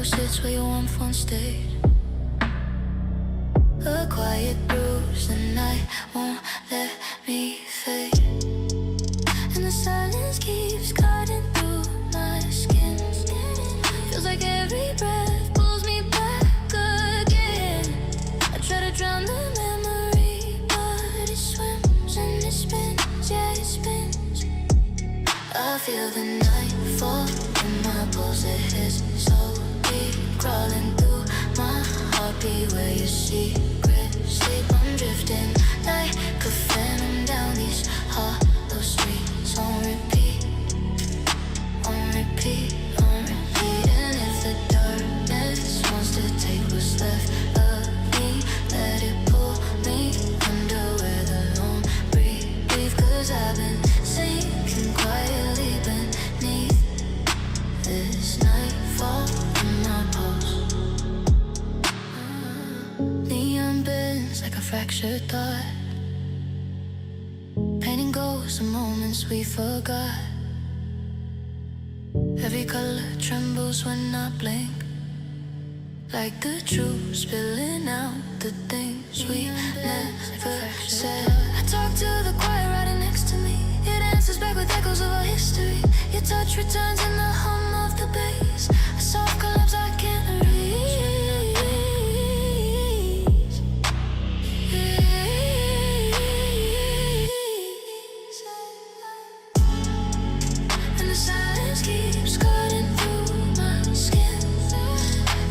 sits where your warmth once stayed. A quiet bruise, the night won't let me fade. And the silence keeps cutting through my skin. Feels like every breath pulls me back again. I try to drown the memory, but it swims and it spins, yeah it spins. I feel the night fall in my pulse, it hits so deep, crawling through my heartbeat where you secret sleep. I'm drifting like a phantom down these hollow streets, on repeat, on repeat, on repeat. And if the darkness wants to take what's left of me, let it pull me under where the lone breathe. Cause I've been sinking quietly beneath this nightfall in my pulse. Neon bends like a fractured thought, painting ghosts of moments we forgot. Every color trembles when I blink, like the truth spilling out the things we never said. I talk to the choir riding next to me, it answers back with echoes of our history. Your touch returns in the hum of the bass, a soft collapse I can't erase. And the silence keeps cutting through my skin.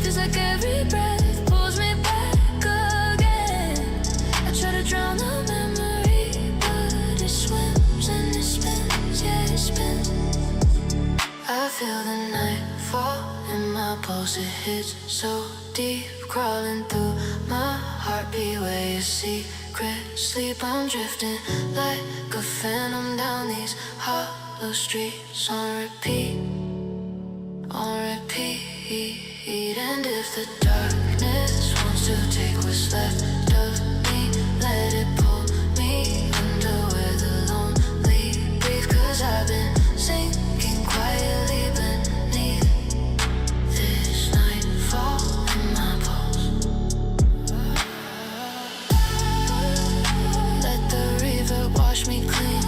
Feels like every breath pulls me back again. I try to drown the memory, but it swims and it spins, yeah it spins. I feel the night fall in my pulse, it hits so deep, crawling through my heartbeat where your secret sleep. I'm drifting like a phantom down these hollow streets, on repeat, on repeat. And if the darkness wants to take what's left of me, let it pull me under where the lonely breathe. Cause I've been sinking quietly beneath this nightfall in my pulse. Let the river wash me clean,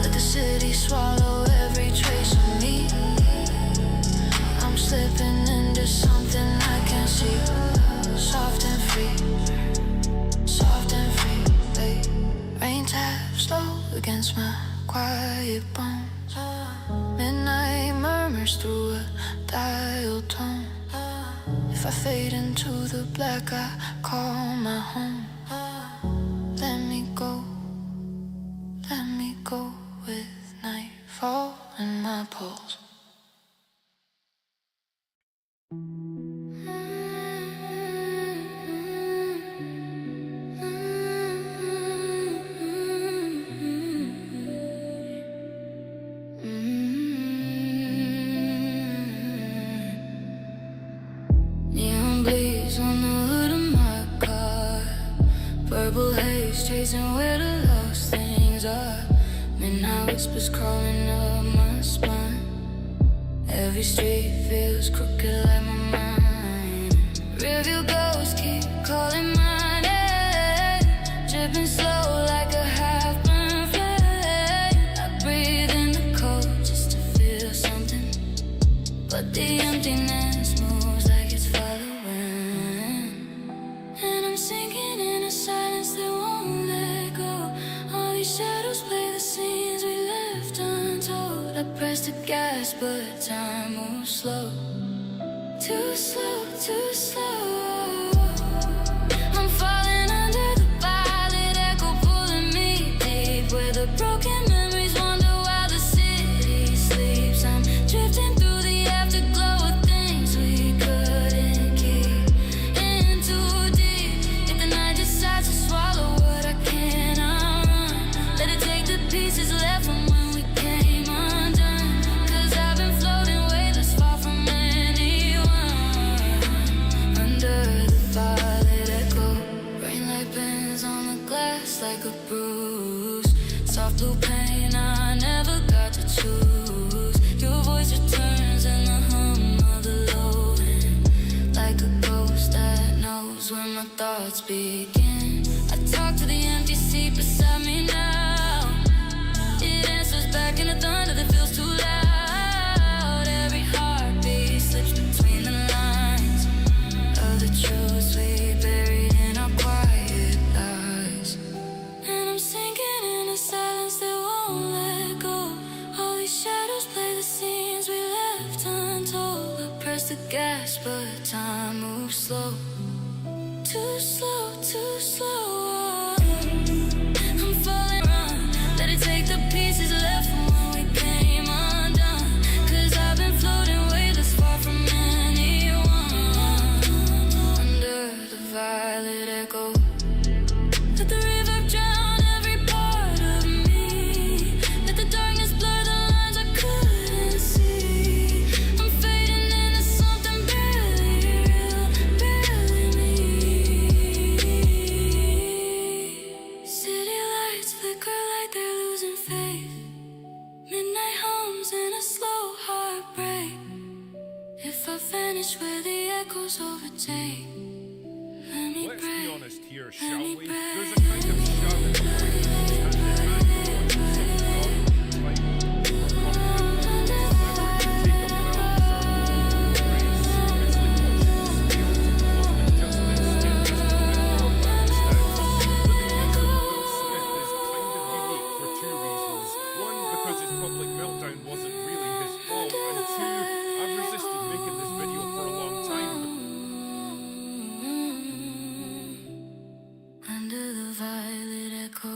let the city swallow every trace of me. I'm slipping into something I can't see, soft and free, soft and free, hey. Rain taps slow against my quiet bones, midnight murmurs through a dial tone. If I fade into the black, I call my home. Let me go with nightfall in my pulse. Neon blaze on the hood of my car, purple haze chasing where the lost things are. Midnight whispers crawling up my spine, every street feels crooked like my mind. Rearview ghosts keep calling my name, dripping slow like a half-burned flame. I breathe in the cold just to feel something, but the emptiness moves like it's following. And I'm sinking in a silence that won't let go. All these shadows play the scenes we left untold. I press the gas but time moves slow, too slow, too slow. I'm falling under the violet echo pulling me deep, where the broken memories wander while the city sleeps. I'm drifting through the afterglow of things we couldn't keep, in too deep. If the night decides to swallow what I cannot run, let it take the pieces left from when we came undone. Cause I've been floating weightless far from anyone, under gas, but time moves slow. Too slow, too slow. I'm falling around. Let it take the pieces left from when we came undone. 'Cause I've been floating weightless far from anyone. Under the violet echo, let the reverb drown every part of me. Let the darkness blur the lines I couldn't see. I'm fading into something barely real, barely me. City lights flicker like they're losing faith. Midnight hums in a slow heartbreak. If I vanish where the echoes overtake, let me Let's break. be honest here, Let shall me we? break. There's a kind of shove in the way hand in hand going on in some dark, like, Under the Public meltdown wasn't really his fault, and two, I've resisted making this video for a long time. Under the violet echo.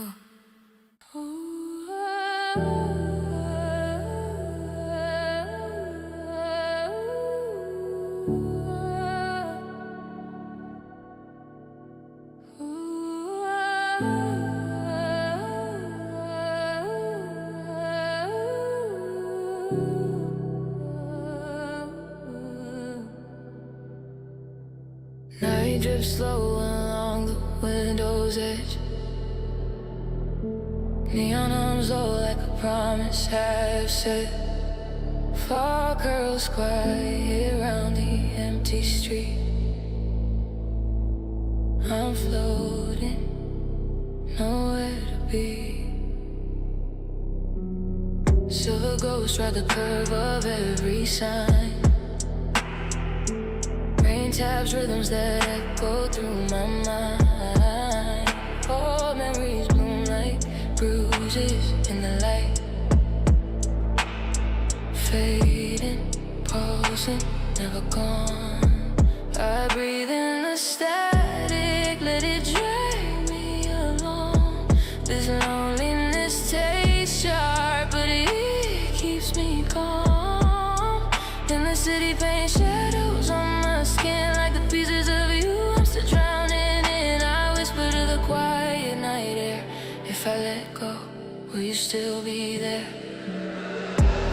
Night drips slow along the window's edge. Neon arms low like a promise half said. Fog curls quiet around the empty street. I'm floating, nowhere to be. Silver ghosts ride the curve of every sign. Rain taps rhythms that echo through my mind. Old memories bloom like bruises in the light. Fading, pulsing, never gone. I breathe in the static, let it drag me along. This loneliness tastes sharp, but it keeps me calm. In the city, paint shadows on my skin like the pieces of you I'm still drowning in. I whisper to the quiet night air, if I let go, will you still be there?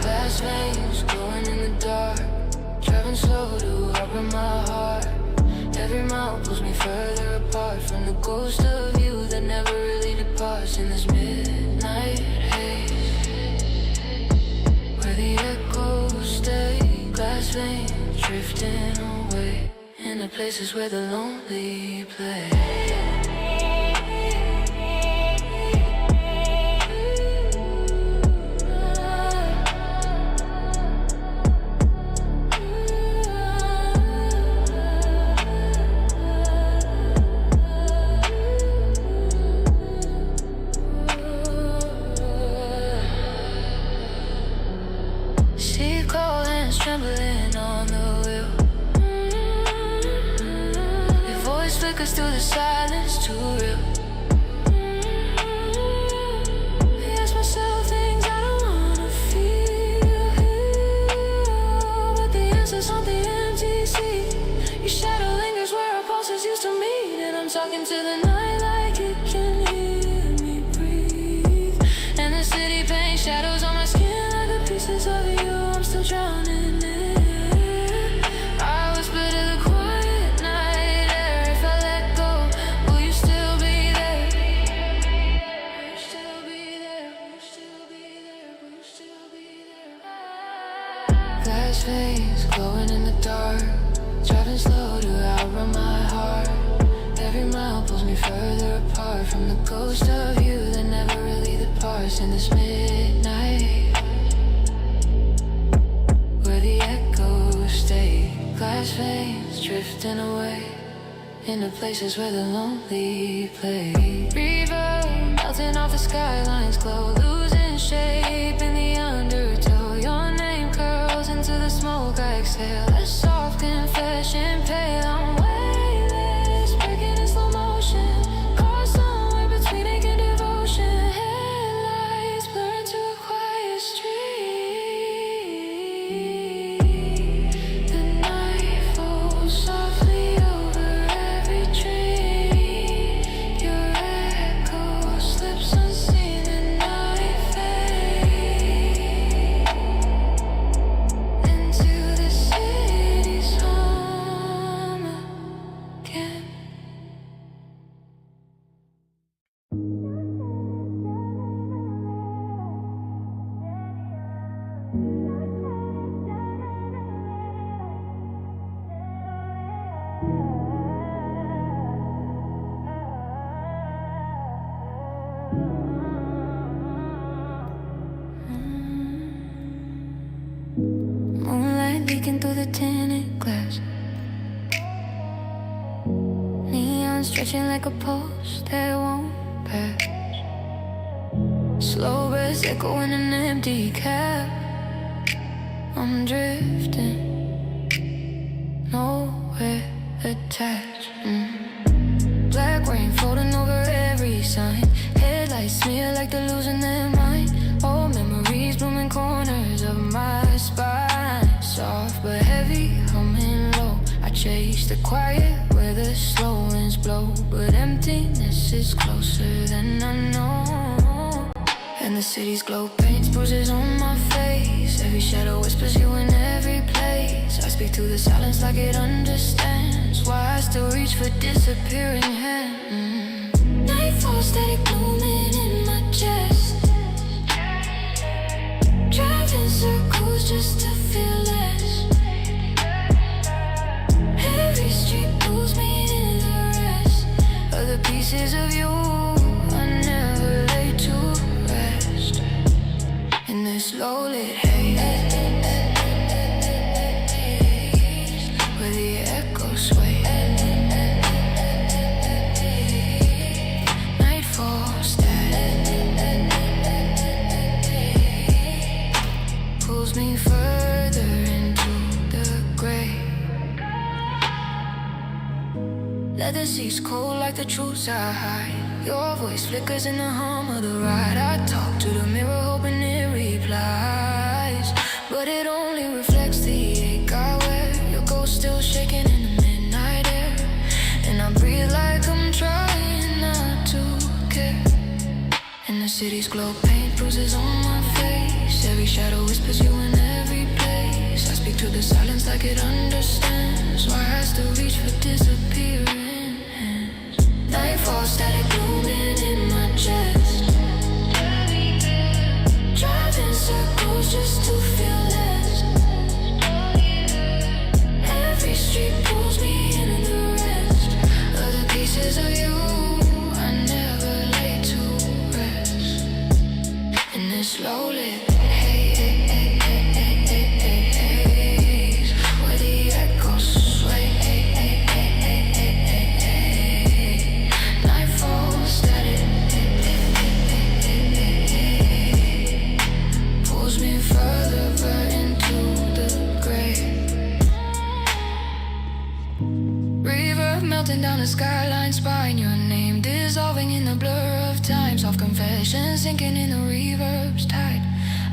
Glass veins glowing in the dark, driving slow to open my heart. Every mile pulls me further apart from the ghost of you that never really departs. In this midnight haze, where the echoes stay, glass veins drifting away into places where the lonely play. Sheep cold hands trembling on the wheel. Your voice flickers through the silence, too real. I ask myself things I don't wanna feel, but the answer's on the empty sea. Your shadow lingers where our pulses used to meet, and I'm talking to the night like it can hear me breathe. And the city paints shadows on my skin like the pieces of you I'm still drowning in. I whisper to the quiet night air, if I let go, will you still be there? Will you still be there? Will you still be there? Will you still be there? Glass veins glowing in the dark, driving slow to outrun my heart. Every mile pulls me further apart from the ghost of you that never really departs. In this midnight, where the echoes stay, glass veins drifting away into places where the lonely play. Reverb melting off the skylines, glow losing shape in the undertow. Your name curls into the smoke I exhale. As soft can Moonlight leaking through the tinted glass. Neon stretching like a pulse that won't pass. Slow breaths echo in an empty cab. I'm drifting, nowhere attached. Black rain floating over every sign. Headlights smear like they're losing their mind. Old memories blooming corners of my spine. Soft but heavy, humming low. I chase the quiet where the slow winds blow. But emptiness is closer than I know. And the city's glow paints bruises on my face. Every shadow whispers you in every place. I speak to the silence like it understands why I still reach for disappearing hands. Nightfall steady blooming in my chest. Driving circles just to feel less. Every street pulls me in the rest. Other pieces of you I never lay to rest. In this low lit haze, where the echoes sway. Nightfall static pulls me further into the gray. Leather seats cold like the truths I hide. Your voice flickers in the hum of the ride. I talk to the mirror hoping it replies, but it only reflects the ache I wear. Your ghost still shaking in the midnight air, and I breathe like I'm trying not to care. And the city's glow paint bruises on my face. Every shadow whispers you in every place. I speak to the silence like it understands why I still reach for disappearing. Nightfall static blooming in my chest. Driving circles just to feel less. Every street pulls me into the rest. Other pieces of you I never lay to rest. In this low lit haze, where the echoes sway. Nightfall static pulls me further into the gray. Reverb melting down the skyline spine. Your name dissolving in the blur of time. Soft confessions sinking in the reverb's tide.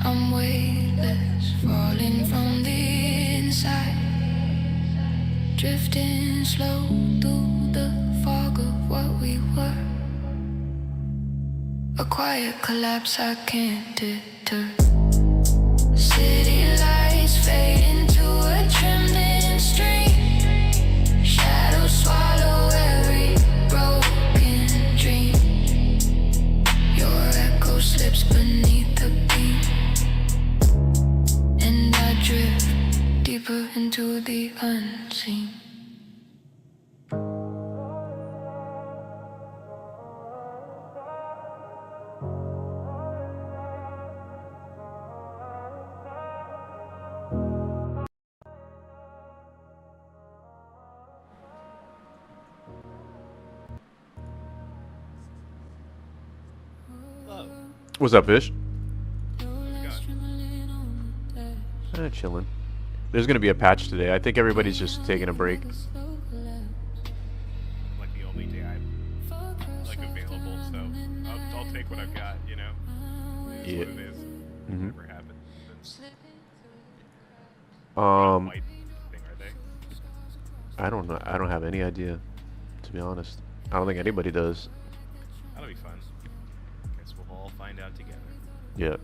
I'm weightless, falling from the inside. Drifting slow through the fog of what we were. A quiet collapse I can't deter. City lights fade into a trembling stream. Shadows swallow every broken dream. Your echo slips beneath the beam, and I drift deeper into the unseen. What's up, Fish? Good. Chilling. There's gonna be a patch today. I think everybody's just taking a break. Like the only day I'm like available, so I'll take what I've got, you know. It is Yeah. what it is. Mhm. Whatever happens. Um, Thing, are they? I don't know. I don't have any idea, to be honest. I don't think anybody does. That'll be fun. Guess we'll all find out together. Yeah.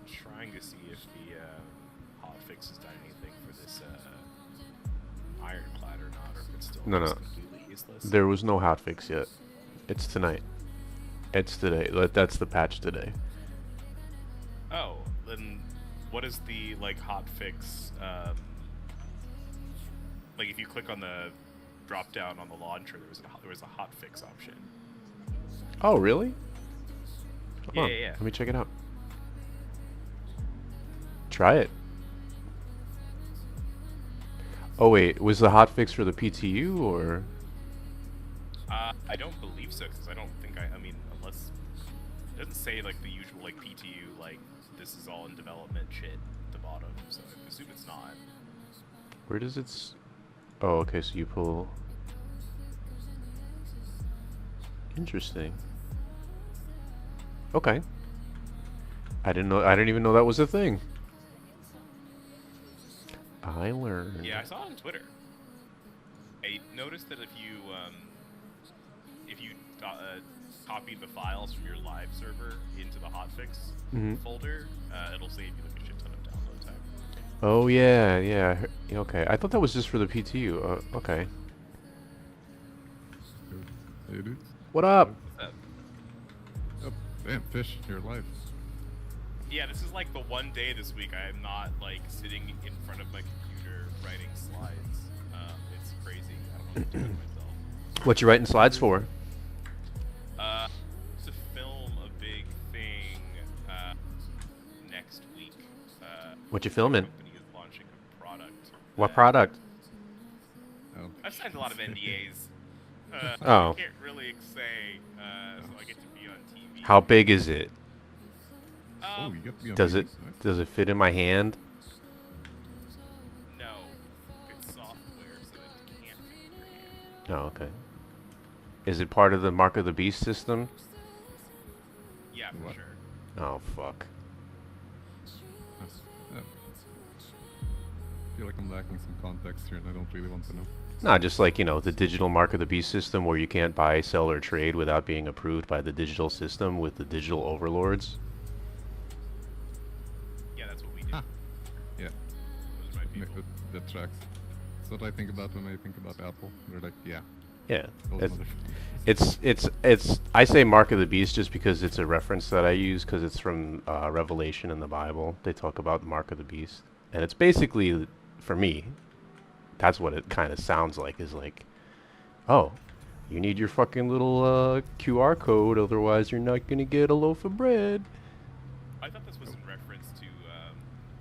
Trying to see if the hotfix has done anything for this ironclad or not, or if it's still No, just no. completely useless. There was no hotfix yet. It's tonight. It's today. That's the patch today. Oh, then what is the like hotfix? Like if you click on the drop down on the launcher, there was a hotfix option. Oh, really? Come Yeah, on, yeah, yeah. let me check it out. Try it. Oh wait, was the hotfix for the PTU or? I don't believe so, because I don't think I mean, unless it doesn't say like the usual like PTU, like this is all in development shit at the bottom, so I assume it's not. Where does Oh, okay, so you pull. Interesting. Okay. I didn't even know that was a thing. I learned. Yeah, I saw it on Twitter. I noticed that if you copy the files from your live server into the hotfix Mhm. folder, it'll save you like a shit ton of download time. Oh yeah, yeah. Okay, I thought that was just for the PTU. Okay. Hey, dude. What up? What's that? Oh, damn, fish, you're alive. Yeah, this is like the one day this week I am not like sitting in front of my computer writing slides. It's crazy. I don't know what to do with myself. What you writing slides for? To film a big thing next week. What you filming? The company is launching a product. What that- product? Oh, I've signed a lot of NDAs. Oh. I can't really say, so I get to be on TV. How big is it? oh, you get to be on Does TV, it nice. does it fit in my hand? No. It's software, so it can't fit in your hand. Oh, okay. Is it part of the Mark of the Beast system? Yeah, for What? sure. Oh fuck. Yeah. I feel like I'm lacking some context here, and I don't really want to know. Not just like, the digital Mark of the Beast system where you can't buy, sell, or trade without being approved by the digital system with the digital overlords. Yeah, that's what we do. Huh. Yeah, Those are my yeah, people. that tracks. That's what I think about when I think about Apple. They're like, yeah, Yeah. those It's, motherfuckers. it's I say Mark of the Beast just because it's a reference that I use because it's from Revelation in the Bible. They talk about the Mark of the Beast. And it's basically, for me, that's what it kind of sounds like, is like, oh, you need your fucking little QR code, otherwise you're not going to get a loaf of bread. I thought this was in reference to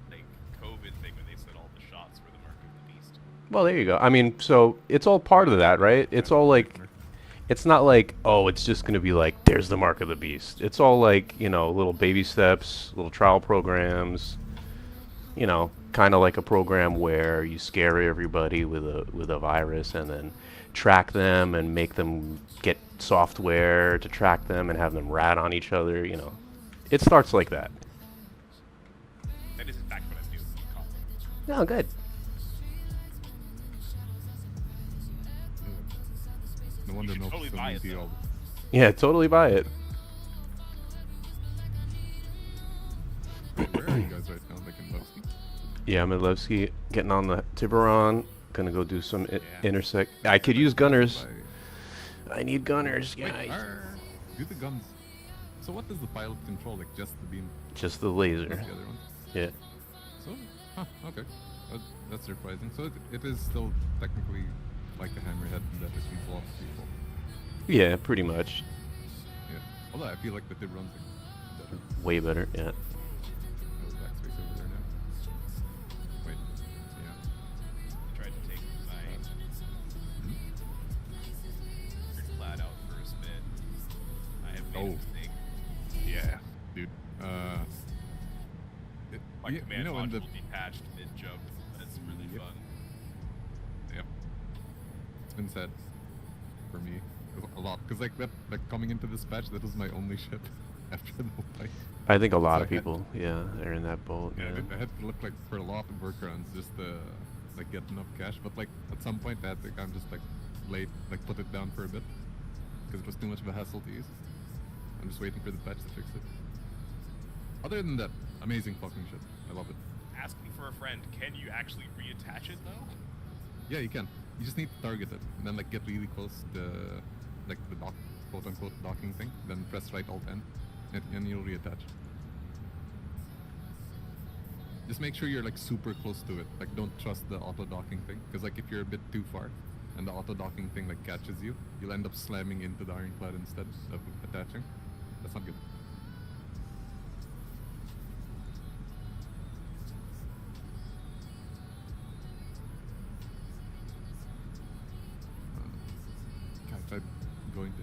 like COVID thing when they said all the shots were the mark of the beast. Well, there you go. I mean, so it's all part of that, right? It's all like, it's not like, oh, it's just going to be like, there's the Mark of the Beast. It's all like, little baby steps, little trial programs, kind of like a program where you scare everybody with a virus and then track them and make them get software to track them and have them rat on each other, It starts like that. That is in fact what I do. Oh, good. No wonder should no totally so buy it, easy though. all. Yeah, totally buy it. Where are you guys right now? Like in Levski? Yeah, Midlevsky getting on the Tiburon. Gonna go do some Yeah. intersect. I could use gunners. By- I need gunners, Wait, guys. do the guns. So what does the pilot control? Like just the beam, Just the not laser. the other one? Yeah. So, okay. That's surprising. So it is still technically like a hammerhead that receives a lot of people. Yeah, pretty much. Yeah. Although I feel like the tip runs like better. Way better. Yeah. No backspace over there now. Wait. Yeah. I tried to take my pretty flat out for a spin. I have made Oh. a mistake. Yeah, dude. My yeah, command in the module detached mid jump. That's really Yep. fun. Yep. It's been said for me a lot because like coming into this patch, that was my only ship after the whole fight. I think a lot So of I had- people, yeah, are in that boat. Yeah, Yeah. I had to look like for a lot of workarounds just to like get enough cash. But like at some point, I had to kind of just like put it down for a bit because it was too much of a hassle to use. I'm just waiting for the patch to fix it. Other than that, amazing fucking shit. I love it. Asking for a friend, can you actually reattach it though? Yeah, you can. You just need to target it and then like get really close to like the dock, quote unquote docking thing. Then press right alt N, and you'll reattach. Just make sure you're like super close to it. Like don't trust the auto docking thing, because like if you're a bit too far, and the auto docking thing like catches you, you'll end up slamming into the ironclad instead of attaching. That's not good.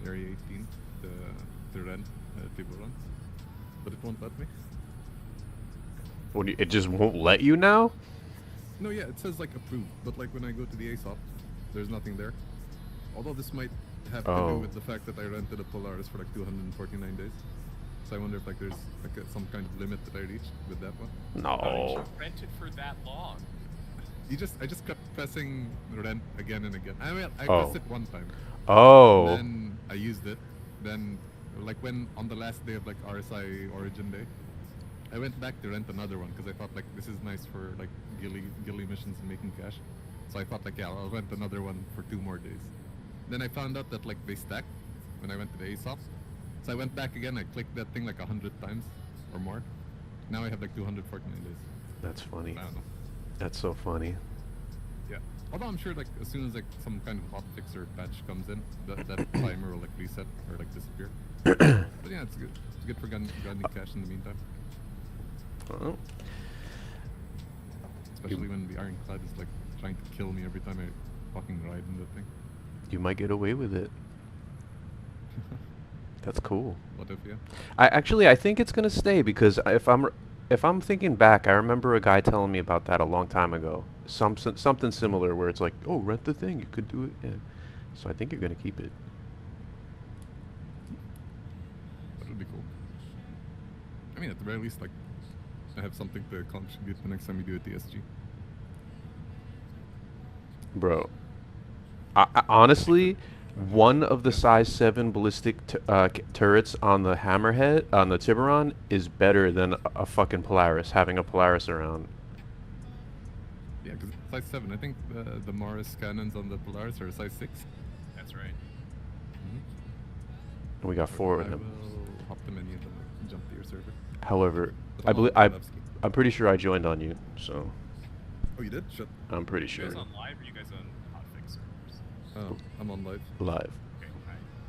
Area 18 to rent Tiburon, but it won't let me. It just won't let you now? No, yeah, it says like approved, but like when I go to the ASOP, there's nothing there. Although this might have to Oh. do with the fact that I rented a Polaris for like 249 days. So I wonder if like there's like some kind of limit that I reached with that one. How did No. you rent it for that long? I just kept pressing rent again and again. I mean, I Oh. pressed it one time. Oh. Then I used it. Then, like when on the last day of like RSI Origin Day, I went back to rent another one because I thought like this is nice for like gilly missions and making cash. So I thought like yeah, I'll rent another one for 2 more days. Then I found out that like they stacked when I went to the ASOP. So I went back again. I clicked that thing like 100 times or more. Now I have like 249 days. That's funny. I don't know. That's so funny. Yeah. Although I'm sure like as soon as like some kind of hotfix or patch comes in, that timer will like reset or like disappear. But yeah, it's good. It's good for grinding cash in the meantime. Oh. Especially when the Ironclad is like trying to kill me every time I fucking ride in the thing. You might get away with it. That's cool. What if, yeah? I think it's gonna stay because if I'm thinking back, I remember a guy telling me about that a long time ago. Something similar where it's like, oh, rent the thing, you could do it. Yeah. So I think you're gonna keep it. That would be cool. I mean, at the very least, like, I have something to contribute the next time we do a TSG. Bro, honestly, one of the size 7 ballistic turrets on the Hammerhead, on the Tiburon, is better than a fucking Polaris, having a Polaris around. Yeah, because size 7. I think the Morris cannons on the Polaris are size 6. That's right. And we got 4 of I them. will hop the menu and then jump to your server. However, But I I'm on believe Kowalski. I'm pretty sure I joined on you, so Oh, you did? Shit. I'm pretty You sure. guys on live or you guys on hotfix servers? Oh, I'm on live. Live. Okay,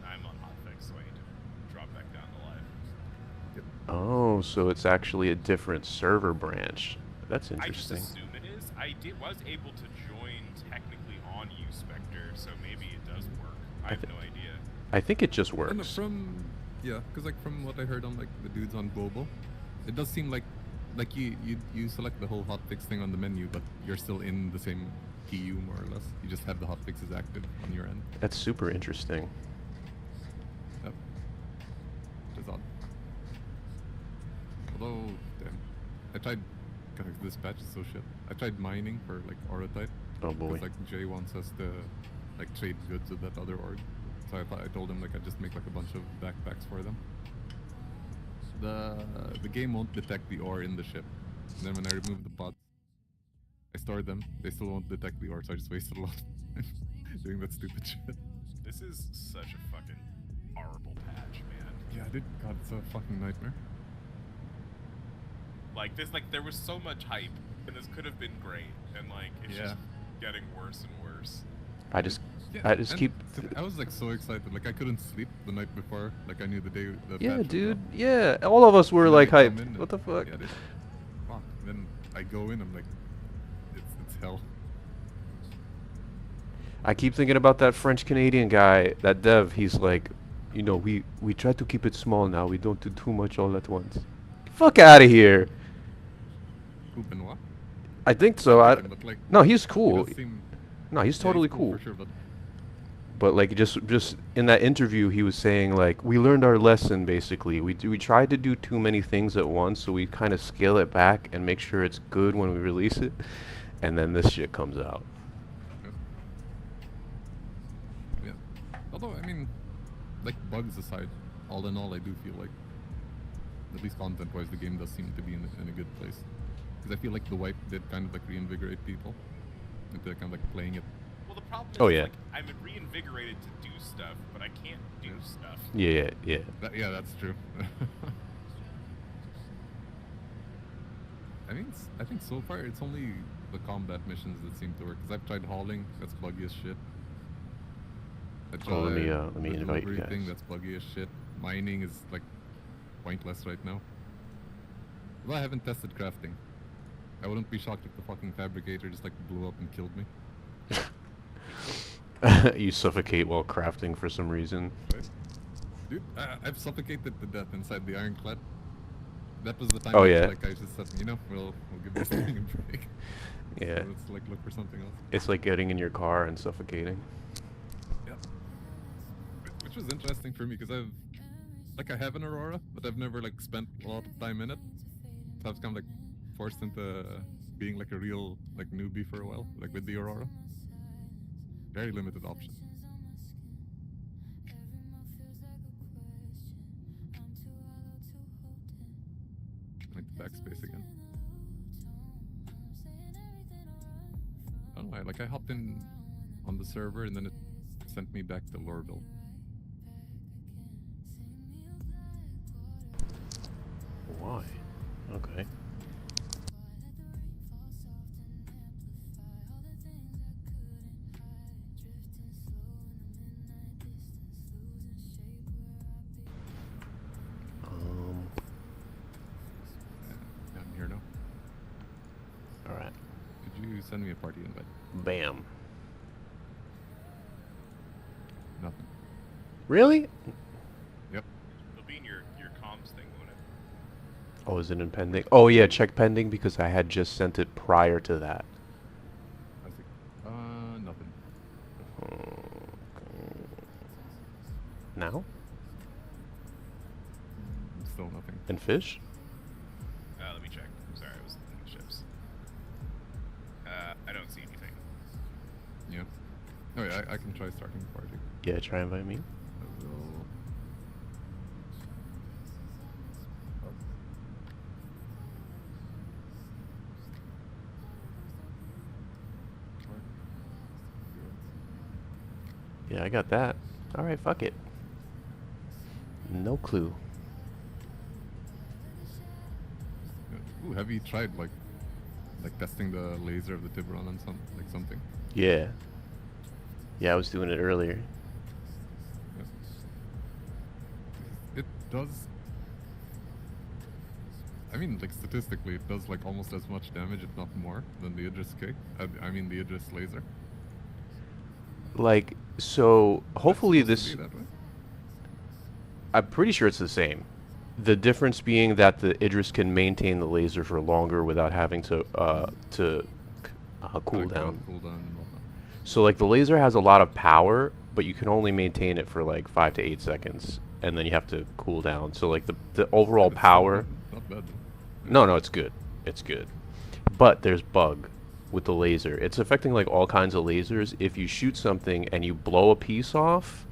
I'm on hotfix, so I need to drop back down to live. Oh, so it's actually a different server branch. That's I just interesting. assume it is. Was able to join technically on U-Spectre, so maybe it does work. I have no idea. I think it just And works. yeah, because like from what I heard on like the dudes on Global, it does seem like you select the whole hotfix thing on the menu, but you're still in the same PU more or less. You just have the hotfixes active on your end. That's super interesting. Yep. Which is odd. Although, damn, I tried. God, this patch is so shit. I tried mining for like aura type. Oh boy. Because like Jay wants us to like trade goods with that other org. So I told him like I'd just make like a bunch of backpacks for them. The game won't detect the ore in the ship. And then when I remove the pots, I store them. They still won't detect the ore, so I just wasted a lot of time doing that stupid shit. This is such a fucking horrible patch, man. Yeah, dude. God, it's a fucking nightmare. Like this, like there was so much hype, and this could have been great, and like it's Yeah. just getting worse and worse. I just Yeah, I just and keep I was like so excited. Like I couldn't sleep the night before. Like I knew the day. The Yeah, patch was dude. out. Yeah, all of us were And then like I come hyped. in What the and- fuck? Yeah, dude. Fuck. Then I go in. I'm like, it's hell. I keep thinking about that French Canadian guy, that dev. He's like, you know, we try to keep it small now. We don't do too much all at once. Fuck out of here. Who Benoit? I think so. But like, No, he's he cool. does seem- No, he's yeah, totally cool. for sure. But But like just in that interview, he was saying like we learned our lesson basically. We tried to do too many things at once, so we kind of scale it back and make sure it's good when we release it, and then this shit comes out. yeah. Although I mean, like bugs aside, all in all, I do feel like, at least content-wise, the game does seem to be in a good place. Because I feel like the wipe did kind of like reinvigorate people into kind of like playing it. Well, the problem is Oh, yeah. like I'm reinvigorated to do stuff, but I can't do stuff. Yeah, yeah. Yeah, that's true. I think so far it's only the combat missions that seem to work. Cause I've tried hauling, that's buggy as shit. I Oh, let me, tried let me the invite you delivery thing, guys. that's buggy as shit. Mining is like pointless right now. Well, I haven't tested crafting. I wouldn't be shocked if the fucking fabricator just like blew up and killed me. You suffocate while crafting for some reason. Right? Dude, I've suffocated to death inside the ironclad. That was the time. Oh, I, yeah. Like I just said, you know, we'll give this thing a break. Yeah. So let's like look for something else. It's like getting in your car and suffocating. Yeah. Which was interesting for me because I have an Aurora, but I've never like spent a lot of time in it. So I was kind of like forced into being like a real like newbie for a while, like with the Aurora. Very limited options. Like the backspace again. I don't know, like I hopped in on the server and then it sent me back to Lorville. Why? Okay. Yeah, I'm here now. All right. Could you send me a party invite? Bam. Nothing. Really? Yep. It'll be in your comms thing, won't it? Oh, is it in pending? Oh, yeah, check pending because I had just sent it prior to that. I think. Nothing. Now? Still nothing. And fish? Let me check. Sorry, I was looking at ships. I don't see anything. Yeah. Oh yeah, I can try starting the party. Yeah, try invite me. I will. Yeah, I got that. All right, fuck it. No clue. Ooh, have you tried like testing the laser of the Tiburon on something? Yeah. Yeah, I was doing it earlier. Yeah. It does. I mean, like statistically, it does like almost as much damage, if not more, than the Idris K. I mean, the Idris laser. Like, so hopefully It's supposed this. to be that way? I'm pretty sure it's the same. The difference being that the Idris can maintain the laser for longer without having to cool Like, down. Cool down and whatnot. So like the laser has a lot of power, but you can only maintain it for like 5 to 8 seconds, and then you have to cool down. So like the overall It's power. Not bad though. No, it's good. It's good. But there's bug with the laser. It's affecting like all kinds of lasers. If you shoot something and you blow a piece off,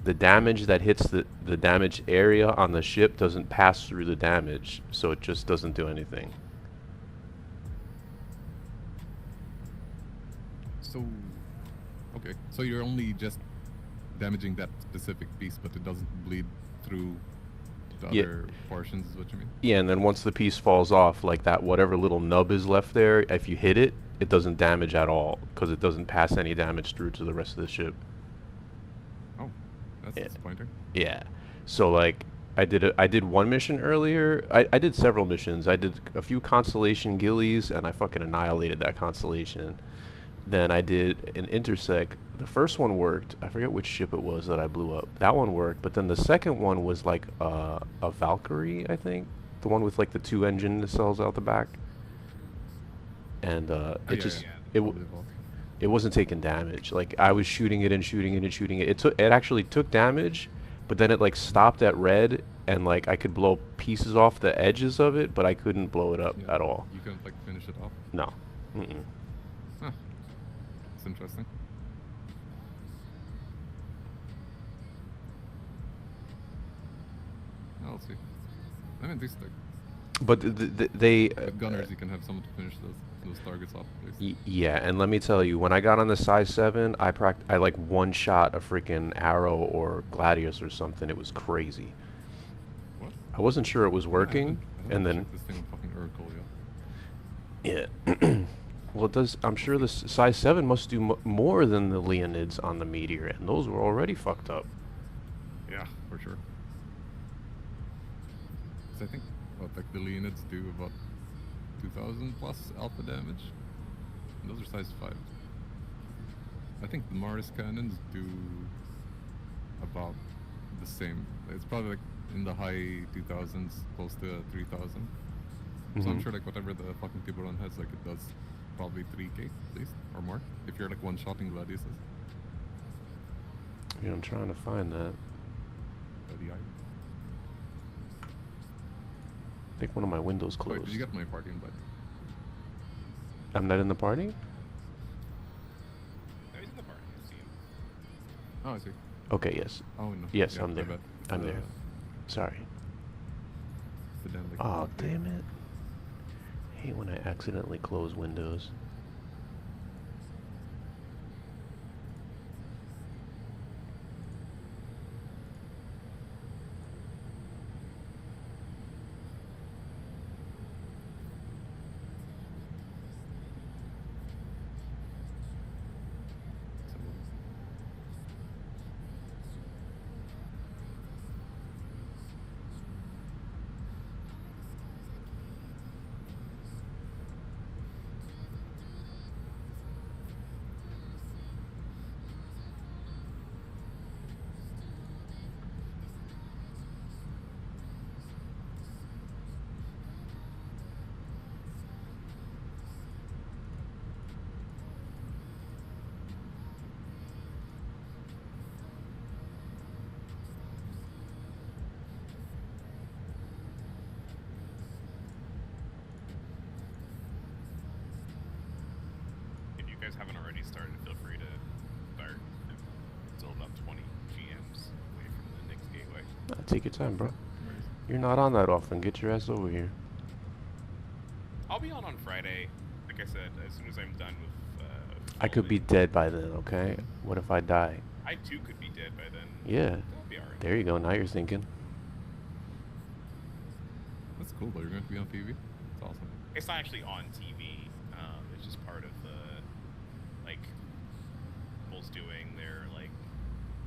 the damage that hits the damaged area on the ship doesn't pass through the damage, so it just doesn't do anything. So, okay. So you're only just damaging that specific piece, but it doesn't bleed through the Yeah. other portions, is what you mean? Yeah, and then once the piece falls off, like that whatever little nub is left there, if you hit it, it doesn't damage at all, because it doesn't pass any damage through to the rest of the ship. Oh, that's Yeah. disappointing. Yeah. So like I did one mission earlier. I did several missions. I did a few constellation gillies and I fucking annihilated that constellation. Then I did an intersect. The first one worked. I forget which ship it was that I blew up. That one worked, but then the second one was like a Valkyrie, I think. The one with like the 2 engine cells out the back. And Oh, it yeah, just yeah. it Probably Valk. it wasn't taking damage. Like I was shooting it and shooting it and shooting it. It actually took damage, but then it like stopped at red and like I could blow pieces off the edges of it, but I couldn't blow it up Yeah. at all. You couldn't like finish it off. No. Mm-mm. Huh. It's interesting. I'll see. I mean, these like But they with gunners, you can have someone to finish those targets off, please. yeah, and let me tell you, when I got on the size 7, I like one shot a freaking arrow or gladius or something. It was crazy. What? I wasn't sure it was I working, haven't and then checked this thing on fucking Urkel yet. yeah. Well, it does. I'm sure the size 7 must do more than the Leonids on the Meteor, and those were already fucked up. Yeah, for sure. 'Cause I think what like the Leonids do about 2,000 plus alpha damage. And those are size 5. I think the Mars cannons do about the same. It's probably like in the high 2000s, close to 3000. So I'm Mhm. sure like whatever the fucking Tiburon has, like it does probably 3K at least or more if you're like one-shotting Gladiuses. Yeah, I'm trying to find that. Gladi. I think one of my windows Wait, closed. did you get my party invite? I'm not in the party? No, he's in the party. I see him. Oh, I see. Okay, yes. Oh no. Yes, yeah, I'm my there. bad. I'm there. Sorry. The damn, like, Oh, damn it. Hate when I accidentally close windows. If you guys haven't already started, feel free to start. I'm still about 20 GMs away from the next gateway. Take your time, bro. no worries. You're not on that often. Get your ass over here. I'll be on Friday. Like I said, as soon as I'm done with. I could be dead by then, okay? What if I die? I too could be dead by then. Yeah. That'll be alright. There you go. Now you're thinking. That's cool, though. You're going to be on TV. It's awesome. It's not actually on TV. It's just part of the like Apple's doing their like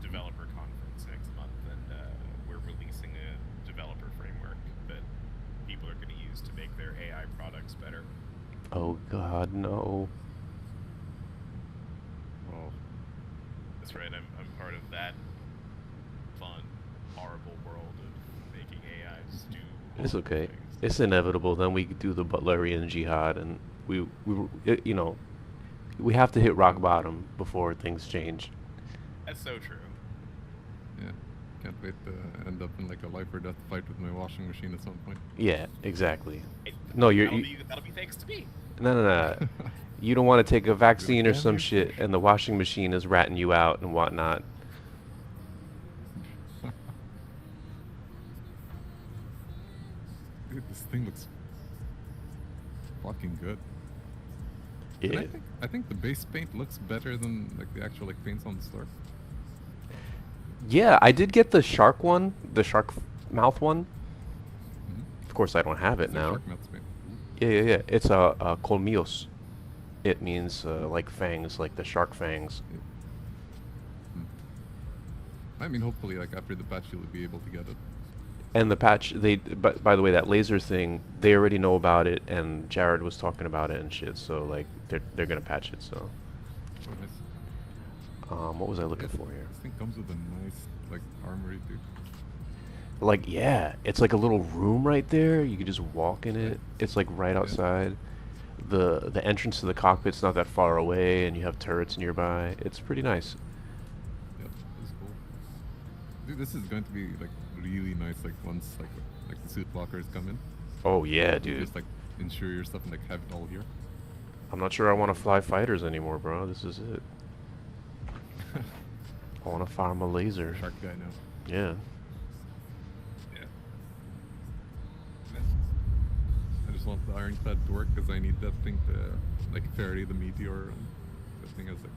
developer conference next month, and we're releasing a developer framework that people are going to use to make their AI products better. Oh, God, no. Oh, That's right. I'm part of that fun, horrible world of making AIs do. It's horrible okay. things. It's inevitable. Then we do the Butlerian jihad, and you know, we have to hit rock bottom before things change. That's so true. yeah. Can't wait to end up in like a life or death fight with my washing machine at some point. Yeah, exactly. It, No, that'll be thanks to me. no. You don't want to take a vaccine or damn some near shit, fish. and the washing machine is ratting you out and whatnot. Dude, this thing looks fucking good. And Yeah. I think the base paint looks better than like the actual like paints on the store. Yeah, I did get the shark one, the shark mouth one. Mm-hmm. Of course, I don't have it It's a now. shark mouth paint. Yeah. It's a colmillos. It means like fangs, like the shark fangs. I mean, hopefully, like after the patch, you'll be able to get it. And the patch, but by the way, that laser thing, they already know about it, and Jared was talking about it and shit. So like, they're gonna patch it. So, Oh, nice. what was I looking for here? This thing comes with a nice like armory, dude. Like, yeah, it's like a little room right there. You can just walk in it. It's like right Yeah. outside. The entrance to the cockpit's not that far away, and you have turrets nearby. It's pretty nice. Yep, this is cool. Dude, this is going to be like really nice. Like once like the suit blockers come in, Oh yeah, you dude. just like insure your stuff and like have it all here. I'm not sure I want to fly fighters anymore, bro. This is it. I want to farm a laser. Shark guy now. Yeah. Yeah. I just want the ironclad to work because I need that thing to like ferry the meteor and that thing has like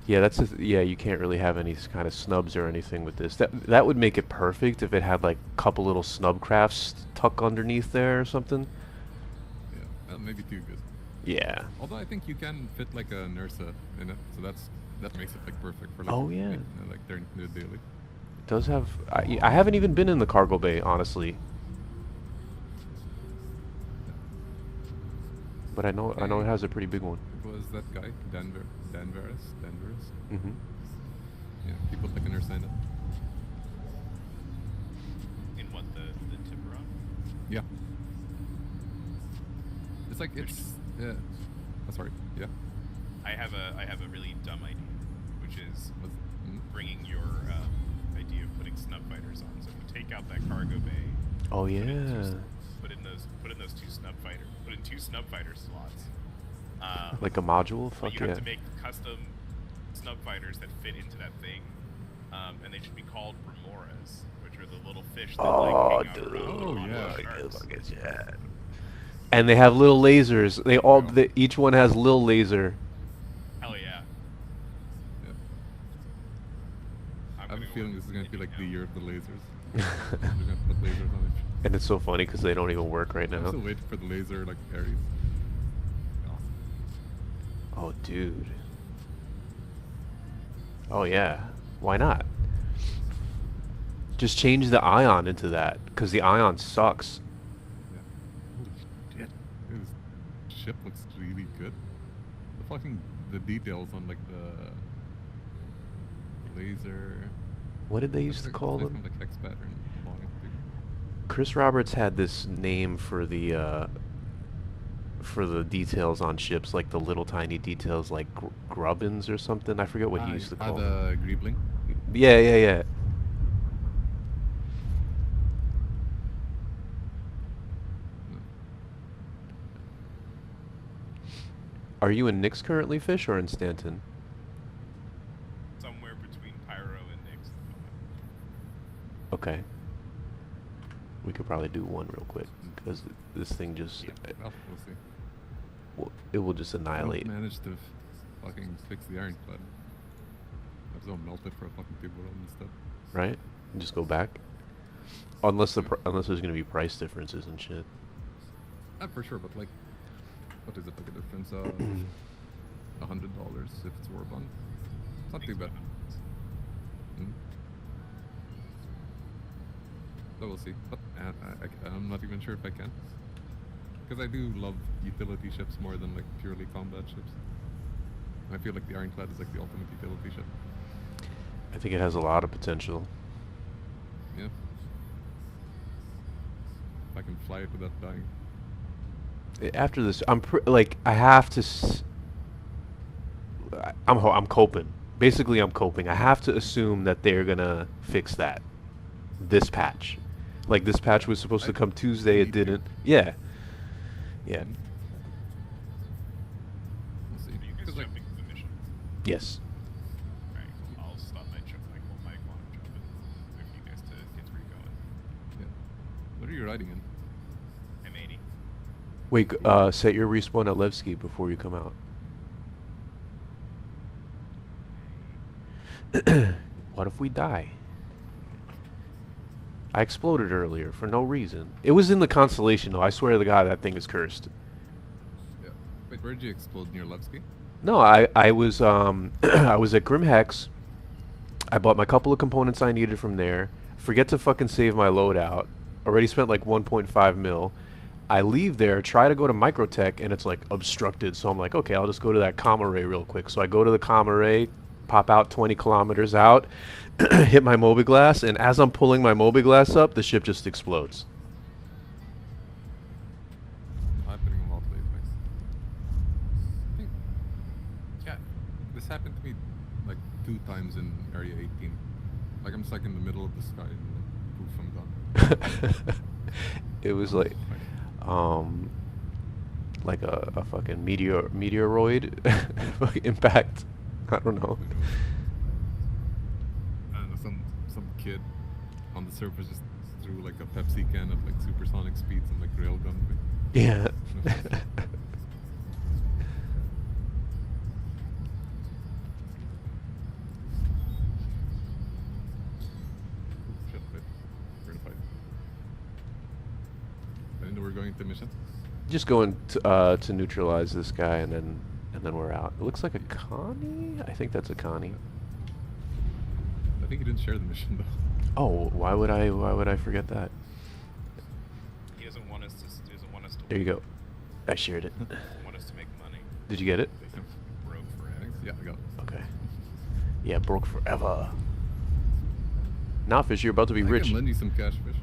Yeah, yeah, you can't really have any kind of snubs or anything with this. That would make it perfect if it had like a couple little snub crafts tucked underneath there or something. yeah, that may be too good. Yeah. Although I think you can fit like a Nursa in it, so that makes it like perfect for like Oh, yeah. like during the daily. It does have I haven't even been in the cargo bay, honestly. But I know it has a pretty big one. It was that guy Danveris. Mhm. Yeah, he put like an air sign up. In what the Tiburon? Yeah. It's like it's yeah. Oh, sorry. Yeah. I have a really dumb idea, which is Was, bringing your idea of putting snub fighters on. So if you take out that cargo bay, Oh put in yeah. put in those two snub fighter slots. Like a module? But Fuck you yeah. have to make custom snub fighters that fit into that thing, and they should be called remoras, which are the little fish that Oh, like hang out dude. around Oh, the bottom yeah. of sharks. And they have little lasers. They all each one has little laser. Hell yeah! yeah. I'm I have a gonna feeling order this is gonna be right like the now. year of the lasers. They're gonna put lasers on it. And it's so funny because they don't even work right I'm now. still waiting for the laser like Ares. Awesome. Oh, dude. Oh yeah. Why not? Just change the ion into that because the ion sucks. Yeah. Holy shit. This ship looks really good. The details on like the laser. What did they used to It's call nice them? kind of, like hex pattern along it too. Chris Roberts had this name for the details on ships, like the little tiny details, like grubbins or something. I forget what he used to call them. The greebling. Yeah, yeah, yeah. No. Are you in Nick's currently, Fish, or in Stanton? Somewhere between Pyro and Nyx. Okay. We could probably do one real quick because this thing just Well, we'll see. it will just I don't annihilate, manage to fucking fix the ironclad. I just don't melt it for a fucking Tiburon and stuff. right? And just go back. Unless unless there's gonna be price differences and shit. Not for sure, but like, what is it like a difference of $100 if it's Warbond? It's not too bad. Mm. So we'll see. But I'm not even sure if I can. Because I do love utility ships more than like purely combat ships. I feel like the Ironclad is like the ultimate utility ship. I think it has a lot of potential. Yeah. If I can fly it without dying. After this, like I have to. I'm coping. Basically, I'm coping. I have to assume that they're gonna fix that. This patch, like this patch was supposed to come Tuesday, it need to. didn't. Yeah. Yeah. We'll see. Are you guys 'Cause, like, jumping to the mission? Yes. Alright, I'll stop my jump like whole mic while I'm jumping. Wait for you guys to get where you're going. yeah. What are you riding in? M80. Wait. Set your respawn at Levski before you come out. What if we die? I exploded earlier for no reason. It was in the constellation though. I swear to God that thing is cursed. Yeah. Wait, where did you explode near Levski? No, I was I was at Grim Hex. I bought my couple of components I needed from there. Forget to fucking save my loadout. Already spent like 1.5 mil. I leave there, try to go to Microtech, and it's like obstructed. So I'm like, okay, I'll just go to that comm array real quick. So I go to the comm array, pop out 20 kilometers out, hit my Mobiglass, and as I'm pulling my Mobiglass up, the ship just explodes. Happening a lot lately. I think, yeah, this happened to me like 2 times in Area 18. Like I'm stuck in the middle of the sky and like, poof, I'm gone. It was like a fucking meteoroid impact. I don't know. And some kid on the surface just threw like a Pepsi can at like supersonic speeds and like railgunned me. Yeah. Shit, wait. We're gonna fight. I didn't know we were going to mission. Just going to neutralize this guy and then we're out. It looks like a Connie? I think that's a Connie. I think he didn't share the mission though. Oh, why would I forget that? He doesn't want us to. He doesn't want us to. There you go. I shared it. Want us to make money. Did you get it? Broke forever. Thanks. Yeah, I got it. Okay. Yeah, broke forever. Now, Fish, you're about to be I rich. can lend you some cash, Fish.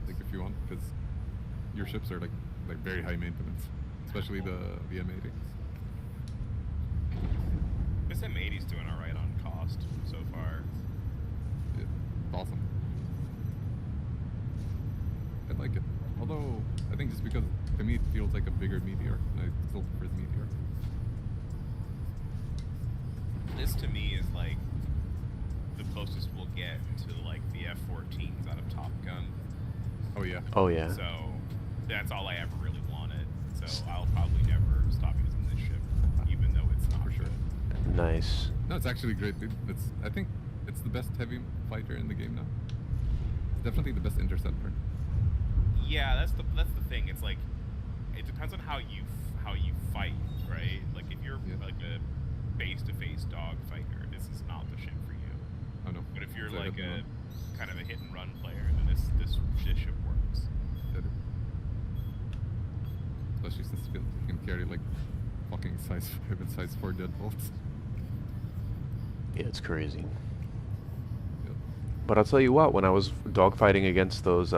Like if you want, because your ships are like very high maintenance, especially the M80. This M80's doing alright on cost so far. Yeah, awesome. I like it. Although I think just because to me it feels like a bigger meteor, and I still prefer the meteor. This to me is like the closest we'll get to like the F-14s out of Top Gun. Oh yeah. Oh yeah. So that's all I ever really wanted. So I'll probably never stop using this ship, even though it's not For sure. good. Nice. No, it's actually great, dude. I think it's the best heavy fighter in the game now. It's definitely the best interceptor. Yeah, that's the thing. It's like it depends on how you fight, right? Like if you're Yeah. like a face-to-face dog fighter, this is not the ship for you. Oh no. But if you're It's a like hit and a run. kind of a hit-and-run player, then this ship works. Yeah, dude. Especially since you can carry like fucking size 5 and size 4 deadbolts. Yeah, it's crazy. Yep. But I'll tell you what, when I was dogfighting against those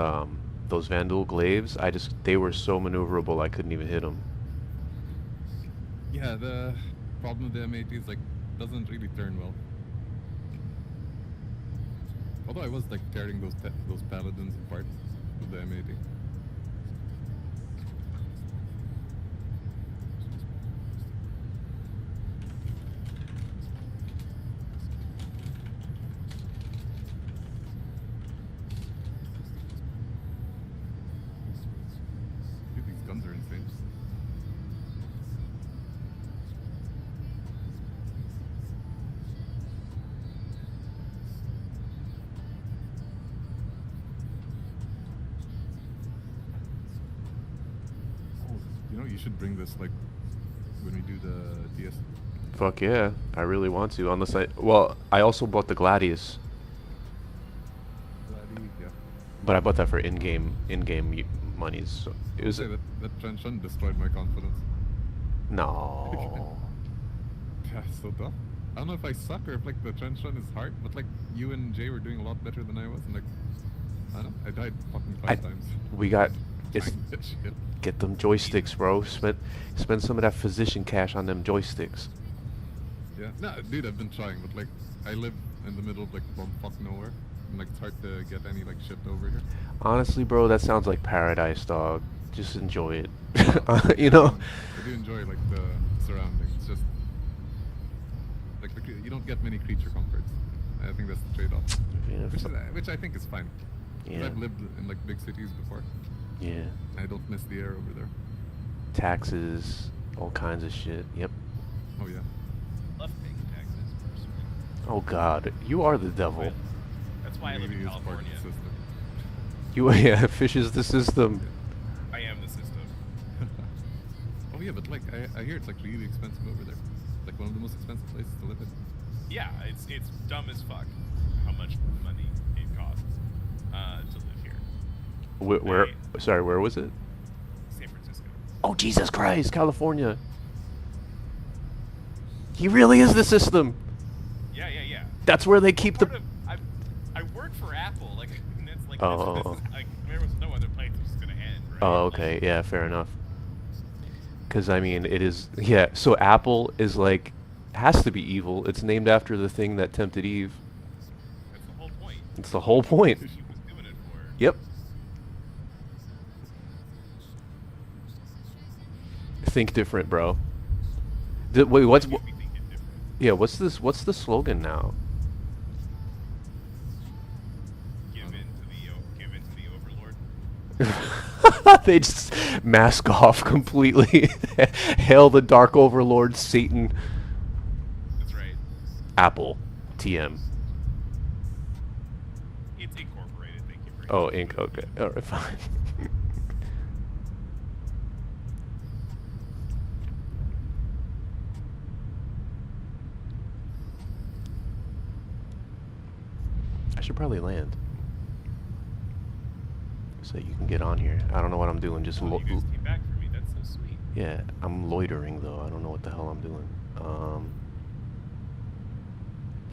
Vandal Glaives, they were so maneuverable I couldn't even hit them. Yeah, the problem with the M80 is like doesn't really turn well. Although I was like tearing those paladins apart with the M80. Dude, these guns are insane. You know, you should bring this like when we do the DS. Fuck yeah, I really want to. Unless well, I also bought the Gladius, Yeah. but I bought that for in-game monies. So it was Say that trench run destroyed my confidence. no. Yeah, it's so tough. I don't know if I suck or if like the trench run is hard, but like you and Jay were doing a lot better than I was, and like I don't know, I died fucking 5 times. We got it's Trying that shit. get them joysticks, bro. Spend some of that physician cash on them joysticks. Yeah, no, dude, I've been trying, but like I live in the middle of like bumfuck nowhere, and like it's hard to get any like shipped over here. Honestly, bro, that sounds like paradise, dog. Just enjoy it. You know? I do enjoy like the surroundings. It's just like you don't get many creature comforts. I think that's the trade-off, Yeah, which I think is fine. 'Cause yeah, I've lived in like big cities before. yeah. I don't miss the air over there. Taxes, all kinds of shit. Yep. Oh yeah. Love paying taxes personally. Oh God, you are the devil. That's why I live Maybe in it's part of California. the system. You yeah, fish is the system. I am the system. Oh yeah, but like I hear it's like really expensive over there. Like one of the most expensive places to live in. Yeah, it's dumb as fuck how much money it costs to live here. Where? Sorry, where was it? San Francisco. Oh Jesus Christ, California. He really is the system. Yeah, yeah, yeah. That's where they keep the. Part of, I work for Apple. Like, and it's like Oh. this is like there was no other place it's gonna end. Right? Oh, okay, yeah, fair enough. Because I mean, it is. Yeah, so Apple is like has to be evil. It's named after the thing that tempted Eve. That's the whole point. It's the whole point. She was doing it for. Yep. Think different, bro. Wait, what's Makes me think it's different. yeah? What's this? What's the slogan now? Give in to the overlord. They just mask off completely. Hail the Dark Overlord, Satan, That's right. Apple, TM. It's incorporated. Thank you for. Oh, Inc. Okay, all right, fine. I should probably land so you can get on here. I don't know what I'm doing. Just Oh, you guys came back for me. That's so sweet. yeah, I'm loitering though. I don't know what the hell I'm doing.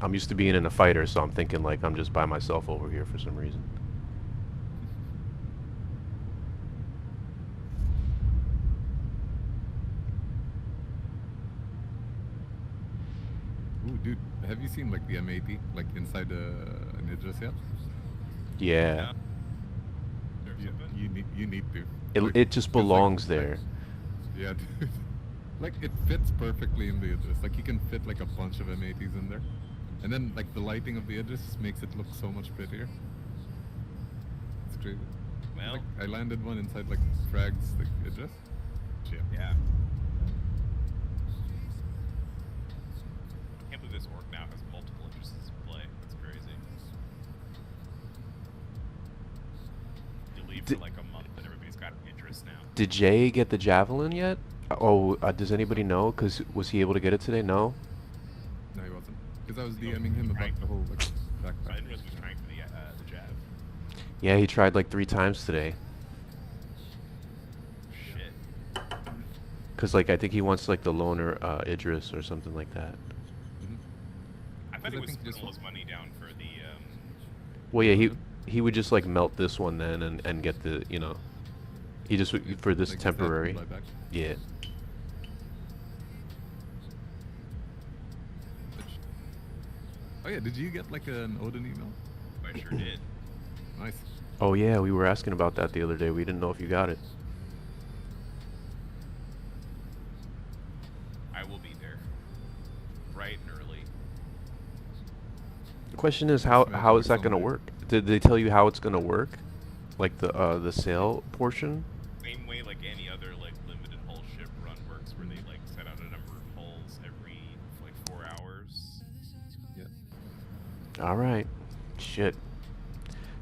I'm used to being in a fighter, so I'm thinking like I'm just by myself over here for some reason. Ooh, dude, have you seen like the M80 like inside an Idris yet? Yeah. You need to. It just 'cause, like, belongs there. Yeah, dude. Like it fits perfectly in the Idris. Like you can fit like a bunch of M80s in there, and then like the lighting of the Idris makes it look so much prettier. It's crazy. Well, Like I landed one inside like Frag's like Idris. Shit. yeah. I can't believe this orc now has multiple interests in play. That's crazy. You leave for Did- like a month and everybody's got interest now. Did Jay get the javelin yet? Oh, does anybody know? Cause was he able to get it today? No. No, he wasn't. Because I was DMing him about the whole like I backpack. didn't realize he was trying for the jab. Yeah, he tried like 3 times today. Shit. Cause like I think he wants like the loner Idris or something like that. Mhm. I thought Because he I was think spending this all one- his money down for the Well, yeah, he would just like melt this one then and get the, you know, he just would- for this Like, just have to temporary. fly back. Yeah. Oh yeah, did you get like an Odin email? I sure did. Nice. Oh yeah, we were asking about that the other day. We didn't know if you got it. I will be there. Bright and early. The question is how is that gonna Someday. work? Did they tell you how it's gonna work? Like the sale portion? Same way like any other like limited hull ship run works where they like set out a number of hulls every like 4 hours. Yeah. All right. Shit.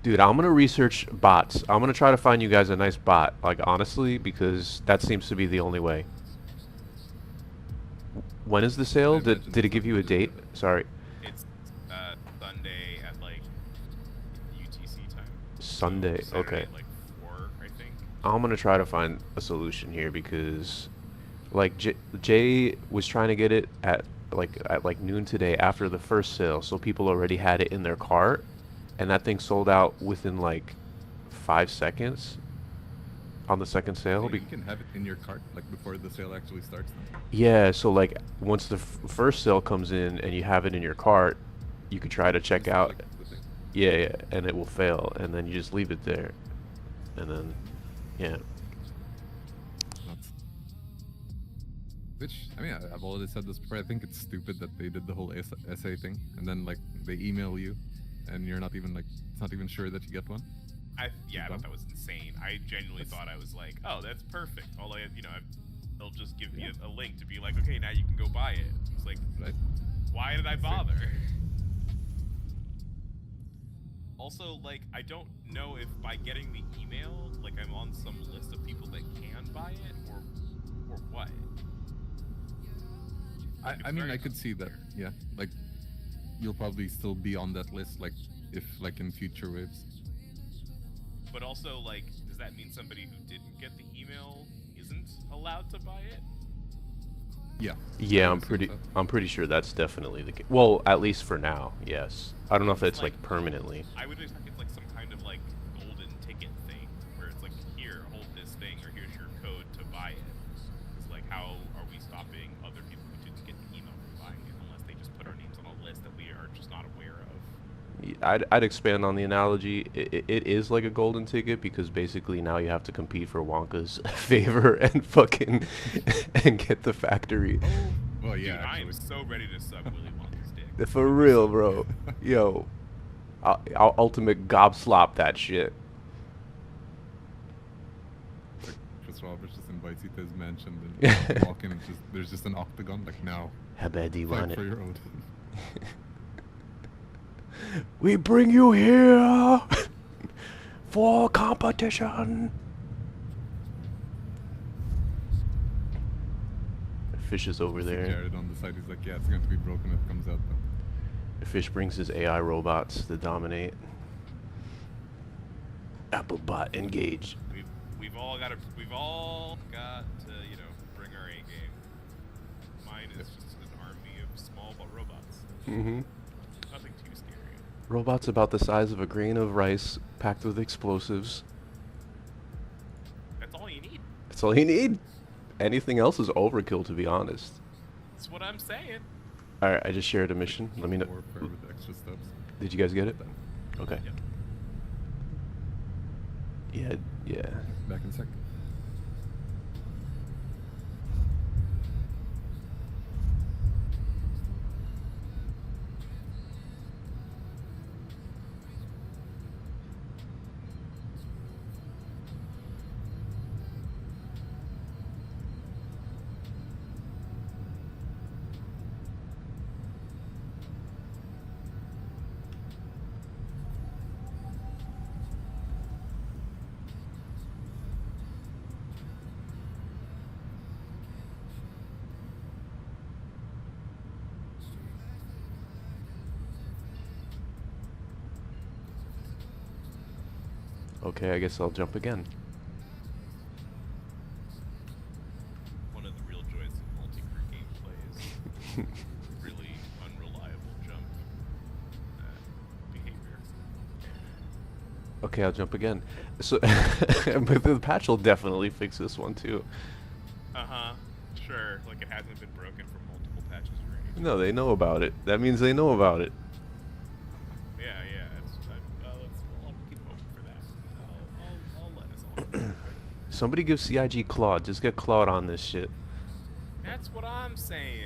Dude, I'm gonna research bots. I'm gonna try to find you guys a nice bot. Like honestly, because that seems to be the only way. When is the sale? I Did imagine it give you a something to do date? with it. Sorry. It's Sunday at like UTC time. Sunday. So Saturday Okay. at like 4, I think. I'm gonna try to find a solution here because, like, Jay was trying to get it at like noon today after the first sale, so people already had it in their cart, and that thing sold out within like 5 seconds on the second sale. So you can have it in your cart like before the sale actually starts. Then. Yeah, so like once the first sale comes in and you have it in your cart, you could try to check Just out. click the thing. Yeah, yeah, and it will fail, and then you just leave it there, and then, yeah. Nuts. Which, I mean, I've already said this before. I think it's stupid that they did the whole essay thing, and then like they email you, and you're not even like, it's not even sure that you get one. I thought dumb. that was insane. I genuinely That's- thought I was like, oh, that's perfect. All I, they'll just give me a link to be like, okay, now you can go buy it. It's like, Right? why did I bother? Also, like, I don't know if by getting the email, like, I'm on some list of people that can buy it, or what. It's I mean, very I could see that. unclear. Yeah, like you'll probably still be on that list, like if like in future waves. But also, like, does that mean somebody who didn't get the email isn't allowed to buy it? Yeah. Yeah, I I'm would pretty. assume so. I'm pretty sure that's definitely the case. Well, at least for now, yes. I don't know if It's it's like permanently. I would expect it's like some kind of like golden ticket thing, where it's like, here, hold this thing, or here's your code to buy it. It's like, how are we stopping other people who didn't get the email from buying it unless they just put our names on a list that we are just not aware of? I'd expand on the analogy. It is like a golden ticket because basically now you have to compete for Wonka's favor and fucking and get the factory. Well, yeah. Dude, I am actually. so ready to suck Willy Wonka's dick. For real, bro. Yo, I'll ultimate gobslop that shit. Chris Roberts just invites you to his mansion, and you walk in and there's just an octagon. Like now, How bad do you fight want for it? your own. We bring you here for competition. Fish is over See there. Jared on the side. He's like, yeah, it's going to be broken. It comes out though. The fish brings his AI robots to dominate. Applebot engage. We've all got to bring our A game. Mine is just an army of small robots. Mm-hmm. Robots about the size of a grain of rice packed with explosives. That's all you need. That's all you need. Anything else is overkill, to be honest. That's what I'm saying. Alright, I just shared a mission. Let me know. Warfare with extra steps. Did you guys get it? Done. Okay. Yep. Yeah. Back in a sec. Okay, I guess I'll jump again. One of the real joys of multi-crew gameplay is really unreliable jump behavior. Okay, I'll jump again. So, but the patch will definitely fix this one too. Uh-huh. Sure. Like it hasn't been broken for multiple patches or anything. No, they know about it. That means they know about it. Yeah, yeah. I'll keep hoping for that. I'll let us all know. Somebody give CIG Claude. Just get Claude on this shit. That's what I'm saying.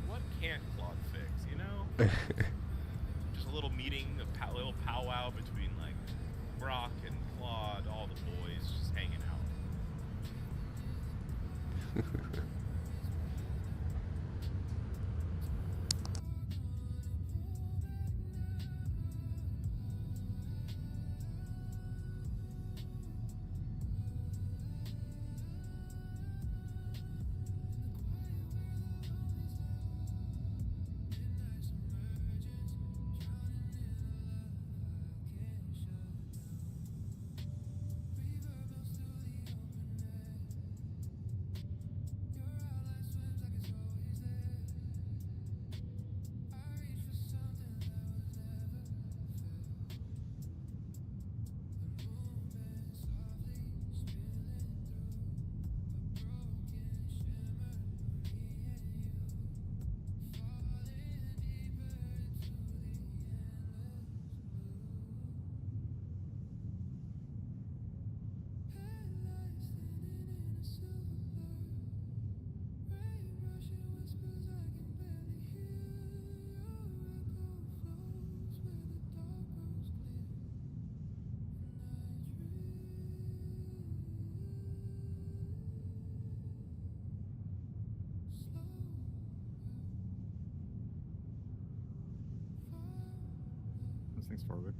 What can't Claude fix, you know? Just a little meeting, a little powwow between like Brock and Claude, all the boys just hanging out. This thing's forward.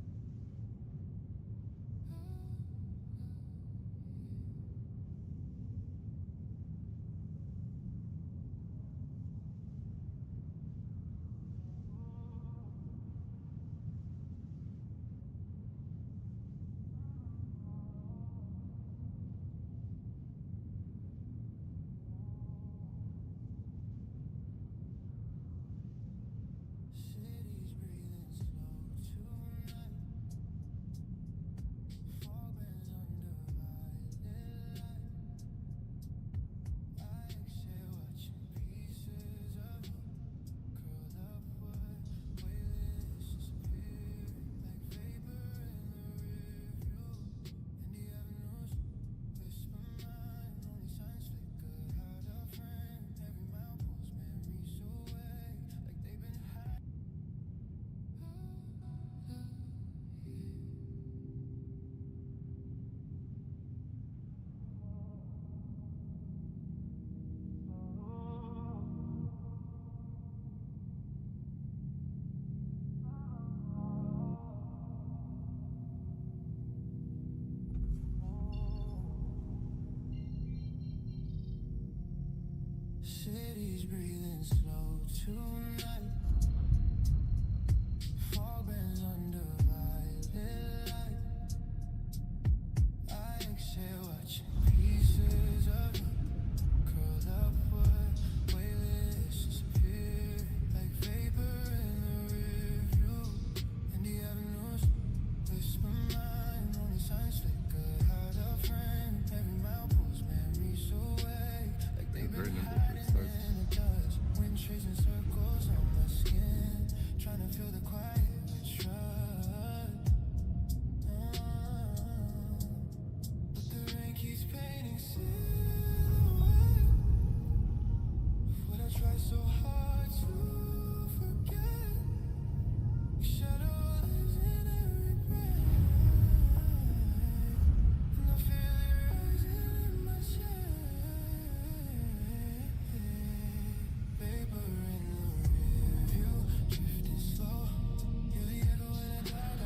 Cities breathing slow tonight. Fog bands under violet light. I exhale, watching pieces of you curl upward, weightless, disappear like vapor in the rearview. It's very nimble for its size.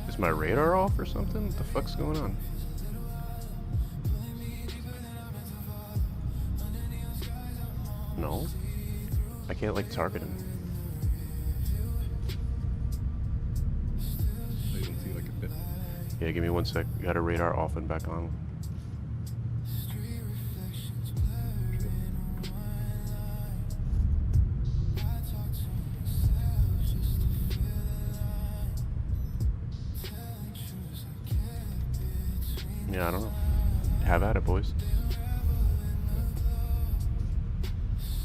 Is my radar off or something? What the fuck's going on? No? I can't like target him. You don't see like a bit. Yeah, give me 1 sec. Got a radar off and back on. Yeah, I don't know. Have at it, boys.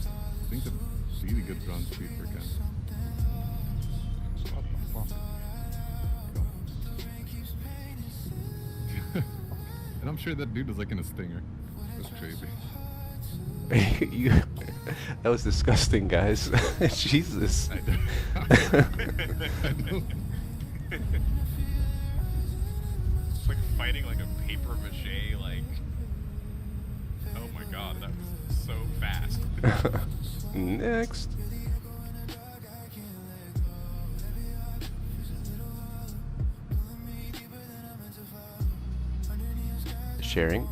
I think it's really good ground speed for Ken. What the fuck? And I'm sure that dude is like in a stinger. That's crazy. You, that was disgusting, guys. Jesus. I know. It's like fighting like a paper mache, like. Oh my god, that was so fast. Next. Sharing.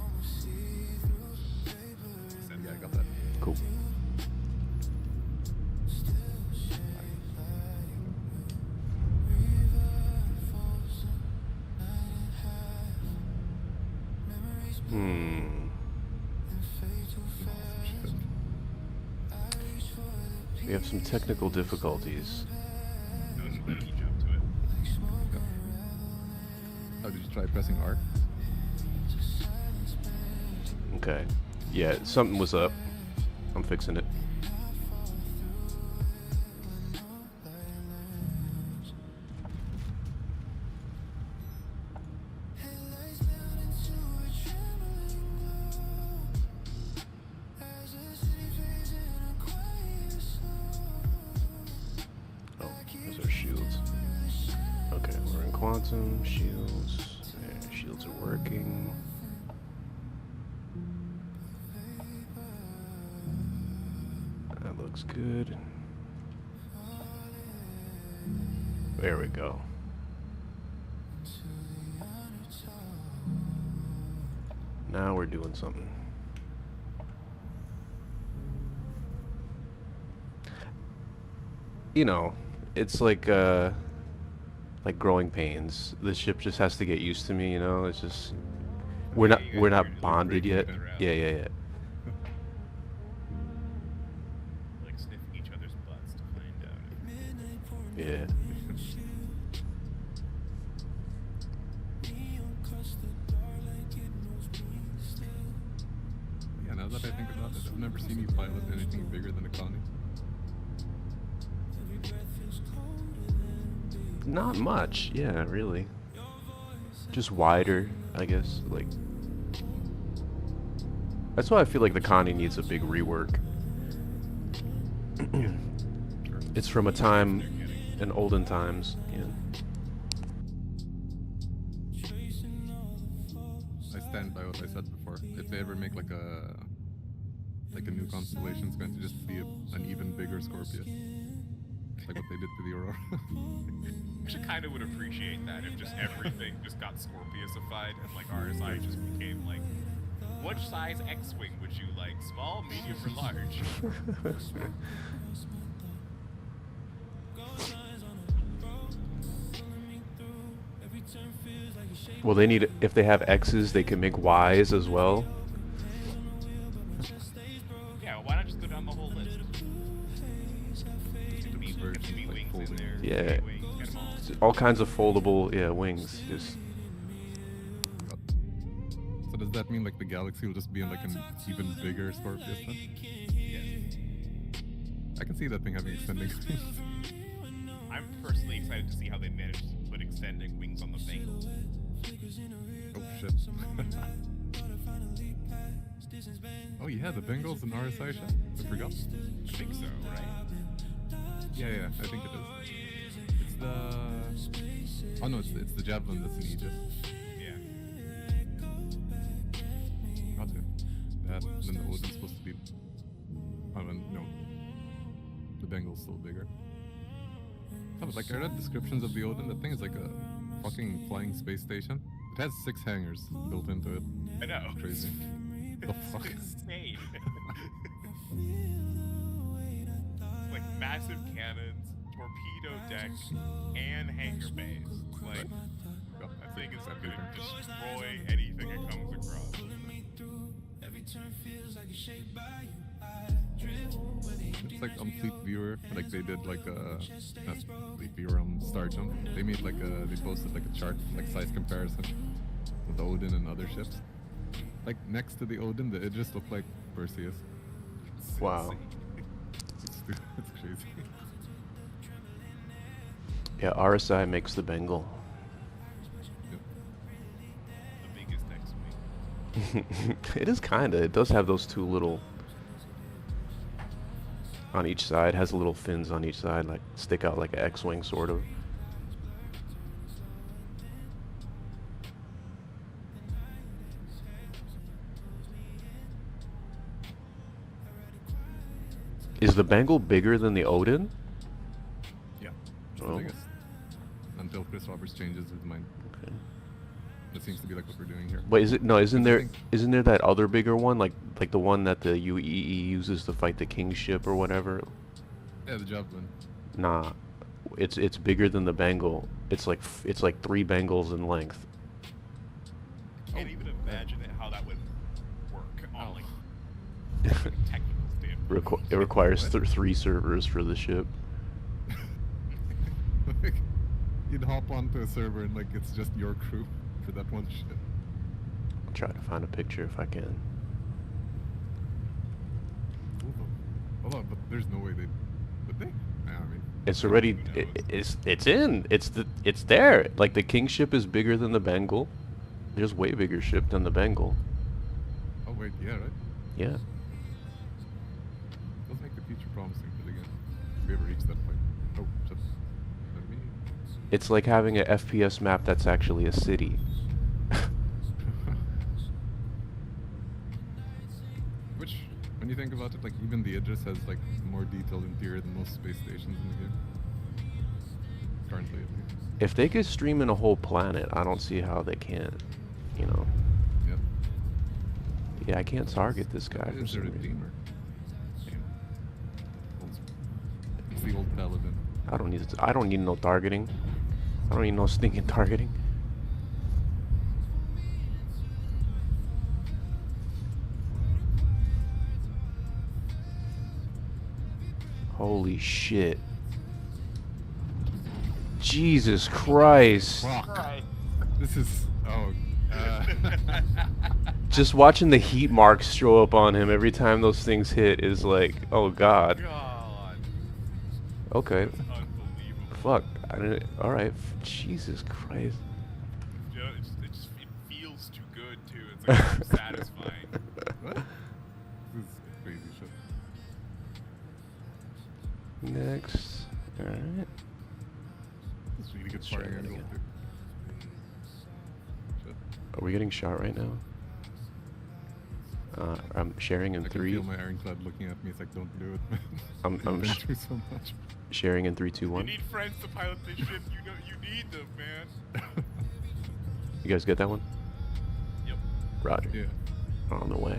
Yeah, I got that. Cool. We have some technical difficulties. That was when he jumped to it. Oh, did you try pressing R? Okay. Yeah, something was up. I'm fixing it. Oh, those are shields. Okay, we're in quantum shields. Yeah, shields are working. That looks good. There we go. Now we're doing something. You know, it's like growing pains. The ship just has to get used to me, you know? It's just we're Yeah, you guys are not just bonded breaking yet. each other out. Yeah. Like sniffing each other's butts to find out. Yeah. Yeah, now that I think about it, I've never seen you pilot anything bigger than a Connie. Not much. Yeah, really. Just wider, I guess. Like that's why I feel like the Connie needs a big rework. It's from a time in olden times. Yeah. I stand by what I said before. If they ever make like a new constellation, it's going to just be an even bigger Scorpius. Like what they did to the Aurora. I actually kind of would appreciate that if just everything just got Scorpiusified and like RSI just became like, what size X-wing would you like? Small, medium, or large? Well, they need, if they have X's, they can make Y's as well. Yeah, why not just go down the whole list? Get the B Versions, like, wings in folding. there. Yeah. B wings, get 'em all. All kinds of foldable, yeah, wings. Just God. So does that mean like the Galaxy will just be in like an even bigger Scorpius then? Yes. I can see that thing having extending wings. I'm personally excited to see how they manage to put extending wings on the Bengal. Oh shit. Oh yeah, the Bengals and RSI shot. I forgot. I think so, right? Yeah, I think it is. It's the. Oh no, it's the Javelin that's in Aegis. Yeah. Gotcha. That, then the Odin's supposed to be. Oh, no. The Bengal's still bigger. Oh, but like, I read descriptions of the Odin. That thing is like a fucking flying space station. It has 6 hangars built into it. I know. Crazy. The fuck? Insane. Like massive cannons, torpedo deck, and hangar bays. Like, I think it's gonna destroy anything it comes across. It's like on Fleet Viewer, like they did like a not Fleet Viewer on Star Jump. They made like they posted like a chart, like size comparison with the Odin and other ships. Like next to the Odin, the Idris looked like Perseus. It's Wow. insane. It's crazy. Yeah, RSI makes the Bengal. Yep. The biggest X-wing. It is kinda. It does have those 2 little on each side. Has little fins on each side, like stick out like an X-wing sort of. Is the Bengal bigger than the Odin? Yeah. It's the Oh. biggest. Until Chris Roberts changes his mind. Okay. That seems to be like what we're doing here. But is it no? Isn't Because I there think- isn't there that other bigger one, like the one that the UEE uses to fight the King's ship or whatever? Yeah, the Javelin. Nah, it's bigger than the Bengal. It's like 3 Bengals in length. Can't even imagine how that would work on like It technical standpoint. requires 3 servers for the ship. Like, you'd hop onto a server and like it's just your crew for that one ship. I'll try to find a picture if I can. Hold on, but there's no way they would they? Nah, I mean, It's already Who knows? it's in. It's there. Like the King ship is bigger than the Bengal. There's way bigger ship than the Bengal. oh wait, yeah, right. Yeah. Does make the future promising for the game. If we ever reach that point. Oh, just let me. It's like having an FPS map that's actually a city. Which, when you think about it, like even the Idris has like a more detailed interior than most space stations in the game. Currently, at least. If they could stream in a whole planet, I don't see how they can't. You know. Yep. Yeah, I can't target this guy for Is some there a reason. Redeemer? It's the old Paladin. I don't need no targeting. I don't need no stinking targeting. Holy shit. Jesus Christ. Fuck. This is. Oh. Just watching the heat marks show up on him every time those things hit is like, oh god. God, Okay. unbelievable. Fuck. I didn't. Alright. Jesus Christ. You know, it feels too good too. It's like so satisfying. What? This is crazy shit. Next. Alright. This is really good Try firing that angle again. too. Shit. Are we getting shot right now? I'm sharing in I can 3. feel my ironclad looking at me. It's like, don't do it, man. I'm You've been sh- through so much. Sharing in 3, 2, You 1. need friends to pilot this ship. You know, you need them, man. You guys get that one? Yep. Roger. Yeah. On the way.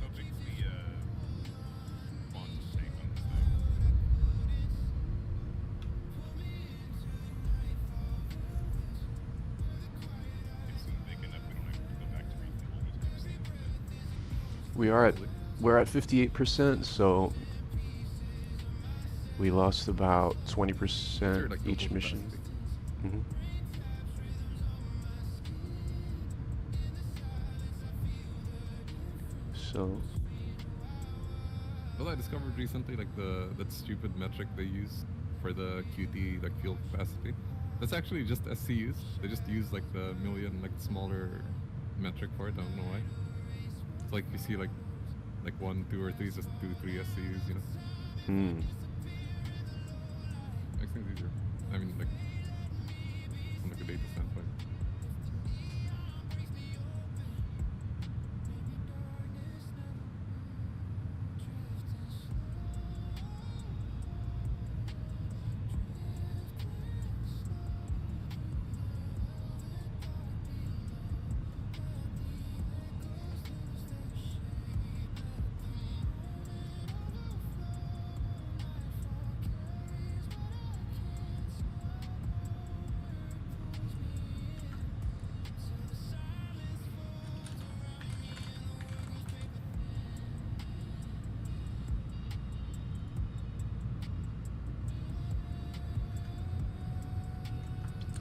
How big's the launch tank on this thing? It's big enough we don't have to go back to refuel. We'll just keep seeing it. We're at 58%, so We lost about Is 20% there, like, each local mission. capacity? hmm So, Well, I discovered recently, like, that stupid metric they use for the QT, like, fuel capacity. That's actually just SCUs. They just use, like, the million, like, smaller metric for it. I don't know why. It's like you see, like 1, 2, or 3 is just 2, 3 SCUs, you know? hmm. Makes things easier. I mean, like, from, like, a data standpoint.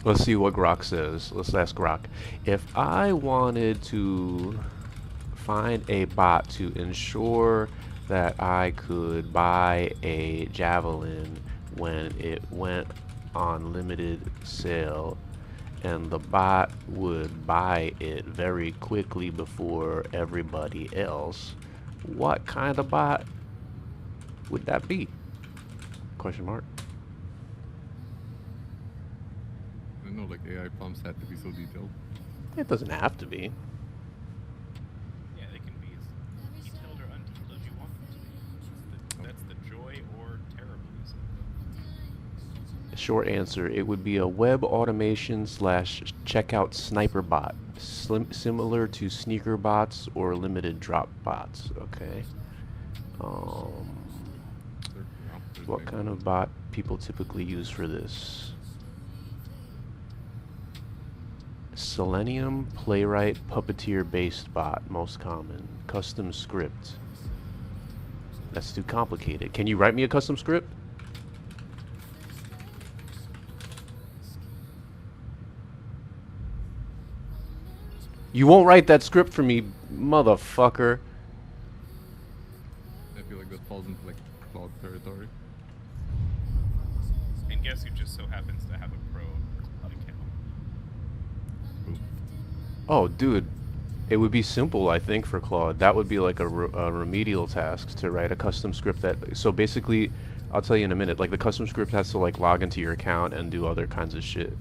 Let's see what Grok says. Let's ask Grok. If I wanted to find a bot to ensure that I could buy a Javelin when it went on limited sale, and the bot would buy it very quickly before everybody else, what kind of bot would that be? Question mark. I don't know, like, AI prompts had to be so detailed. It doesn't have to be. Yeah, they can be as detailed or undetailed as you want them to be. That's the joy or terribleness of them. Short answer, it would be a web automation slash checkout sniper bot, similar to sneaker bots or limited drop bots. Okay. There's What AI kind of bot people typically use for this? Selenium, Playwright, Puppeteer based bot, most common. Custom script. That's too complicated. Can you write me a custom script? You won't write that script for me, motherfucker. I feel like that falls into, like, cloud territory. And guess who just so happens to have a pro account? Boom. Oh, dude. It would be simple, I think, for Claude. That would be like a remedial task to write a custom script that... So basically, I'll tell you in a minute, like the custom script has to like log into your account and do other kinds of shit.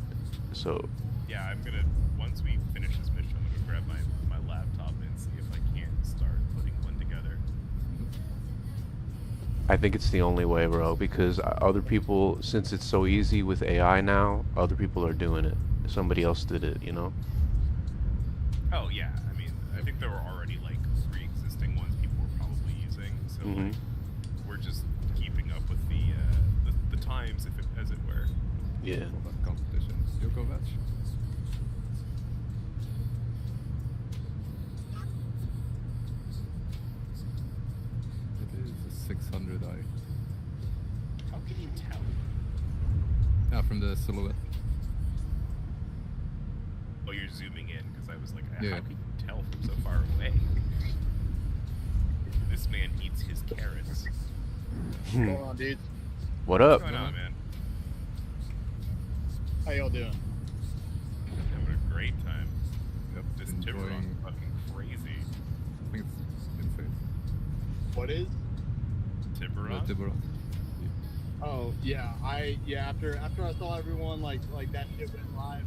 So... Yeah, I'm gonna, once we finish this mission, I'm gonna grab my laptop and see if I can't start putting one together. I think it's the only way, bro, because other people, since it's so easy with AI now, other people are doing it. Somebody else did it, you know? Oh yeah, I mean, I think there were already like pre-existing ones people were probably using, so Mhm. like we're just keeping up with the times, if it, as it were. Yeah. That competition. Djokovic? It is a 600i. How can you tell? Yeah, from the silhouette. Oh, you're zooming in because I was like, Yeah. how can you tell from so far away? This man eats his carrots. What's going on, dudes? What up? What's going on, man? How y'all doing? Having a great time. Yep, This enjoying. Tiburon's fucking crazy. I think it's insane. What is? Tiburon? Tiburon. Oh yeah, after I saw everyone like that shit went live,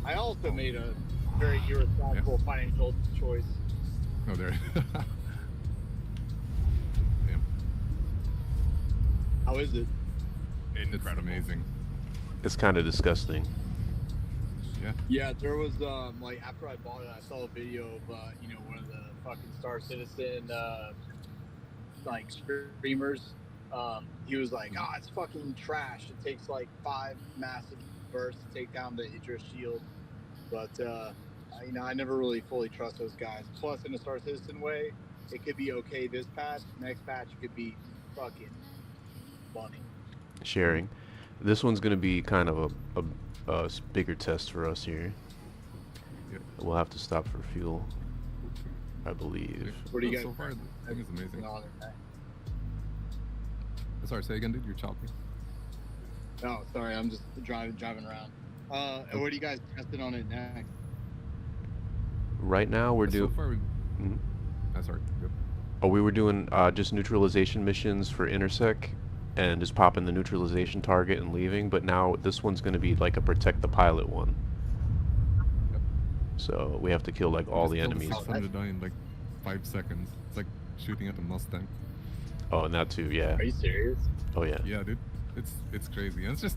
I also made a very irresponsible financial choice. Oh, there. Damn. How is it? It's Incredible. amazing. It's kind of disgusting. Yeah. Yeah, there was like after I bought it, I saw a video of one of the fucking Star Citizen like streamers. He was like, "Oh, it's fucking trash. It takes like 5 massive bursts to take down the Idris shield." But I never really fully trust those guys. Plus, in a Star Citizen way, it could be okay this patch. Next patch, it could be fucking funny. sharing. This one's gonna be kind of a bigger test for us here. Yep. We'll have to stop for fuel, I believe. What do you No, guys so far, the thing is amazing. on it? Sorry, say again, dude. You're chopping. Oh, sorry, I'm just driving around. And what are you guys testing on it next? Right now we're So doing. far, we. Mhm. Sorry. Yep. Oh, we were doing just neutralization missions for Intersec, and just popping the neutralization target and leaving. But now this one's gonna be like a protect the pilot one. Yep. So we have to kill like all the enemies. 600 die in like 5 seconds. It's like shooting at a Mustang. Oh, and that too, yeah. Are you serious? Oh yeah. Yeah, dude. It's crazy. And it's just,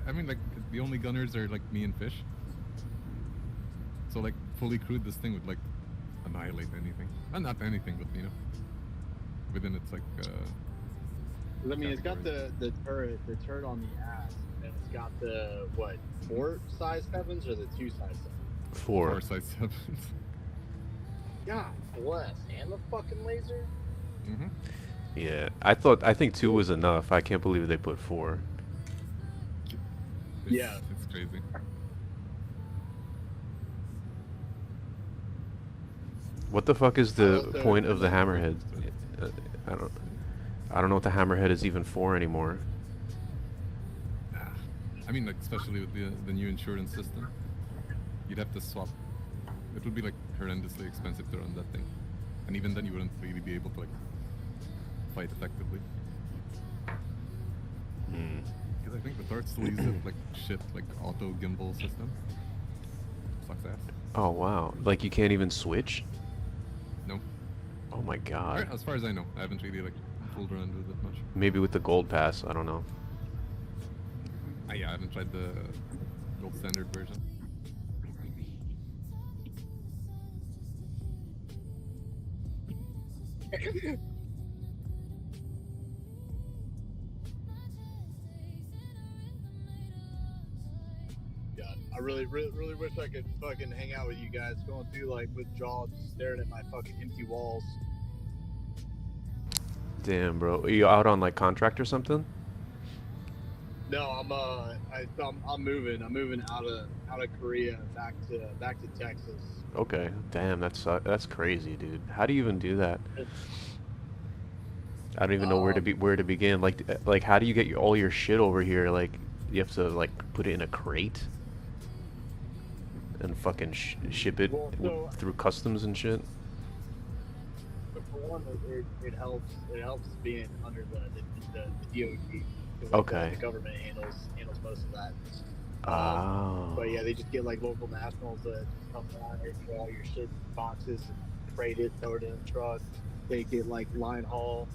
I mean, like the only gunners are like me and Fish. So like fully crewed, this thing would like annihilate anything. Not anything, but you know, within its like. I mean, it's got the turret on the ass, and it's got the what 4 size 7s or the 2 size 7s? 4. 4 size 7s. God bless, and the fucking laser. Mm-hmm. Yeah, I think 2 was enough. I can't believe they put 4. Yeah. It's crazy. What the fuck is the Also- point of the hammerhead? Uh, I don't know what the hammerhead is even for anymore. I mean, like especially with the new insurance system, you'd have to swap. It would be like horrendously expensive to run that thing, and even then, you wouldn't really be able to like fight effectively. Hmm. Because I think the third still uses like shit, like auto gimbal system. Sucks ass. Oh wow, like you can't even switch? No. Oh my Or, god. as far as I know, I haven't really like fooled around with it much. Maybe with the gold pass, I don't know. Yeah, I haven't tried the gold standard version. God, I really wish I could fucking hang out with you guys. Going through like withdrawals, staring at my fucking empty walls. Damn, bro. Are you out on like contract or something? No, I'm moving. I'm moving out of Korea back to Texas. Okay. Damn, that's crazy, dude. How do you even do that? I don't even know where to begin. Like how do you get all your shit over here? Like you have to like put it in a crate and fucking ship it Well, so- through customs and shit. But for one, it helps being under the DOD. 'Cause Okay. The government handles most of that. Oh. But yeah, they just get like local nationals that come down here, throw all your shit in boxes and crate it, throw it in a truck, take it like line haul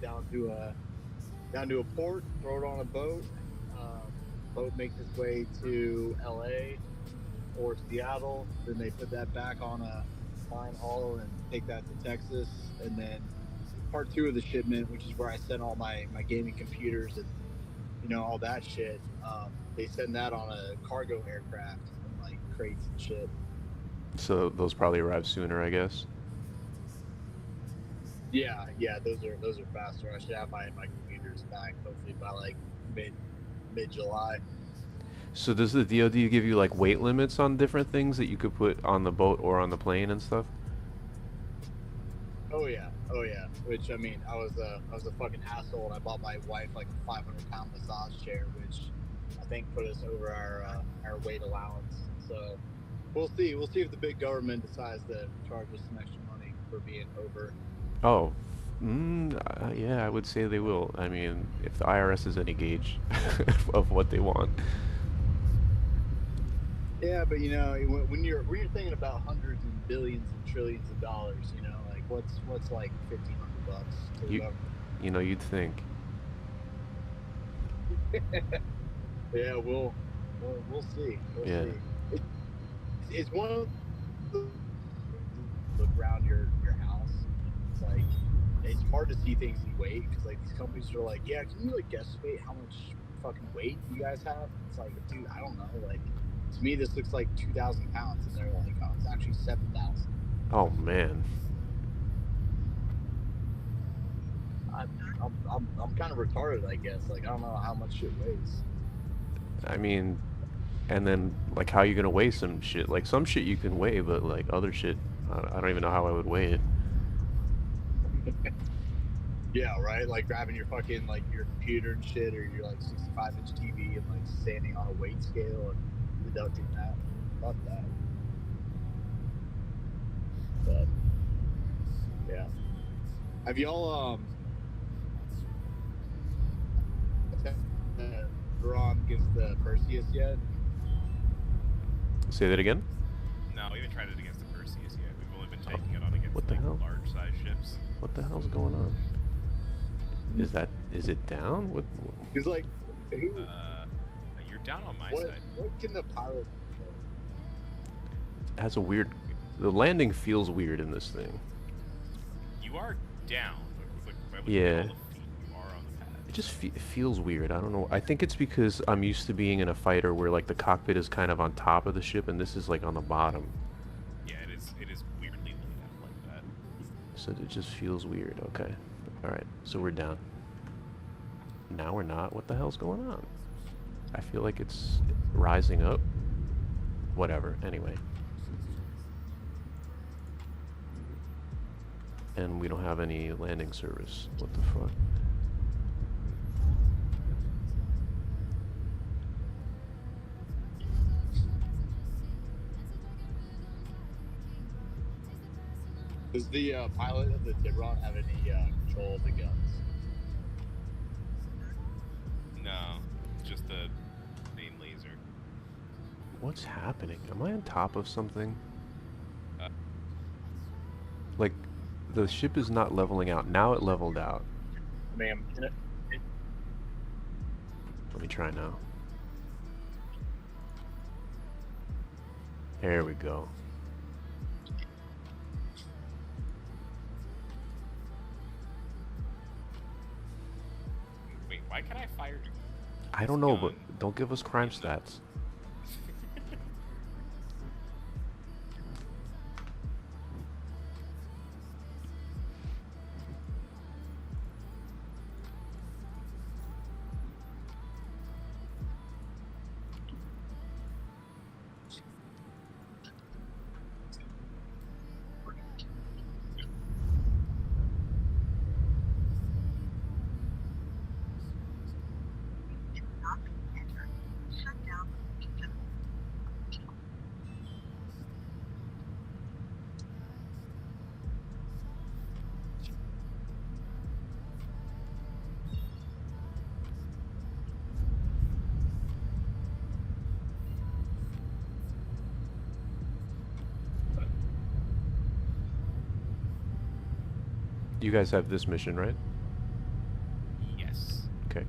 down to a port, throw it on a boat. Boat makes its way to LA or Seattle. Then they put that back on a line haul and take that to Texas. And then part 2 of the shipment, which is where I send all my gaming computers and all that shit. They send that on a cargo aircraft and like crates and shit. So those probably arrive sooner, I guess. Yeah, those are faster. I should have my computers back hopefully by like mid July. So does the DoD give you like weight limits on different things that you could put on the boat or on the plane and stuff? Oh yeah. Which I mean, I was a fucking asshole and I bought my wife like a 500-pound massage chair, which I think put us over our weight allowance. So we'll see. We'll see if the big government decides to charge us some extra money for being over. Oh, yeah, I would say they will. I mean, if the IRS is any gauge of what they want. Yeah, but when you're thinking about hundreds and billions and trillions of dollars, like what's like $1,500 to the You- government? You'd think. Yeah, we'll see. We'll Yeah. see. It's one of the look around your house. It's like it's hard to see things in weight because like these companies are like, yeah, can you like guesstimate how much fucking weight you guys have? It's like, dude, I don't know. Like to me, this looks like 2,000 pounds, and they're like, oh, it's actually 7,000. Oh man. I'm kind of retarded, I guess. Like I don't know how much shit weighs. I mean, and then like how you gonna weigh some shit? Like some shit you can weigh, but like other shit, I don't even know how I would weigh it. Yeah, right. Like grabbing your fucking like your computer and shit, or your like 65-inch TV and like standing on a weight scale and deducting that. Fuck that. But yeah. Have y'all drawn against the Perseus yet? Say that again. No, we haven't tried it against the Perseus yet. We've only been taking it on against What the like hell? large size ships. What the hell's going on? Is it down? What? He's like, You're down on my what side. can the pilot? It has a weird. The landing feels weird in this thing. You are down, but Yeah. all the feet you are on the pad. It just feels weird. I don't know. I think it's because I'm used to being in a fighter where like the cockpit is kind of on top of the ship and this is like on the bottom. Yeah, it is weirdly laid out like that. So it just feels weird. Okay. All right. So we're down. Now we're not. What the hell's going on? I feel like it's rising up. Whatever. Anyway. And we don't have any landing service. What the fuck? Does the pilot of the Tiburon have any control of the guns? No, just the main laser. What's happening? Am I on top of something? Uh. Like, the ship is not leveling out. Now it leveled out. Ma'am, Let me try now. There we go. Wait, why can I fire? I don't know, but gun? don't give us crime stats. You guys have this mission, right? Yes. Okay.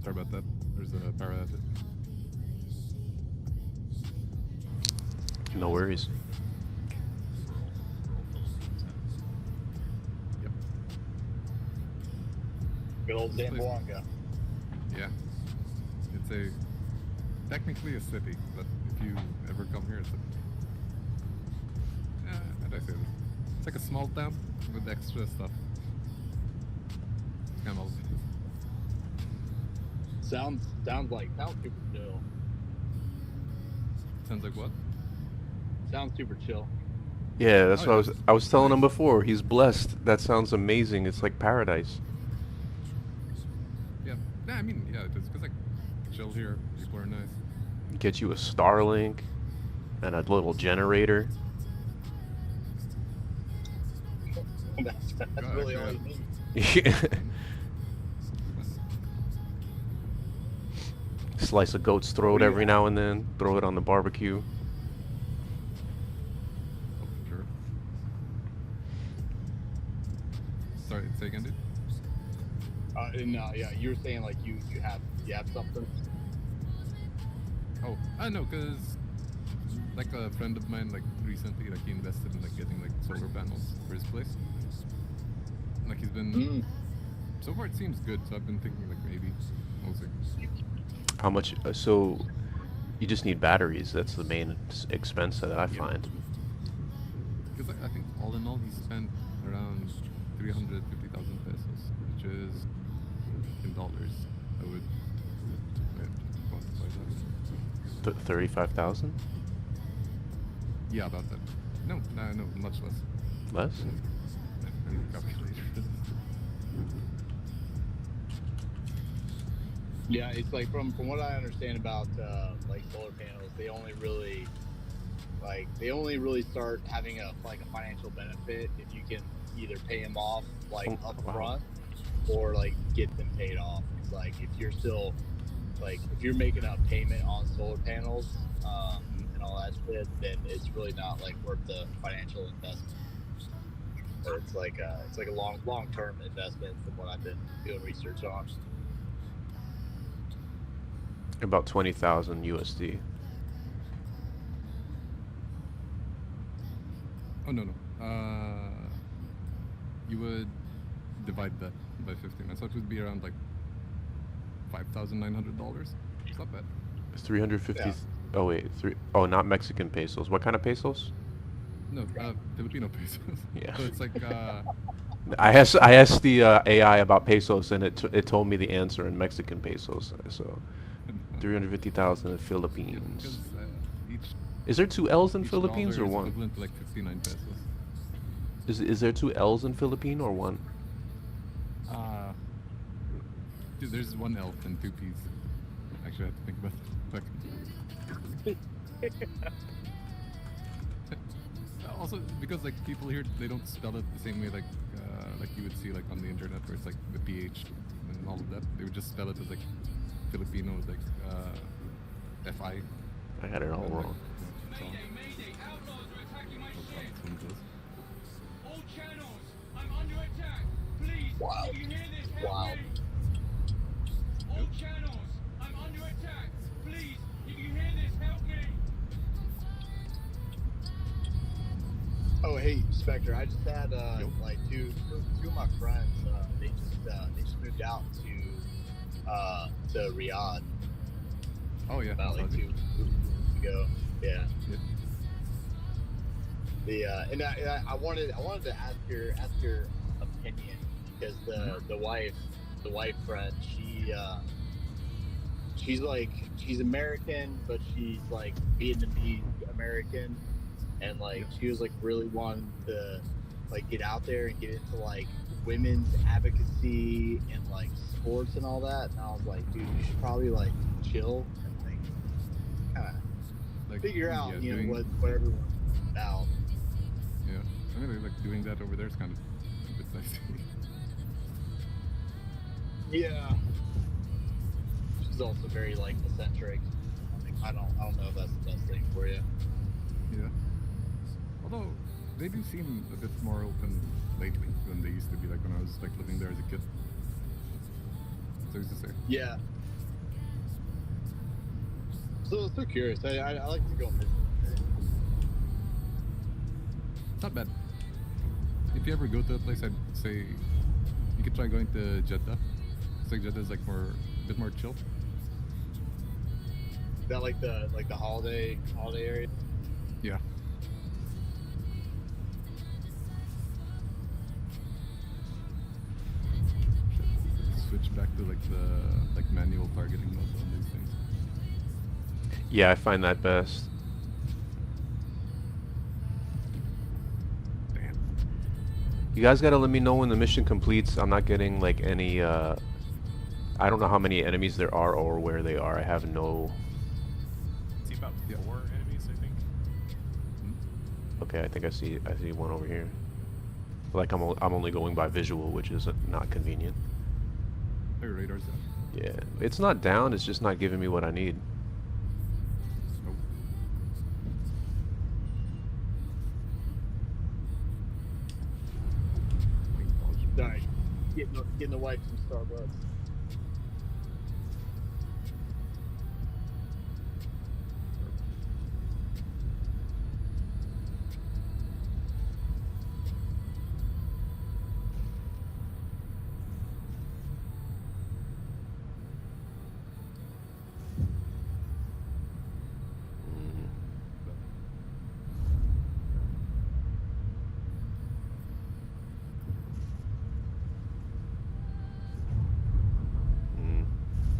Sorry about that. There's a power hazard. No worries. Good old This place- Zamboanga. Yeah. It's technically a city, but if you ever come here, it's how do I say this? It's like a small town with extra stuff. It's kind of all it is. Sounds super chill. Sounds like what? Sounds super chill. Yeah, that's Oh, what yeah. I was telling him before. He's blessed. That sounds amazing. It's like paradise. Yeah. Yeah, I mean, yeah, it is. Because, like, chill here. People are nice. Get you a Starlink and a little generator. That's God, really all yeah. you need. Slice a goat's throat every now and then. Throw it on the barbecue. Oh, sure. Sorry, say again, dude? Yeah, you were saying like you have something. Oh, I know, cause like a friend of mine, like recently, like he invested in like getting like solar panels for his place. Like he's been. So far, it seems good. So I've been thinking like maybe. We'll see. How much? So you just need batteries. That's the main expense that I find. Because I think all in all, he spent around 350,000 pesos, which is in dollars. I would quantify that. 35,000? Yeah, about that. No, much less. Less? Calculator. Yeah, it's like from what I understand about like solar panels, they only really start having a financial benefit if you can either pay them off like Oh, up wow. front or like get them paid off. It's like if you're still like if you're making a payment on solar panels and all that shit, then it's really not like worth the financial investment. But it's like a long term investment from what I've been doing research on. About 20,000 USD. Oh no. You would divide that by 15, so it would be around like $5,900. It's not bad. 350. Yeah. Oh wait, oh, not Mexican pesos. What kind of pesos? No, Filipino pesos. Yeah. So it's like I asked the AI about pesos, and it told me the answer in Mexican pesos. So 350,000 in Philippines. because each Is there two L's in each Philippines or dollar is one? equivalent to like 59 pesos. Is there two L's in Philippine or one? Dude, there's one L and two P's. Actually, I have to think about it. Also, because like people here, they don't spell it the same way like you would see like on the internet, where it's like the PH and all of that. They would just spell it as like Filipino, like FI. I got it all and, like, wrong. that's all. All channels, I'm under attack. Please, Wow. if you hear this, help Wow. me. All channels, I'm under attack. Please, if you hear this, help me. Oh, hey, Spectre. I just had Yo. like two of my friends. They just moved out to Riyadh Oh yeah. about like Saudi. 2 weeks ago. Yeah. Yeah. And I wanted to ask your opinion because the wife friend she's American, but she's like Vietnamese American. And like she was like really wanting to like get out there and get into like women's advocacy and like sports and all that. And I was like, dude, you should probably like chill and like kind of Like, figure out yeah, you know doing- what everyone's about. Yeah, I mean, like doing that over there is kind of a bit dicey. Yeah. She's also very like eccentric. Like, I don't know if that's the best thing for you. Yeah. Although they do seem a bit more open lately than they used to be. Like when I was like living there as a kid. So I used to say. Yeah. So curious. I like to go visit. It's not bad. If you ever go to a place, I'd say you could try going to Jeddah. So Jeddah is like a bit more chill. Is that like the holiday area? Yeah. Switch back to like the manual targeting mode on these things. Yeah, I find that best. Damn. You guys gotta let me know when the mission completes. I'm not getting like any. I don't know how many enemies there are or where they are. I have no. See about Yeah. 4 enemies, I think. Okay, I think I see one over here. Like I'm only going by visual, which is not convenient. Oh, your radar's down. Yeah, it's not down. It's just not giving me what I need. Oh. Sorry, getting the wife some Starbucks. Mm. Mm.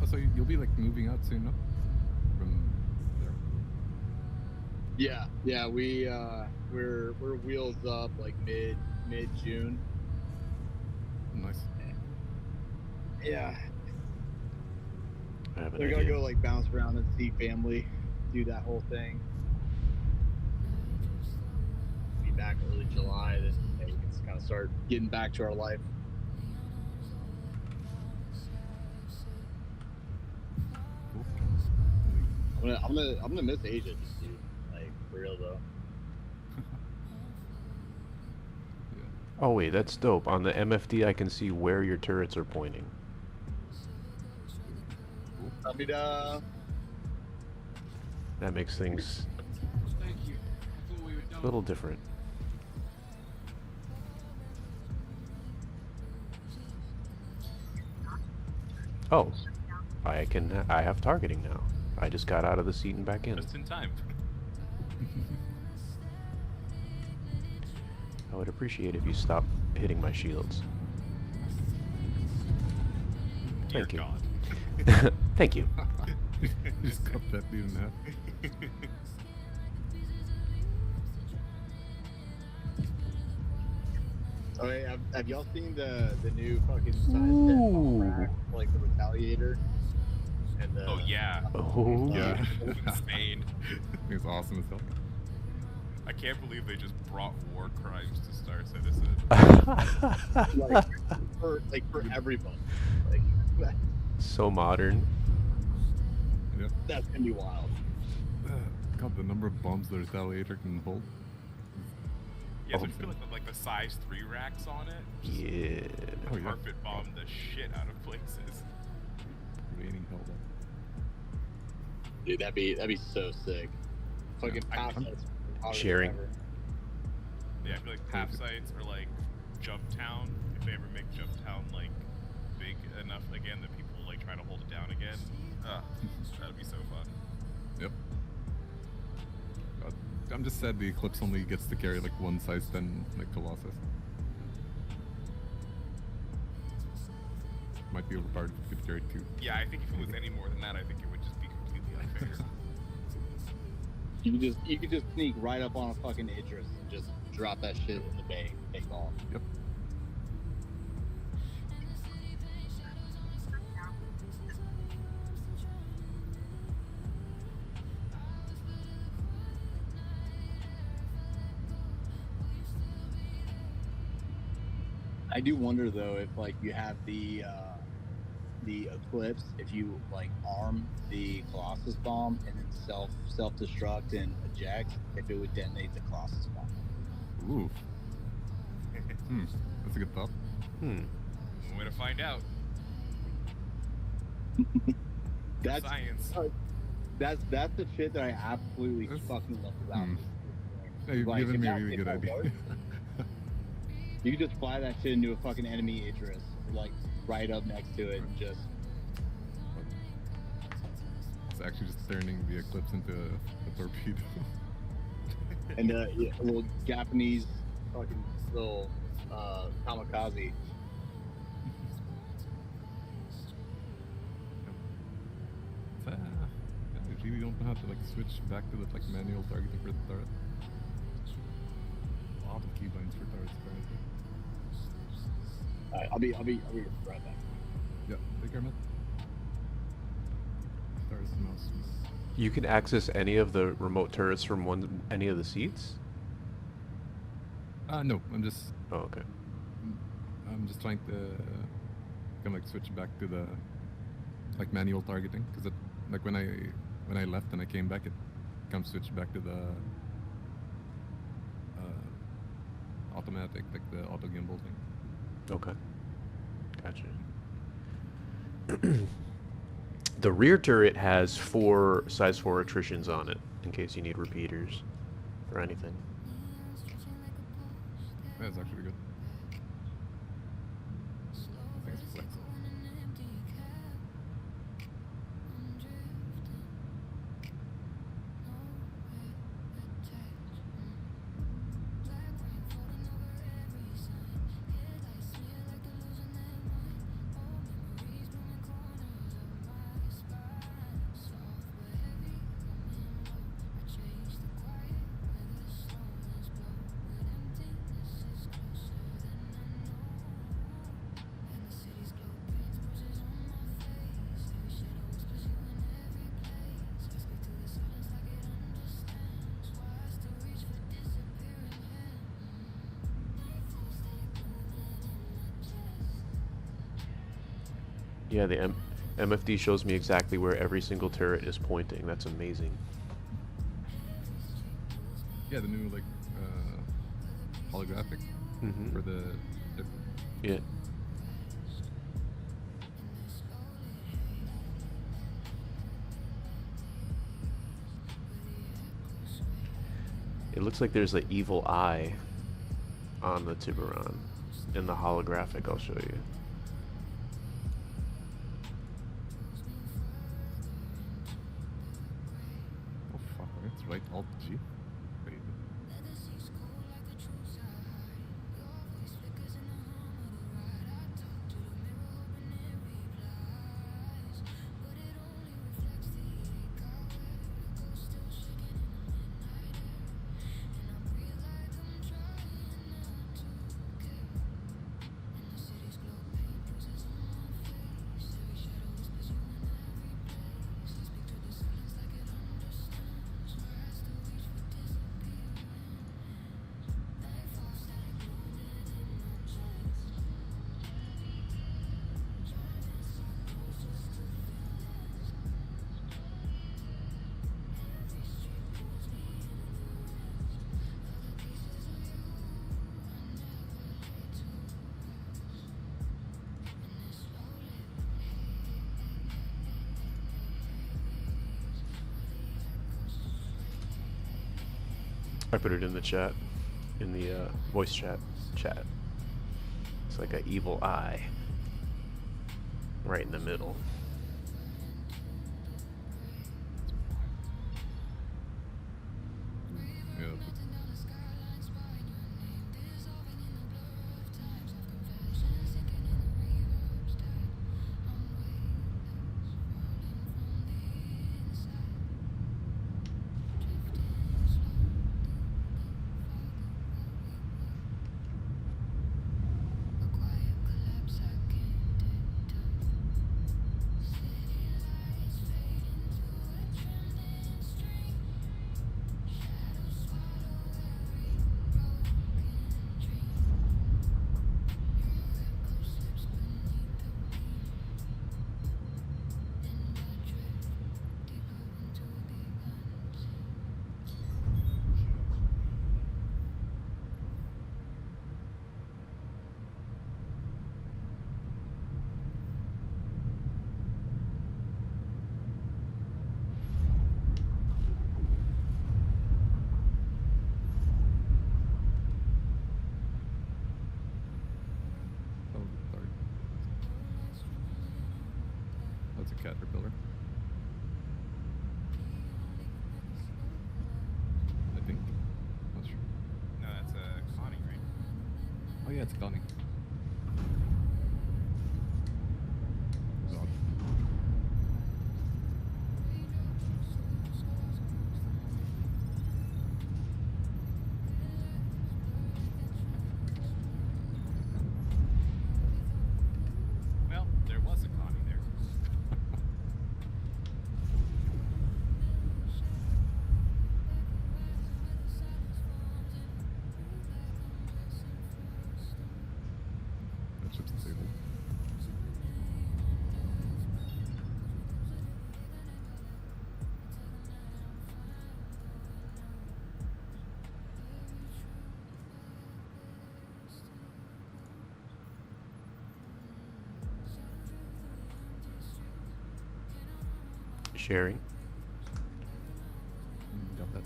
Oh, so you'll be like moving out soon, no? From there. Yeah, we're wheels up like mid June. Nice. Yeah, I have an they're gonna idea. go like bounce around and see family, do that whole thing. Be back early July, then we can kind of start getting back to our life. Cool. I'm gonna miss Asia, dude. Like for real though. Oh wait, that's dope. On the MFD, I can see where your turrets are pointing. Amida. That makes things Thank you. I thought we were done. a little different. Oh, I have targeting now. I just got out of the seat and back in. Just in time. I would appreciate if you stopped hitting my shields. Dear Thank you. God. Thank you. You just cut that dude in half. Oh, hey, have y'all seen the new fucking size 10 bomb rack, like the Retaliator? And the, Oh yeah. Oh, Yeah. Insane. It's awesome as hell. I can't believe they just brought war crimes to Star Citizen. like for everybody. Like so modern. Yeah. that's gonna be wild. God, the number of bombs the Retaliator can hold. Yeah, so Oh. just feel like the size 3 racks on it. Just Yeah. Oh, yeah. carpet bomb the shit out of places. Raining hell up. Dude, that'd be so sick. Fucking I- pass I'm- us hotter Sharing. than ever. Yeah, I feel like half sites are like Jump Town. If they ever make Jump Town like big enough again that people like try to hold it down again, that'd be so fun. Yep. God, I'm just sad the Eclipse only gets to carry like one size 10 like Colossus. Might be overpowered if it could carry 2. Yeah, I think if it was any more than that, I think it would just be completely unfair. You could just sneak right up on a fucking Idris and just drop that shit in the bay, take off. Yep. I do wonder though if like you have the Eclipse, if you like arm the Colossus bomb and then self destruct and eject, if it would detonate the Colossus bomb. Ooh. That's a good thought. Hmm. Way to find out. That's Science. that's the shit that I absolutely That's- fucking love about hmm. this. Yeah, you've Like, given if me a that- really if good that idea. works, you could just fly that shit into a fucking enemy Idris like right up next to it, and just It's actually just turning the Eclipse into a torpedo. and yeah, a little Japanese fucking little kamikaze. It's, I really don't know how to like switch back to the like manual targeting for the turret. A lot of keybinds for turrets currently. Alright, I'll be right back. Yeah, take care, man. Turret's the mouse. You can access any of the remote turrets from any of the seats? No, I'm just Oh, okay. trying to kind of like switch back to the like manual targeting because like when I left and I came back, it kind of switched back to the automatic, like the auto gimbal thing. Okay. Gotcha. The rear turret has 4 size 4 attritions on it, in case you need repeaters or anything. That's actually good. I think it's flexible. Yeah, the MFD shows me exactly where every single turret is pointing. That's amazing. Yeah, the new like holographic Mm-hmm. for the Yeah. It looks like there's an evil eye on the Tiburon in the holographic. I'll show you. oh fuck, it's right Alt G. Wait. I put it in the chat, in the voice chat. It's like an evil eye right in the middle. Yeah. caterpillar. I think. Not sure. No, that's Connie, right? Oh yeah, it's Connie. God. Well, there was a Connie there. That ship's disabled. Sharing. Got that.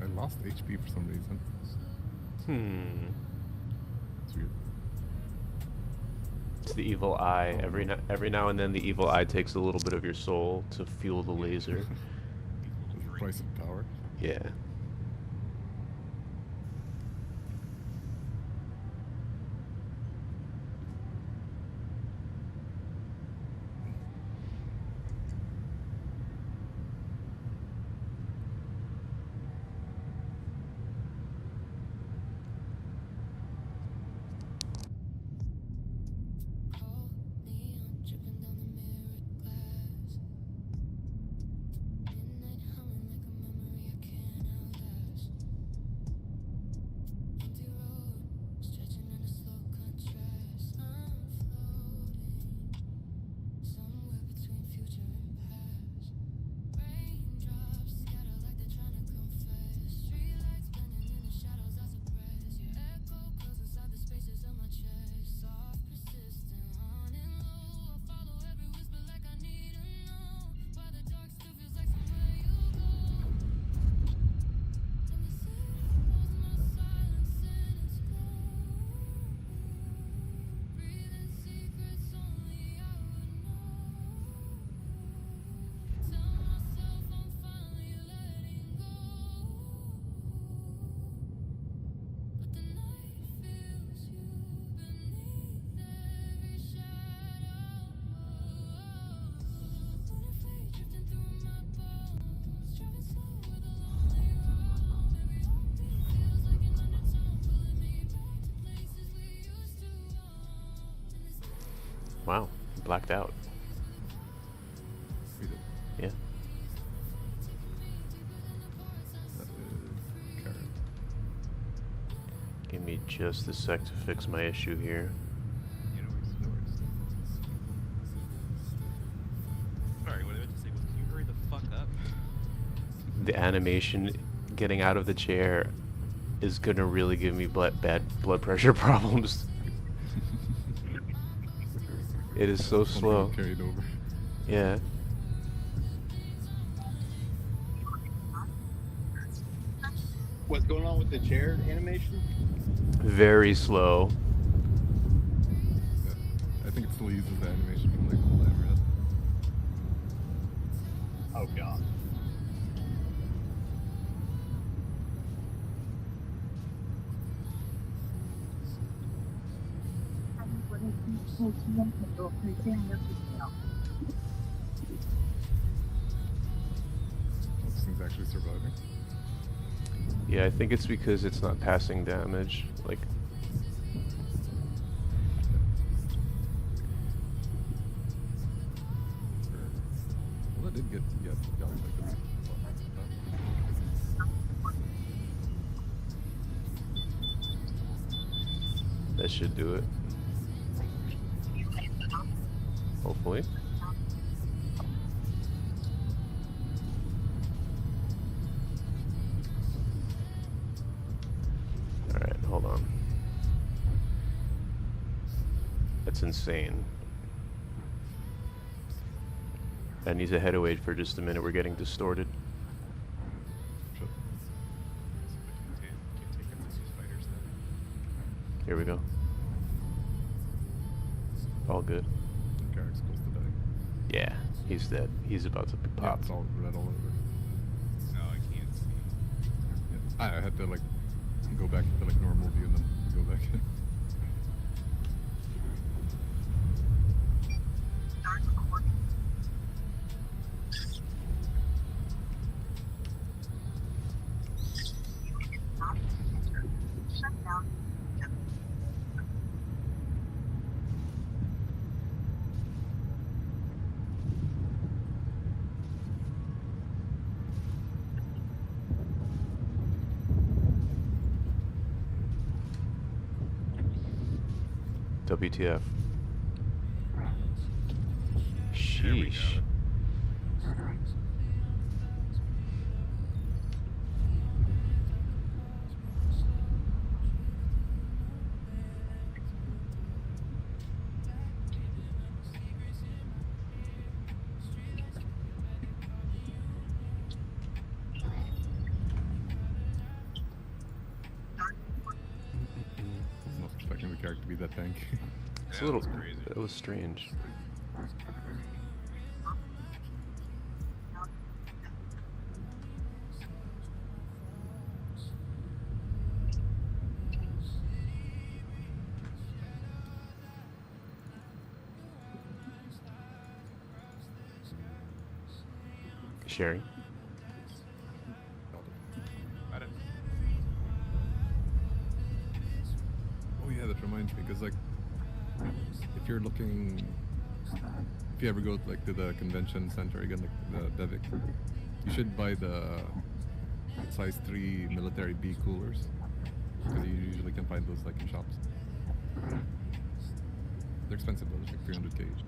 I lost HP for some reason. It's weird. It's the evil eye. Every now and then, the evil eye takes a little bit of your soul to fuel the laser. It's the price of power. Yeah. Wow, blacked out. just a sec to fix my issue here. Yeah, no worries, no worries. Sorry, what did I say? Can you hurry the fuck up? The animation getting out of the chair is gonna really give me bad blood pressure problems. It is so Something slow. Carried over. Yeah. What's going on with the chair animation? Very slow. Yeah. I think it still uses the animation from like old Hammerhead. Oh god. This thing's actually surviving. Yeah, I think it's because it's not passing damage. Like, Well, I did get got like a that should do it. Hopefully. Alright, hold on. That's insane. That needs a head away for just a minute. We're getting distorted. shit. Can't take it these fighters then. Here we go. All good. Garrick's close to dying. Yeah, he's dead. He's about to be Yeah, popped. it's all red all over. No, I can't see. Yeah. I had to like go back to like normal view and then go back in. WTF. There we go. Sheesh. I was not expecting the character to be that tanky. It's Yeah, a little. that's crazy. It was strange. Sharing. I don't. Oh yeah, that reminds me, because like, if you're looking, if you ever go like to the convention center again, like the Devik, you should buy the size 3 military B coolers, because you usually can find those like in shops. They're expensive though, it's like 300k each.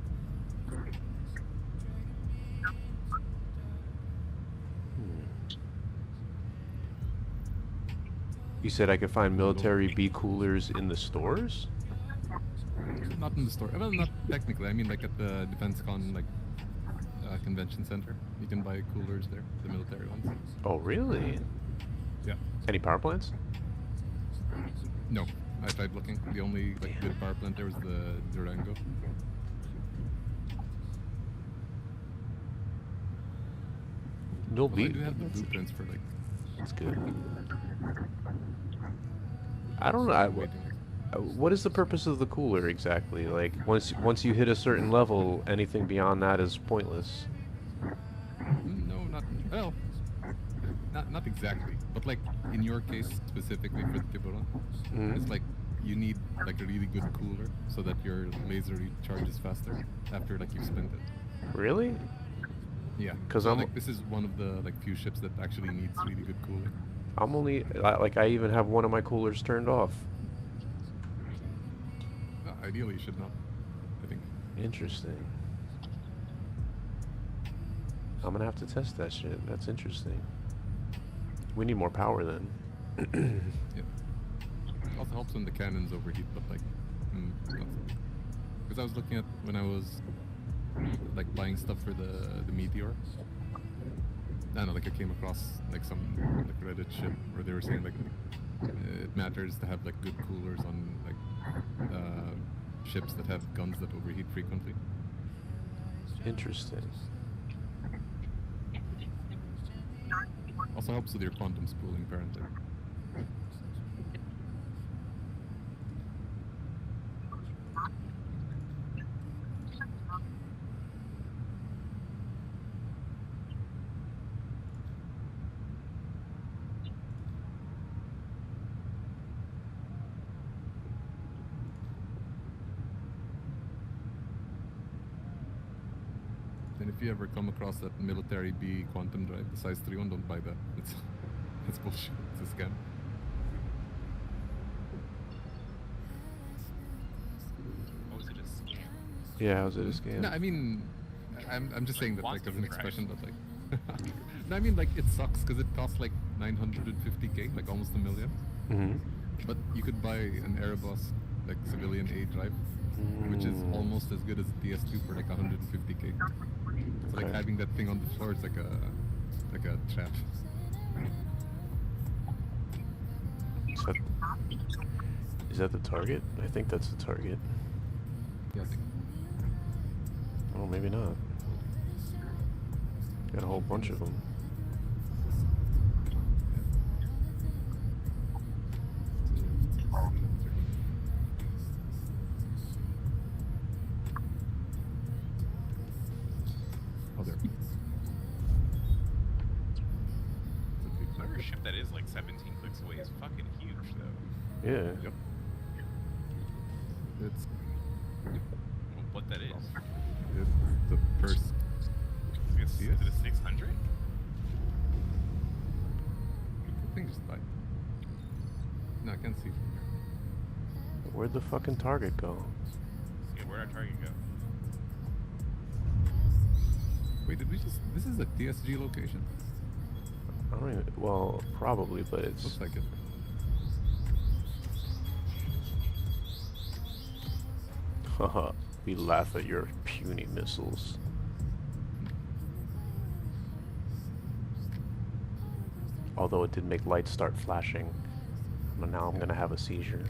You said I could find military B coolers in the stores? Not in the store. Well, not technically. I mean, like at the DefenseCon like convention center, you can buy coolers there, the military ones. Oh, really? Yeah. Any power plants? No, I tried looking. The only like good power plant there was the Durango. No Well, I B. do have the blueprints for like. That's good. I don't know. waiting. What is the purpose of the cooler exactly? Like once you hit a certain level, anything beyond that is pointless. No, not well. Not exactly, but like in your case specifically for the Tiburon, Mhm. it's like you need like a really good cooler so that your laser recharges faster after like you've spent it. Really? Yeah, 'Cause so, I'm- like this is one of the like few ships that actually needs really good cooling. I'm only like I even have one of my coolers turned off. ideally, you should not. I think. Interesting. I'm gonna have to test that shit. That's interesting. We need more power then. Yeah. It also helps when the cannons overheat, but like, because I was looking at when I was like buying stuff for the Meteor. I don't know, like I came across like some like Reddit shit where they were saying like it matters to have like good coolers on like ships that have guns that overheat frequently. Interesting. Also helps with your quantum spooling, apparently. And if you ever come across that military B quantum drive, the size 3 one, don't buy that. It's bullshit. It's a scam. What was it, a scam? Yeah, how's it a scam? No, I mean, I'm just saying that like as an quantum drive. expression, but like, no, I mean like it sucks because it costs like 950k, like almost $1 million. Mm-hmm. But you could buy an Airbus like civilian A drive, which is almost as good as a DS2 for like 150k. So like Okay. having that thing on the floor is like a trap. Is that the target? I think that's the target. Yeah, I think. Oh, maybe not. Got a whole bunch of them. Oh, there. Whatever ship that is like 17 clicks away is fucking huge, though. Yeah. Yep. It's What that is? the first. Is it a 600? The thing just died. No, I can't see from here. Where'd the fucking target go? Yeah, where'd our target go? Wait, did we just? This is a TSG location. I don't even. Well, probably, but it's. Looks like it. Haha. We laugh at your puny missiles. Although it did make lights start flashing. But now I'm gonna have a seizure.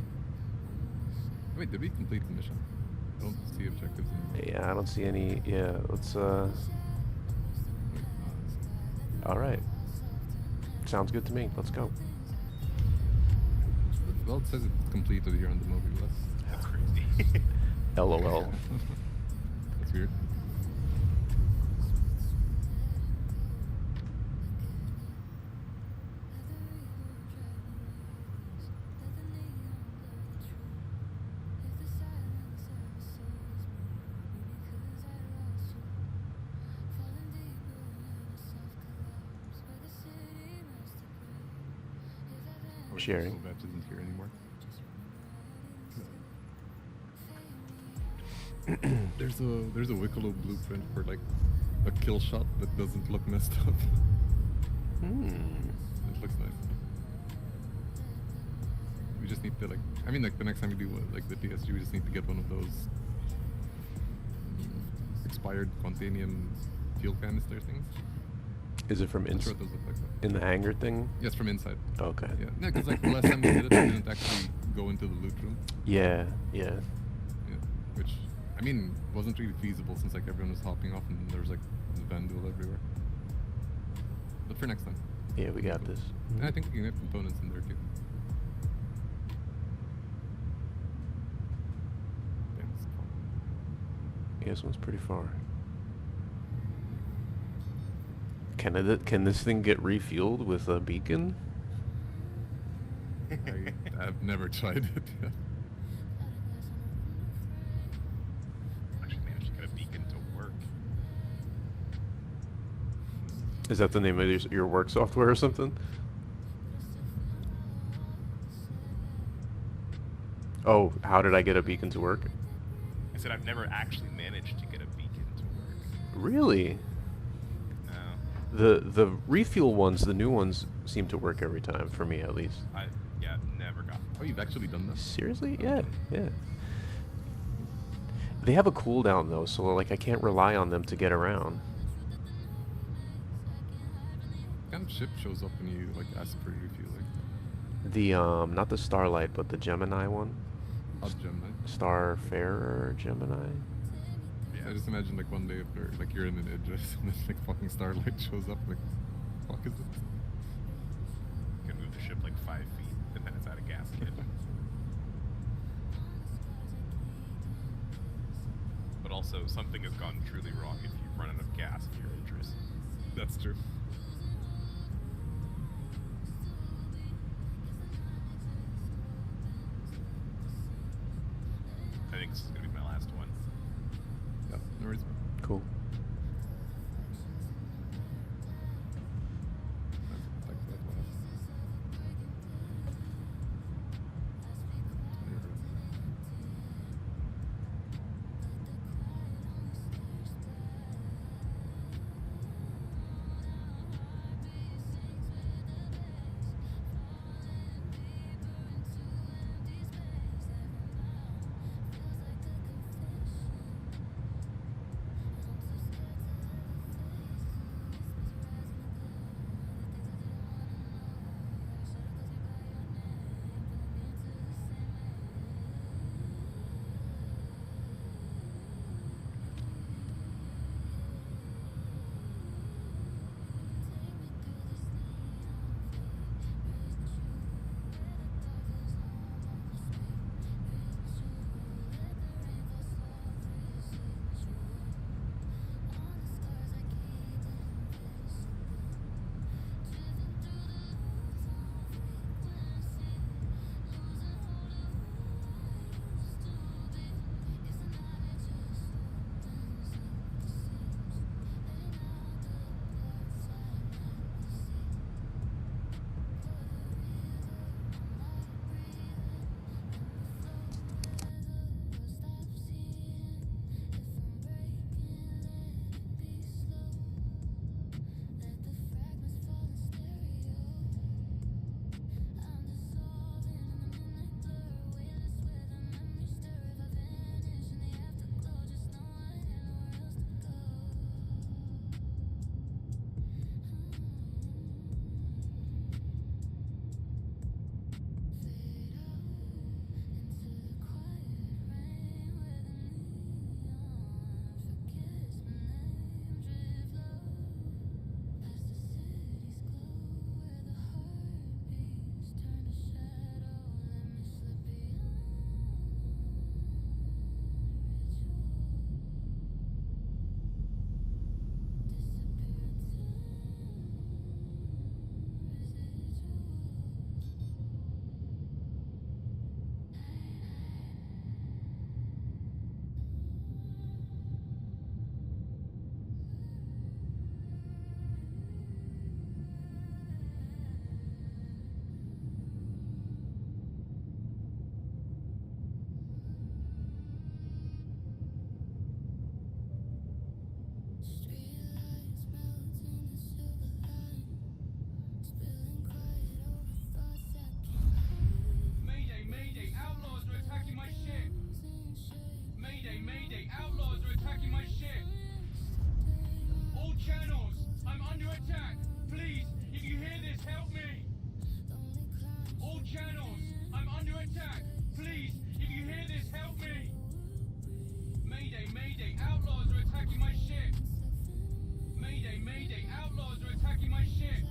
Wait, did we complete the mission? I don't see objectives anymore. Yeah, I don't see any. Yeah, let's. Alright. Sounds good to me. Let's go. Well, it says it's completed here on the movie list. That's crazy. LOL. That's weird. Sharing. Batch isn't here anymore. There's a Wicklow blueprint for like a kill shot that doesn't look messed up. It looks nice. We just need to like, I mean like the next time we do like the TSG, we just need to get one of those expired Quantanium fuel canister things. Is it from I'm sure it does look like that. in the hangar thing? Yes, from inside. Okay. Yeah, because like the last time we did it, we didn't actually go into the loot room. Yeah. Yeah, which I mean wasn't really feasible since like everyone was hopping off and there was like Vandal everywhere. But for next time. Yeah, we got this. And I think we can get components in there too. Yeah, it's fun. Yeah, this one's pretty far. Can this thing get refueled with a beacon? I've never tried it yet. Actually, maybe I should get a beacon to work. Is that the name of your work software or something? Oh, how did I get a beacon to work? I said I've never actually managed to get a beacon to work. Really? No. The refuel ones, the new ones, seem to work every time, for me at least. Yeah, never got Oh, you've actually done this? Seriously? Yeah, yeah. They have a cooldown though, so like I can't rely on them to get around. What kind of ship shows up when you like ask for refueling? The not the Starlight, but the Gemini one. Oh, Gemini. Starfarer Gemini. Yeah. I just imagine like one day if you're in an Idris and this like fucking Starlight shows up, like, fuck is it? You can move the ship like 5 feet, and then it's out of gas kit. But also, something has gone truly wrong if you run out of gas in your Idris. That's true. I think this is gonna be my last one. Yeah, no worries. Cool. Thanks for that one. Mayday, mayday, outlaws are attacking my ship. Mayday, mayday, outlaws are attacking my ship. All channels, I'm under attack. Please, if you hear this, help me. All channels, I'm under attack. Please, if you hear this, help me. Mayday, mayday, outlaws are attacking my ship. Mayday, mayday, outlaws are attacking my ship.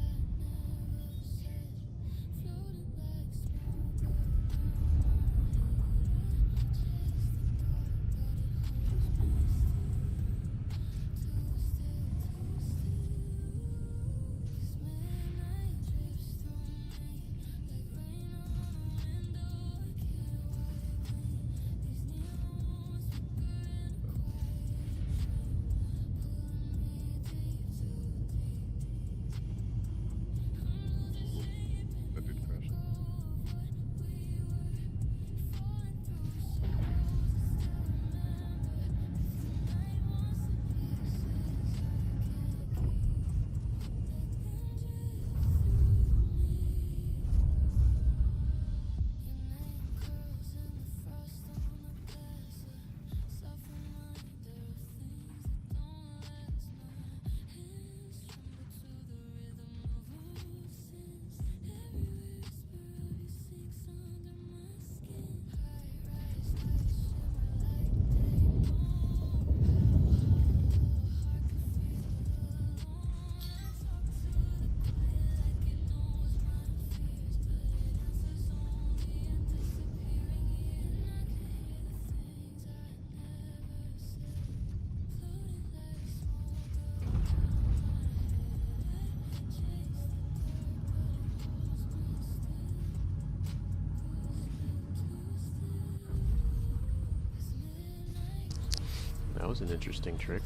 was an interesting trick.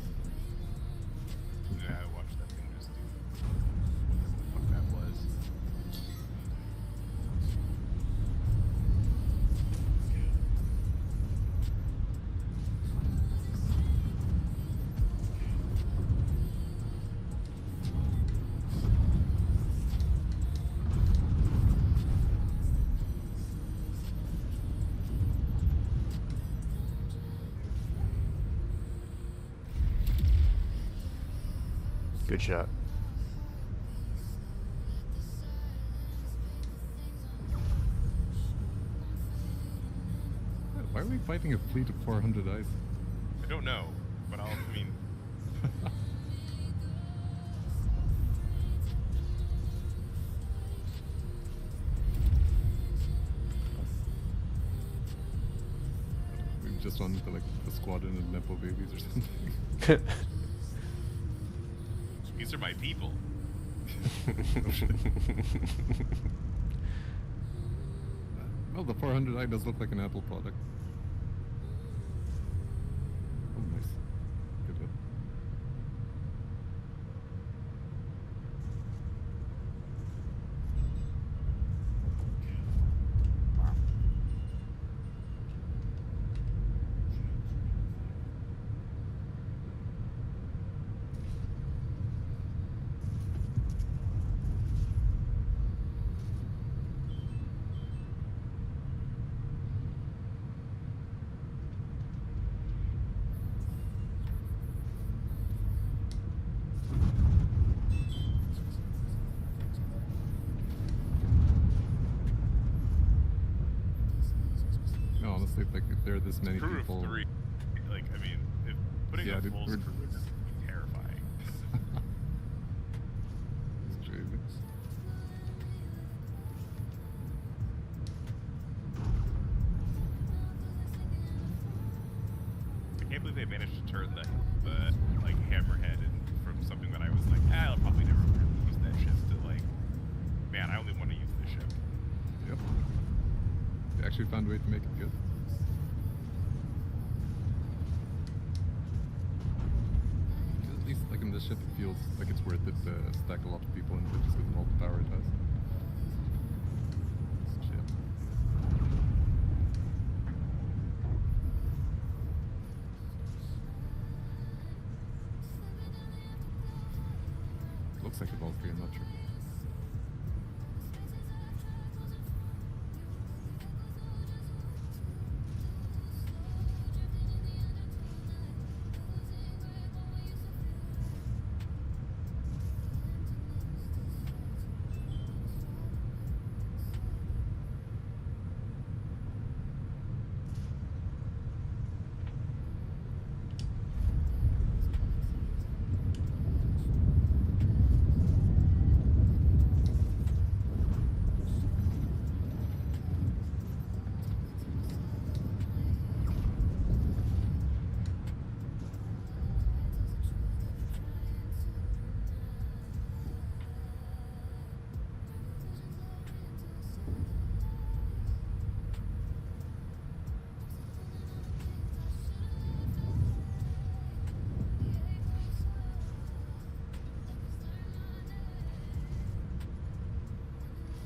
Yeah, I watched that thing just do whatever the fuck that was. Good shot. Why are we fighting a fleet of 400 eyes? I don't know, but I mean, We just run into like a squadron of Nepo babies or something. these are my people. Well, the 400i does look like an Apple product. Oh, nice. Good hit. No, honestly, like if there are this many Crew people, of 3. Like, I mean, if putting Yeah, a dude, full we're- crew is terrifying. it's crazy. I can't believe they managed to turn the like hammerhead from something that I was like, I'll probably never really use that ship to like, man, I only want to use this ship. Yep. They actually found a way to make it good. At least, like in this ship, it feels like it's worth it to stack a lot of people into it just with all the power it has. Shit. Looks like a Valkyrie, I'm not sure.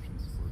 Transport.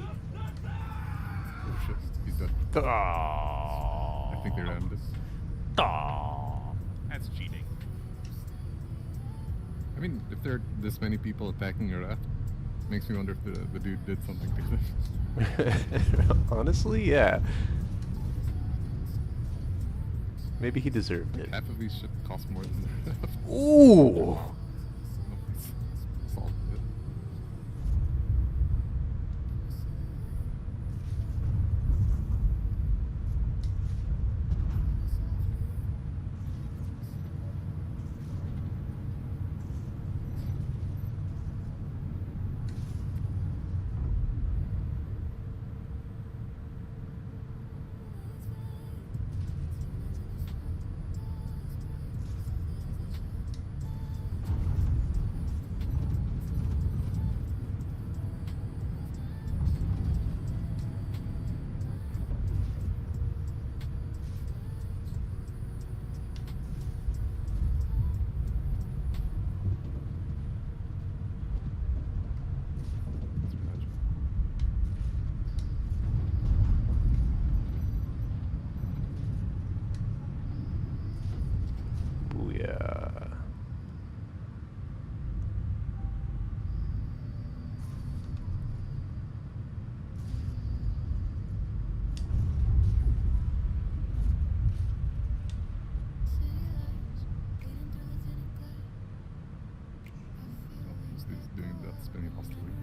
Oh shit, he's dead. Oh. I think they rammed it. Oh. That's cheating. I mean, if there are this many people attacking your raft, makes me wonder if the dude did something to it. Honestly, yeah. Maybe he deserved it. Half of these shit cost more than the raft. Ooh. Solid. who's doing that spinning hostily.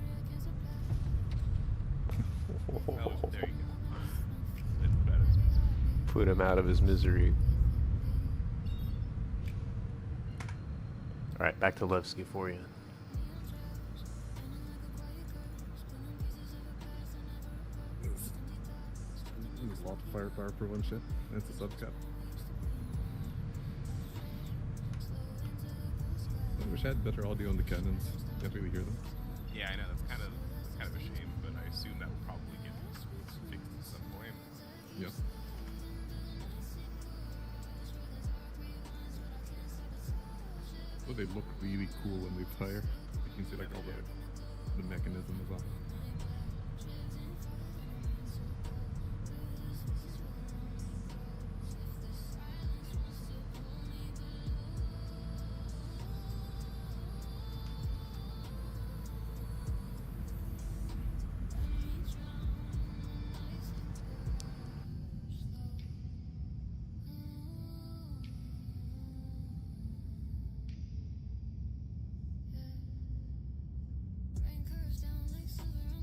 Oh, there you go. It's better. Put him out of his misery. All right, back to Levski for you. There's a lot of firepower for one ship, and it's a subcut. I wish I had better audio on the cannons. Can't really hear them. Yeah, I know that's kind of a shame, but I assume that will probably get fixed at some point. Yeah. But they look really cool when they fire. You can see like all the mechanism is on. Rain curves down like silver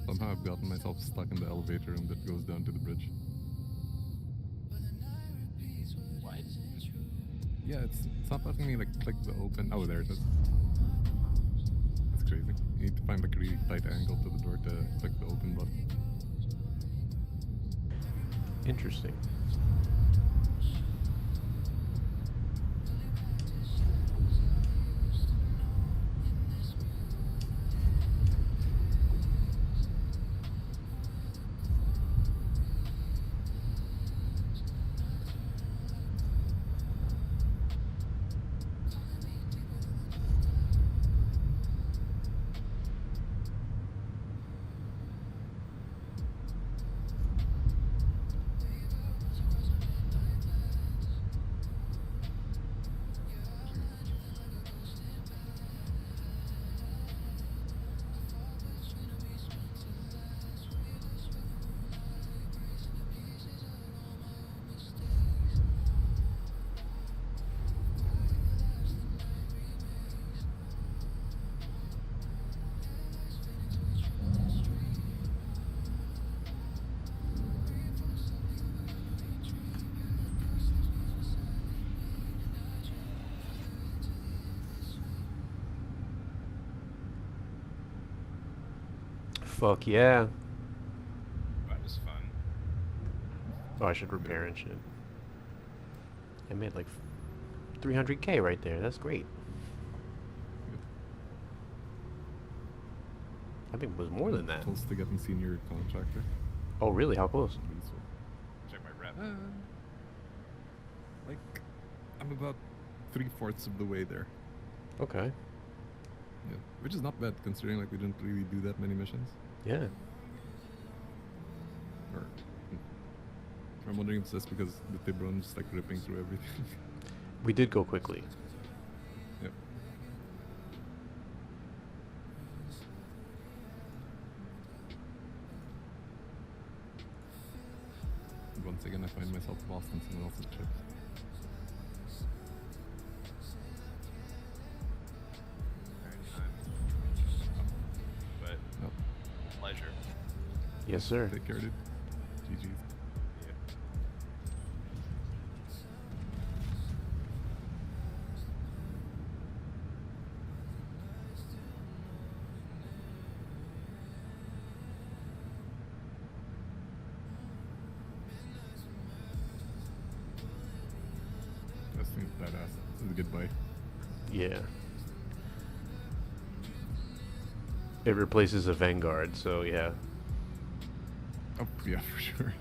Somehow I've gotten myself stuck in the elevator room that goes down to the bridge. What? Yeah, it's not letting me like click the open. Oh, there it is. That's crazy. You need to find like a really tight angle to the door to click the open button. Interesting. Fuck yeah. That was fun. Oh, I should repair and shit. I made like 300K right there. That's great. I think it was more than that. Close to getting senior contractor. Oh, really? How close? Check my rep. Like, I'm about 3/4 of the way there. Okay. Yeah, which is not bad considering like we didn't really do that many missions. Yeah. Or, I'm wondering if it's just because the Tiburon just like ripping through everything. We did go quickly. Yep. Once again, I find myself lost in someone else's chips. But Nope. pleasure. Yes, sir. Take care, dude. GG's. Yeah. That seems badass. This is a good buy. Yeah. It replaces a Vanguard, so yeah. Oh, yeah, for sure.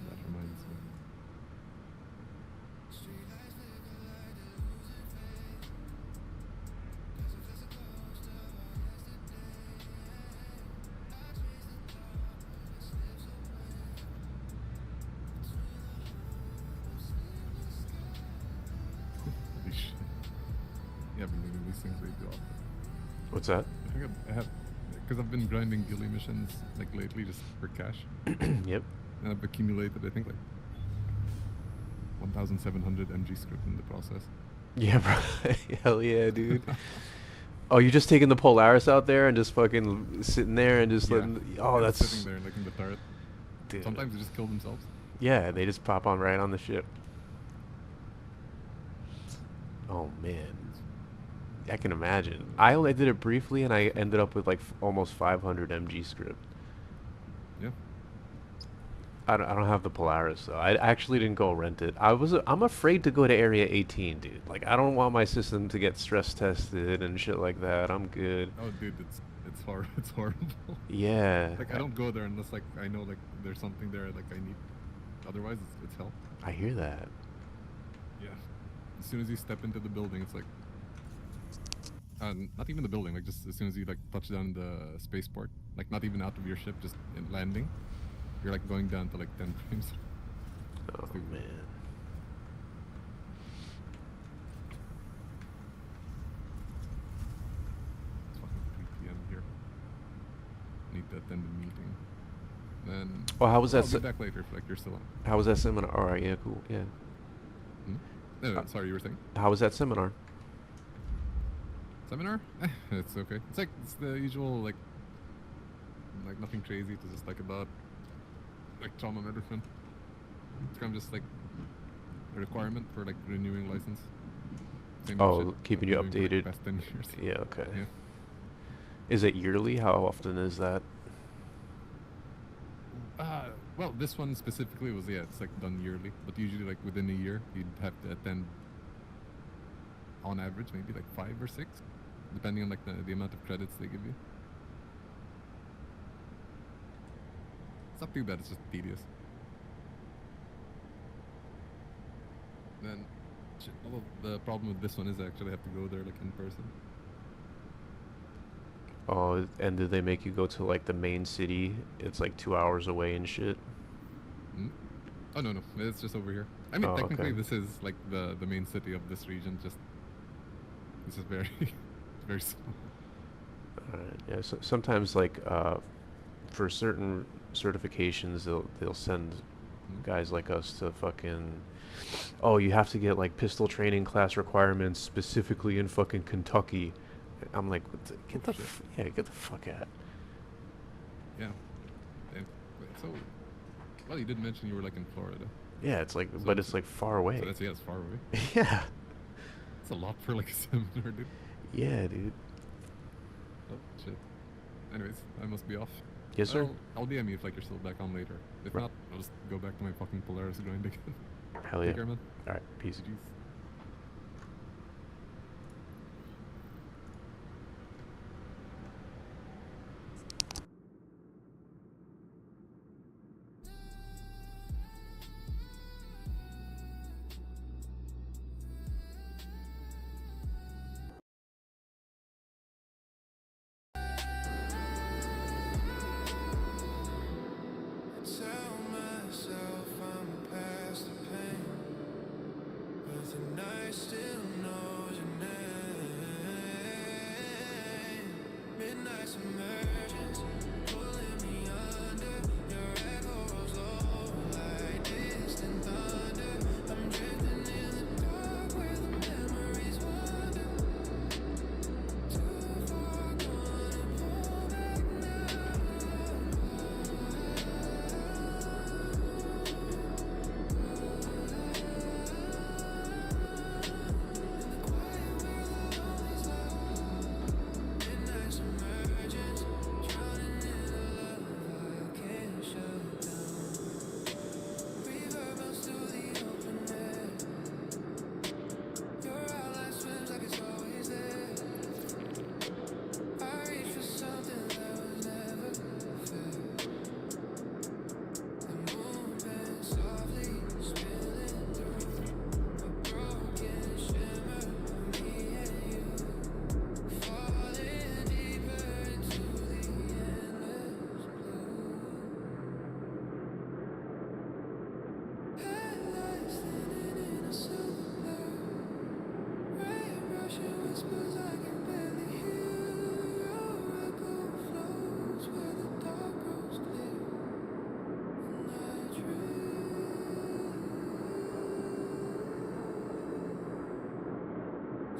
That reminds me. Holy shit. Yeah, I've been doing these things way too often. What's that? I think I have, because I've been grinding ghillie missions like lately just for cash, Yep. and I've accumulated I think like 1,700 MG script in the process. Yeah, bro. Hell yeah, dude. Oh, you're just taking the Polaris out there and just fucking sitting there and just Yeah. letting. Oh, Yeah, that's. sitting there like in the turret. Dude. Sometimes they just kill themselves. Yeah, they just pop on right on the ship. Oh man, I can imagine. I only did it briefly, and I ended up with like almost 500 MG script. Yeah. I don't have the Polaris though. I actually didn't go rent it. I'm afraid to go to Area 18, dude. Like I don't want my system to get stress tested and shit like that. I'm good. Oh, dude, it's horrible. It's horrible. Yeah. Like I don't go there unless like I know like there's something there like I need. Otherwise, it's hell. I hear that. Yeah. As soon as you step into the building, it's like. Not even the building. Like just as soon as you like touch down the spaceport, like not even out of your ship, just in landing, you're like going down to like 10 frames. Oh Stupid. man. to attend the meeting. Then Oh, how was I'll that? be back later if like you're still on. How was that seminar? All right, yeah, cool, yeah. Hmm? No, sorry, you were saying How was that seminar? seminar? It's okay. It's like it's the usual like nothing crazy. It's just like about like trauma medicine. It's kind of just like a requirement for like renewing license. Same Oh, shit keeping I've you been doing for, like, updated. past 10 years. Yeah, okay. Yeah. Is it yearly? How often is that? Well, this one specifically was it's like done yearly, but usually like within a year you'd have to attend. On average, maybe like 5 or 6, depending on like the amount of credits they give you. It's not too bad. It's just tedious. Then, well, the problem with this one is I actually have to go there like in person. Oh, and did they make you go to like the main city? It's like 2 hours away and shit. Hmm? Oh no, it's just over here. I mean, Oh, technically okay. this is like the main city of this region. Just this is very very small. Alright, yeah. So sometimes like for certain certifications, they'll send guys like us to fucking. Oh, you have to get like pistol training class requirements specifically in fucking Kentucky. I'm like, what the, get the shit. get the fuck out. Yeah. And, wait, so, well, you did mention you were like in Florida. Yeah, it's like, So but it's like far away. So that's it's far away. Yeah. It's a lot for like a seminar, dude. Yeah, dude. Oh shit. Anyways, I must be off. Yes, sir. I'll DM you if like you're still back on later. If Right. not, I'll just go back to my fucking Polaris grind again. Hell yeah. Take care, man. All right, peace. GG's. Tell myself I'm past the pain, but the night still knows your name. Midnight's emergence, pulling me under. Your echoes low like distant thunder. I'm drifting in the dark where the memories wander. Too far gone to pull back now. Midnight's emergence, drowning in a love I can't shut down. Reverb runs through the open air. Your outline swims like it's always there. I reach for something that was never fair. The moon bends softly, spilling through a broken shimmer of me and you. Falling deeper into the endless blue. Headlights thinning in a silver blur. Rain rushing whispers I can barely hear. Your echo flows where the dark grows clear. And I drift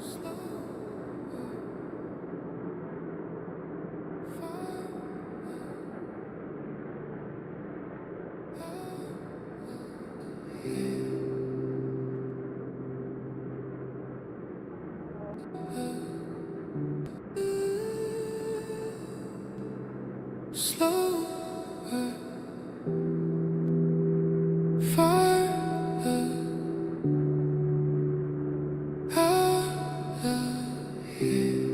slower. Slower, farther out of here.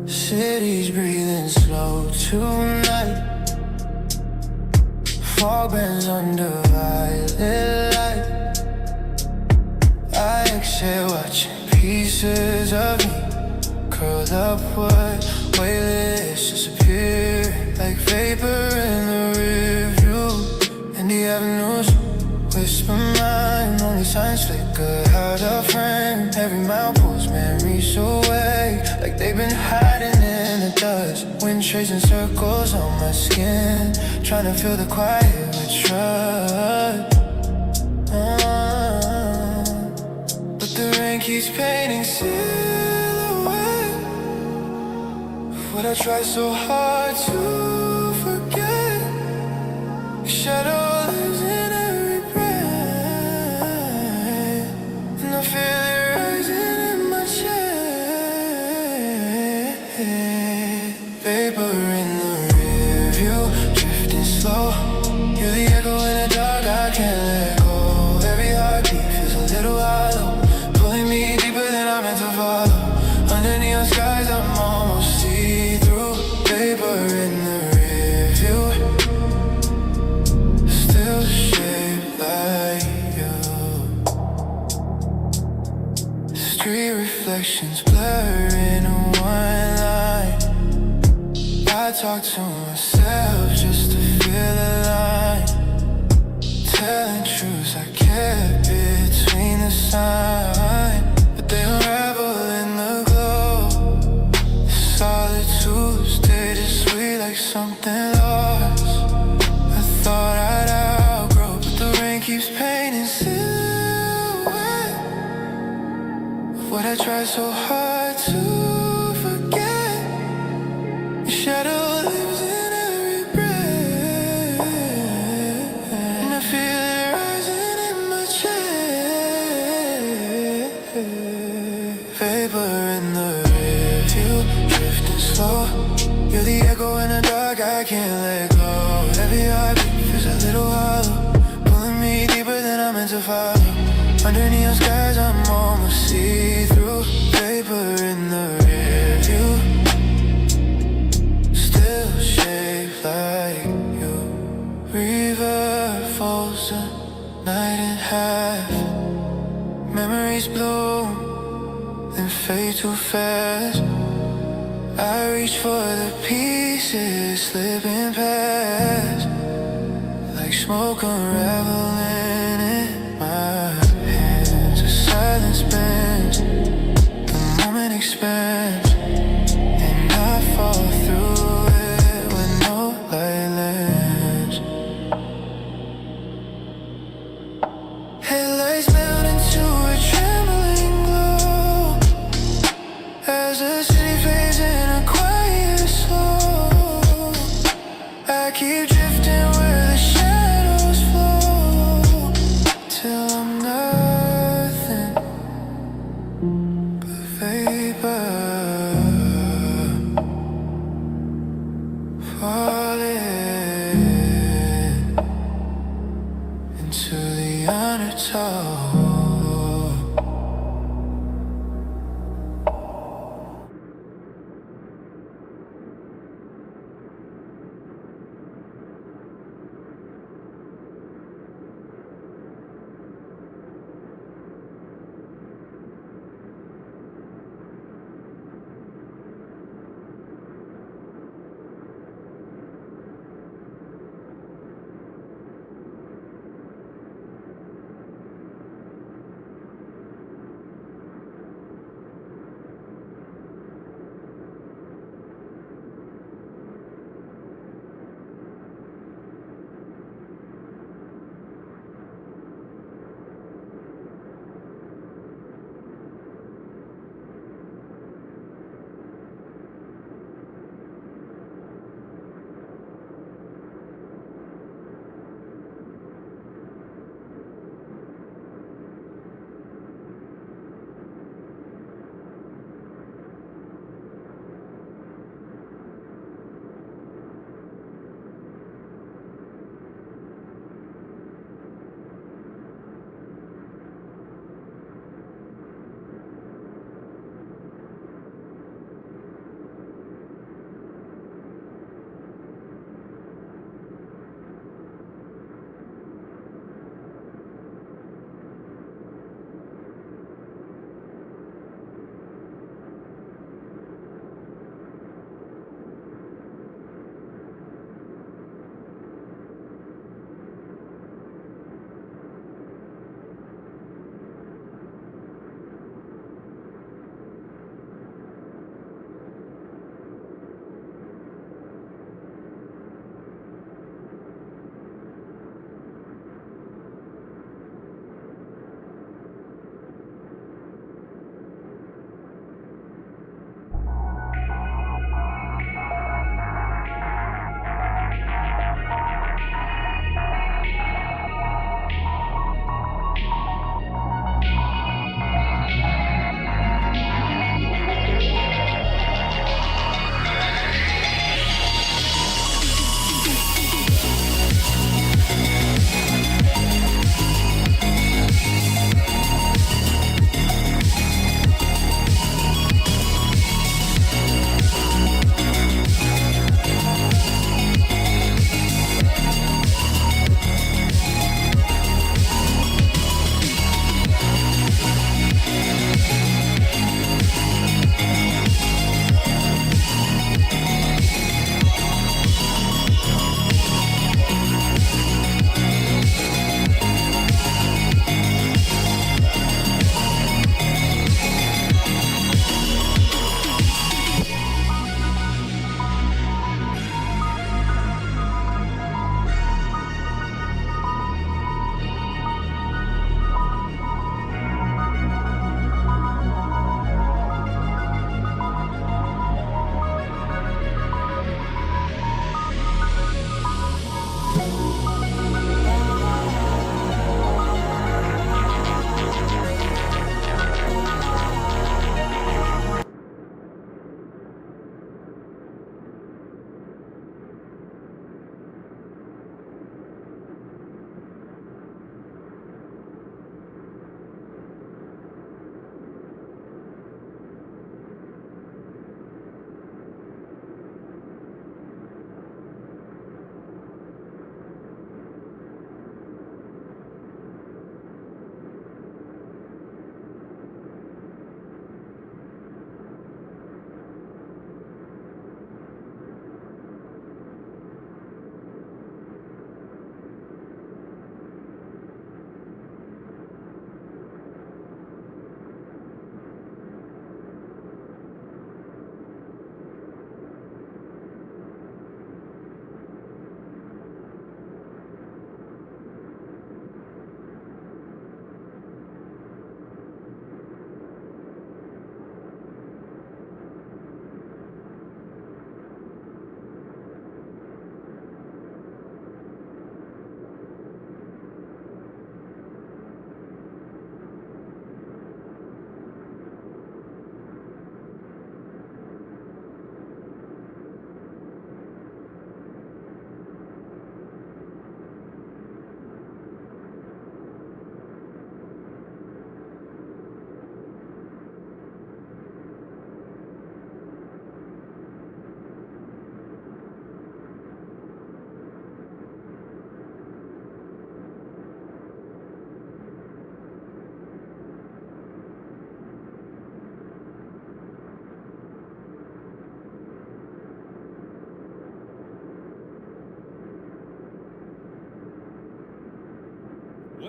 City's breathing slow tonight. Fog bends under violet light. I exhale, watching pieces of me curled upward, weightless, disappear like vapor in the rearview. In the avenues, whisper mine, only signs flicker out of frame. Every mile pulls memories away, like they've been hiding in the dust. Wind tracing circles on my skin, trying to fill the quiet with trust. But the rain keeps painting silhouette of what I try so hard to forget. The shadow lives in every breath, and I feel it rising in my chest. Vapor in the rear view, drifting slow. You're the echo in the dark, I can't let go. Every heartbeat feels a little hollow, pulling me deeper than I'm meant to follow. Under neon skies, I'm almost see-through. Vapor in the rear view, still shaped like you. Street reflections blur into one line. I talk to myself just to feel alive, telling truths I kept between the signs, but they unravel in the glow. The solitude stayed as sweet like something lost. I thought I'd outgrow, but the rain keeps painting silhouette of what I tried so hard to forget. The shadow lives in every breath, and I feel it rising in my chest. Vapor in the rear view, drifting slow. You're the echo in the dark, I can't let go. Every heartbeat feels a little hollow, pulling me deeper than I'm meant to follow. Under neon skies, I'm almost see-through. Vapor in the rear view, still shaped like you. River falls the night in half. Memories bloom, then fade too fast. I reach for the pieces slipping past, like smoke unraveling in my hands. The silence bends, the moment expands, and I fall through it with no light lens. Headlights melt into a trembling glow as the city fades in a quiet slow. I keep drifting where the shadows flow, till I'm nothing but vapor falling into the undertow.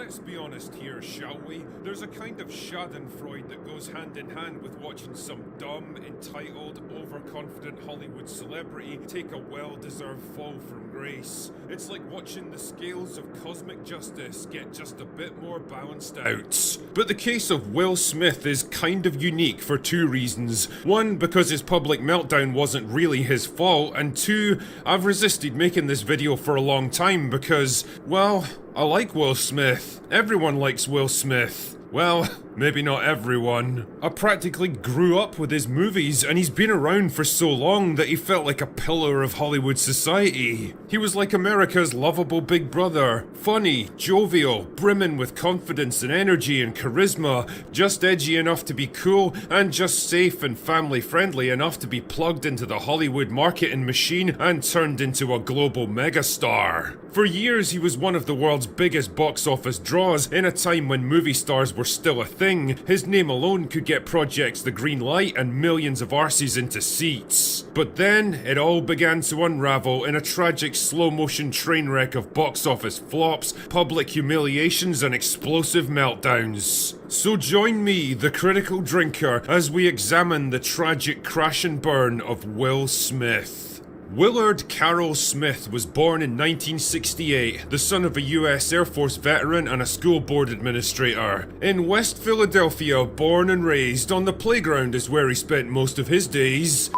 let's be honest here, shall we? There's a kind of schadenfreude that goes hand in hand with watching some dumb, entitled, overconfident Hollywood celebrity take a well-deserved fall from grace. It's like watching the scales of cosmic justice get just a bit more balanced out. But the case of Will Smith is kind of unique for two reasons. One, because his public meltdown wasn't really his fault, and two, I've resisted making this video for a long time because, well, I like Will Smith. Everyone likes Will Smith. Well, maybe not everyone. I practically grew up with his movies, and he's been around for so long that he felt like a pillar of Hollywood society. He was like America's lovable big brother. Funny, jovial, brimming with confidence and energy and charisma, just edgy enough to be cool, and just safe and family friendly enough to be plugged into the Hollywood marketing machine and turned into a global megastar. For years, he was one of the world's biggest box office draws in a time when movie stars were still a thing. His name alone could get projects the green light and millions of arses into seats. But then, it all began to unravel in a tragic slow-motion train wreck of box office flops, public humiliations and explosive meltdowns. So join me, the critical drinker, as we examine the tragic crash and burn of Will Smith. Willard Carroll Smith was born in 1968, the son of a US Air Force veteran and a school board administrator. In West Philadelphia, born and raised, on the playground is where he spent most of his days.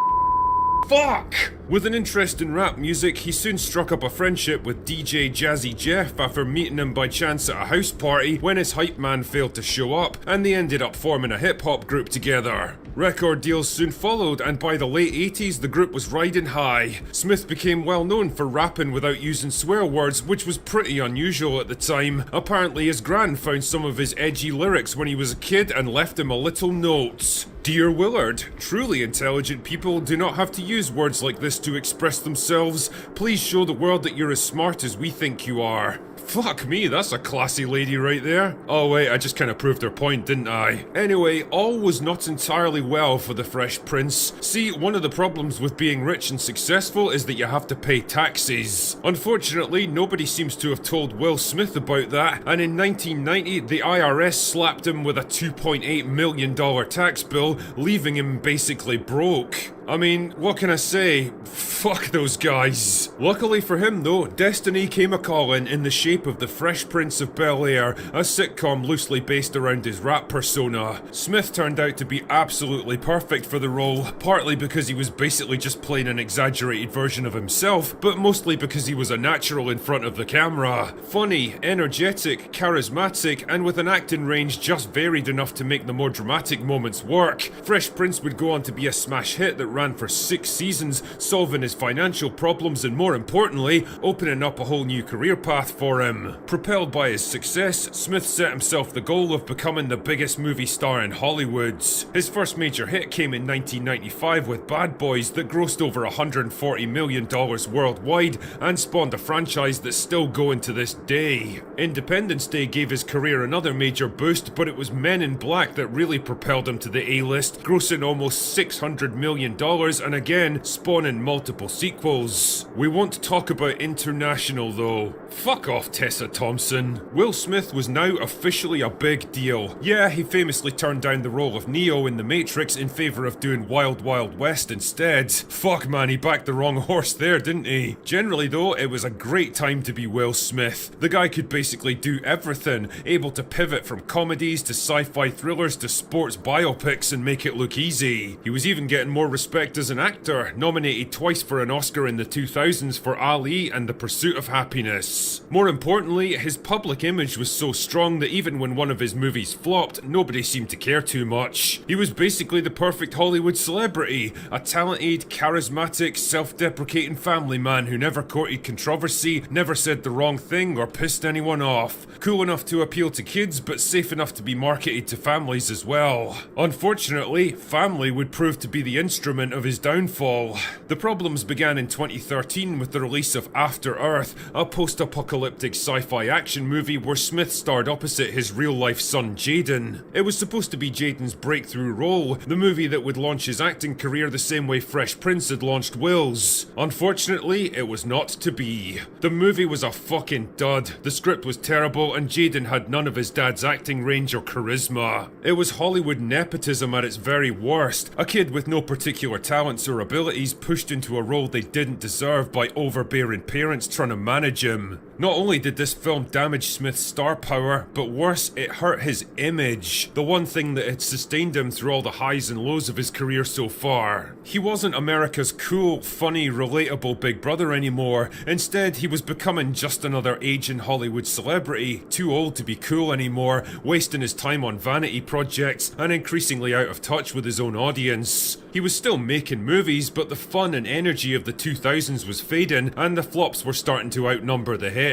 Fuck! With an interest in rap music, he soon struck up a friendship with DJ Jazzy Jeff after meeting him by chance at a house party when his hype man failed to show up, and they ended up forming a hip-hop group together. Record deals soon followed, and by the late 80s the group was riding high. Smith became well known for rapping without using swear words, which was pretty unusual at the time. Apparently his gran found some of his edgy lyrics when he was a kid and left him a little note. Dear Willard, truly intelligent people do not have to use words like this to express themselves. Please show the world that you're as smart as we think you are. Fuck me, that's a classy lady right there. Oh wait, I just kinda proved her point, didn't I? Anyway, all was not entirely well for the Fresh Prince. See, one of the problems with being rich and successful is that you have to pay taxes. Unfortunately, nobody seems to have told Will Smith about that, and in 1990, the IRS slapped him with a $2.8 million tax bill, leaving him basically broke. I mean, what can I say? Fuck those guys. Luckily for him though, destiny came a-calling in the shape of The Fresh Prince of Bel-Air, a sitcom loosely based around his rap persona. Smith turned out to be absolutely perfect for the role, partly because he was basically just playing an exaggerated version of himself, but mostly because he was a natural in front of the camera. Funny, energetic, charismatic, and with an acting range just varied enough to make the more dramatic moments work. Fresh Prince would go on to be a smash hit that ran for 6 seasons, solving his financial problems and, more importantly, opening up a whole new career path for him. Propelled by his success, Smith set himself the goal of becoming the biggest movie star in Hollywood. His first major hit came in 1995 with Bad Boys that grossed over $140 million worldwide and spawned a franchise that's still going to this day. Independence Day gave his career another major boost, but it was Men in Black that really propelled him to the A-list, grossing almost $600 million and again spawning multiple sequels. We won't talk about international though. Fuck off, Tessa Thompson. Will Smith was now officially a big deal. Yeah, he famously turned down the role of Neo in The Matrix in favour of doing Wild Wild West instead. Fuck man, he backed the wrong horse there, didn't he? Generally though, it was a great time to be Will Smith. The guy could basically do everything, able to pivot from comedies to sci-fi thrillers to sports biopics and make it look easy. He was even getting more respect as an actor, nominated twice for an Oscar in the 2000s for Ali and The Pursuit of Happiness. More importantly, his public image was so strong that even when one of his movies flopped, nobody seemed to care too much. He was basically the perfect Hollywood celebrity, a talented, charismatic, self-deprecating family man who never courted controversy, never said the wrong thing or pissed anyone off. Cool enough to appeal to kids, but safe enough to be marketed to families as well. Unfortunately, family would prove to be the instrument element of his downfall. The problems began in 2013 with the release of After Earth, a post-apocalyptic sci-fi action movie where Smith starred opposite his real-life son Jaden. It was supposed to be Jaden's breakthrough role, the movie that would launch his acting career the same way Fresh Prince had launched Will's. Unfortunately, it was not to be. The movie was a fucking dud, the script was terrible, and Jaden had none of his dad's acting range or charisma. It was Hollywood nepotism at its very worst, a kid with no particular talents or abilities pushed into a role they didn't deserve by overbearing parents trying to manage him. Not only did this film damage Smith's star power, but worse, it hurt his image, the one thing that had sustained him through all the highs and lows of his career so far. He wasn't America's cool, funny, relatable big brother anymore. Instead, he was becoming just another aging Hollywood celebrity, too old to be cool anymore, wasting his time on vanity projects, and increasingly out of touch with his own audience. He was still making movies, but the fun and energy of the 2000s was fading, and the flops were starting to outnumber the hits.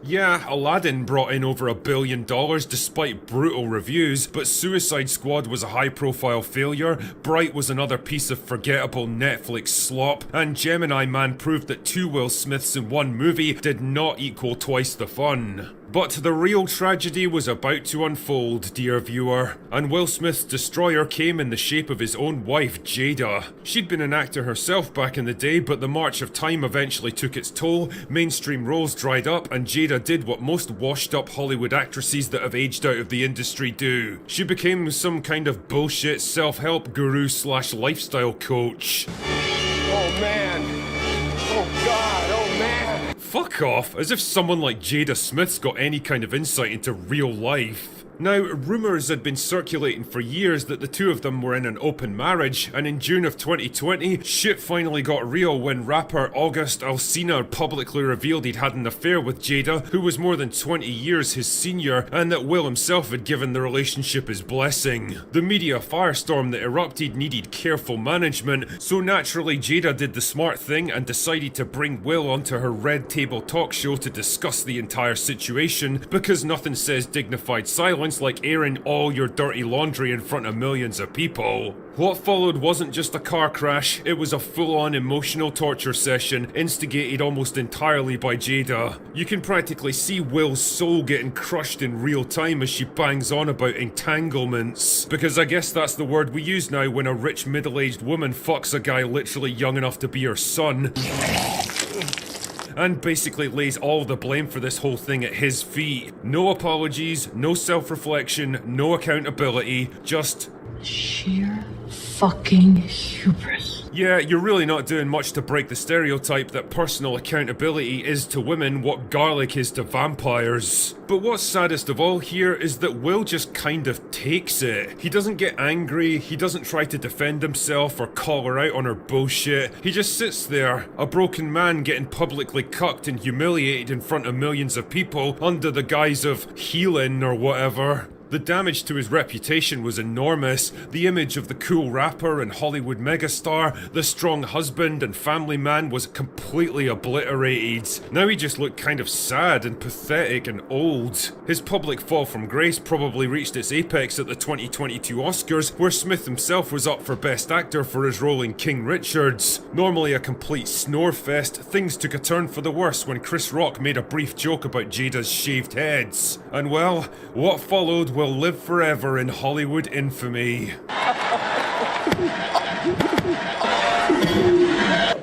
Yeah, Aladdin brought in over $1 billion despite brutal reviews, but Suicide Squad was a high-profile failure, Bright was another piece of forgettable Netflix slop, and Gemini Man proved that 2 Will Smiths in one movie did not equal twice the fun. But the real tragedy was about to unfold, dear viewer, and Will Smith's destroyer came in the shape of his own wife, Jada. She'd been an actor herself back in the day, but the march of time eventually took its toll, mainstream roles dried up, and Jada did what most washed-up Hollywood actresses that have aged out of the industry do. She became some kind of bullshit self-help guru / lifestyle coach. Oh man. Oh god, oh man. Fuck off, as if someone like Jada Smith's got any kind of insight into real life. Now, rumours had been circulating for years that the two of them were in an open marriage, and in June of 2020, shit finally got real when rapper August Alsina publicly revealed he'd had an affair with Jada, who was more than 20 years his senior, and that Will himself had given the relationship his blessing. The media firestorm that erupted needed careful management, so naturally Jada did the smart thing and decided to bring Will onto her Red Table talk show to discuss the entire situation, because nothing says dignified silence like airing all your dirty laundry in front of millions of people. What followed wasn't just a car crash, it was a full-on emotional torture session, instigated almost entirely by Jada. You can practically see Will's soul getting crushed in real time as she bangs on about entanglements. Because I guess that's the word we use now when a rich middle-aged woman fucks a guy literally young enough to be her son. And basically lays all the blame for this whole thing at his feet. No apologies, no self-reflection, no accountability, just sheer fucking hubris. Yeah, you're really not doing much to break the stereotype that personal accountability is to women what garlic is to vampires. But what's saddest of all here is that Will just kind of takes it. He doesn't get angry, he doesn't try to defend himself or call her out on her bullshit. He just sits there, a broken man getting publicly cucked and humiliated in front of millions of people under the guise of healing or whatever. The damage to his reputation was enormous. The image of the cool rapper and Hollywood megastar, the strong husband and family man, was completely obliterated. Now he just looked kind of sad and pathetic and old. His public fall from grace probably reached its apex at the 2022 Oscars, where Smith himself was up for Best Actor for his role in King Richards. Normally a complete snore fest, things took a turn for the worse when Chris Rock made a brief joke about Jada's shaved heads. And well, what followed will live forever in Hollywood infamy.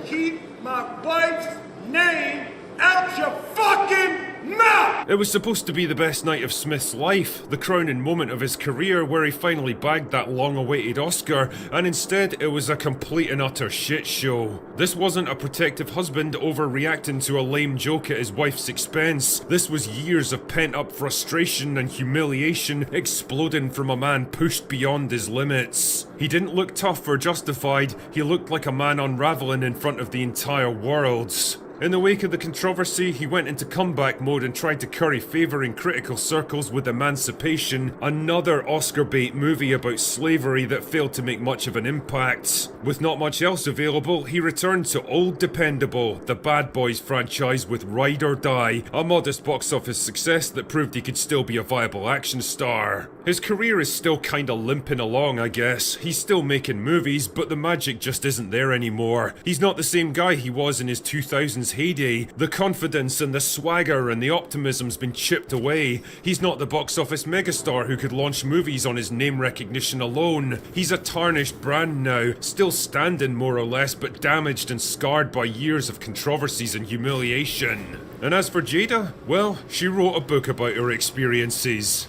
Keep my wife's name out your fucking mouth! It was supposed to be the best night of Smith's life, the crowning moment of his career where he finally bagged that long-awaited Oscar, and instead it was a complete and utter shit show. This wasn't a protective husband overreacting to a lame joke at his wife's expense. This was years of pent-up frustration and humiliation exploding from a man pushed beyond his limits. He didn't look tough or justified, he looked like a man unraveling in front of the entire world. In the wake of the controversy, he went into comeback mode and tried to curry favour in critical circles with Emancipation, another Oscar bait movie about slavery that failed to make much of an impact. With not much else available, he returned to Old Dependable, the Bad Boys franchise with Ride or Die, a modest box office success that proved he could still be a viable action star. His career is still kinda limping along, I guess. He's still making movies, but the magic just isn't there anymore. He's not the same guy he was in his 2000s heyday. The confidence and the swagger and the optimism's been chipped away. He's not the box office megastar who could launch movies on his name recognition alone. He's a tarnished brand now, still standing more or less, but damaged and scarred by years of controversies and humiliation. And as for Jada, well, she wrote a book about her experiences.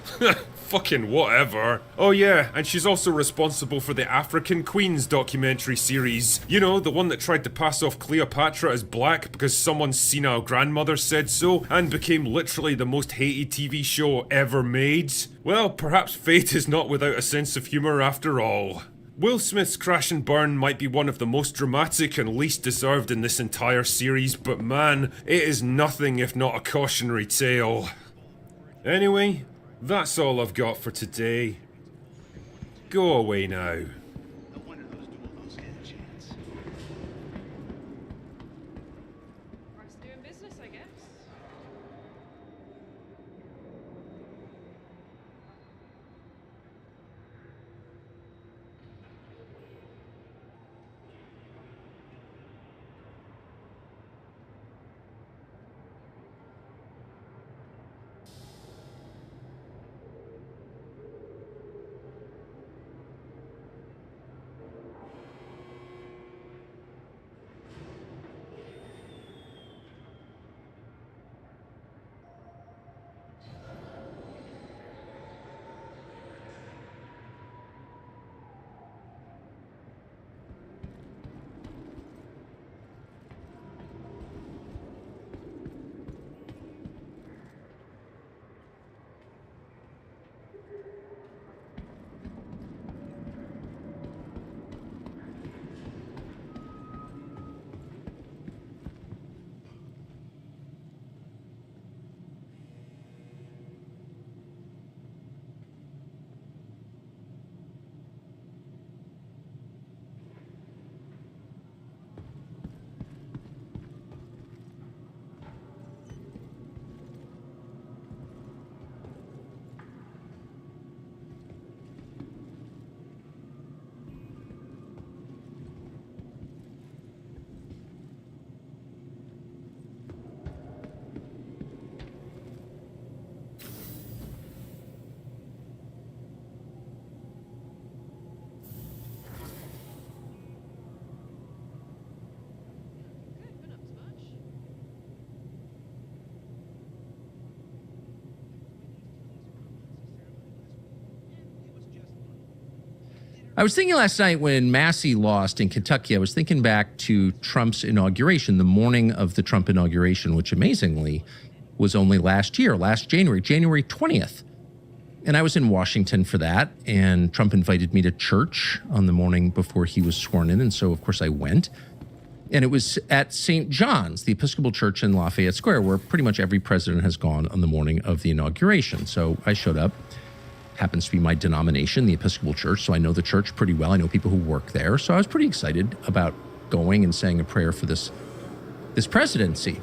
Fucking whatever. Oh yeah, and she's also responsible for the African Queens documentary series. You know, the one that tried to pass off Cleopatra as black because someone's senile grandmother said so, and became literally the most hated TV show ever made. Well, perhaps fate is not without a sense of humour after all. Will Smith's crash and burn might be one of the most dramatic and least deserved in this entire series, but man, it is nothing if not a cautionary tale. Anyway, that's all I've got for today. Go away now. Doing business, I guess. I was thinking last night when Massey lost in Kentucky, I was thinking back to Trump's inauguration, the morning of the Trump inauguration, which amazingly was only last January 20th. And I was in Washington for that, and Trump invited me to church on the morning before he was sworn in, and so of course I went. And it was at St. John's, the Episcopal Church in Lafayette Square, where pretty much every president has gone on the morning of the inauguration. So I showed up. Happens to be my denomination, the Episcopal Church, so I know the church pretty well. I know people who work there. So I was pretty excited about going and saying a prayer for this presidency.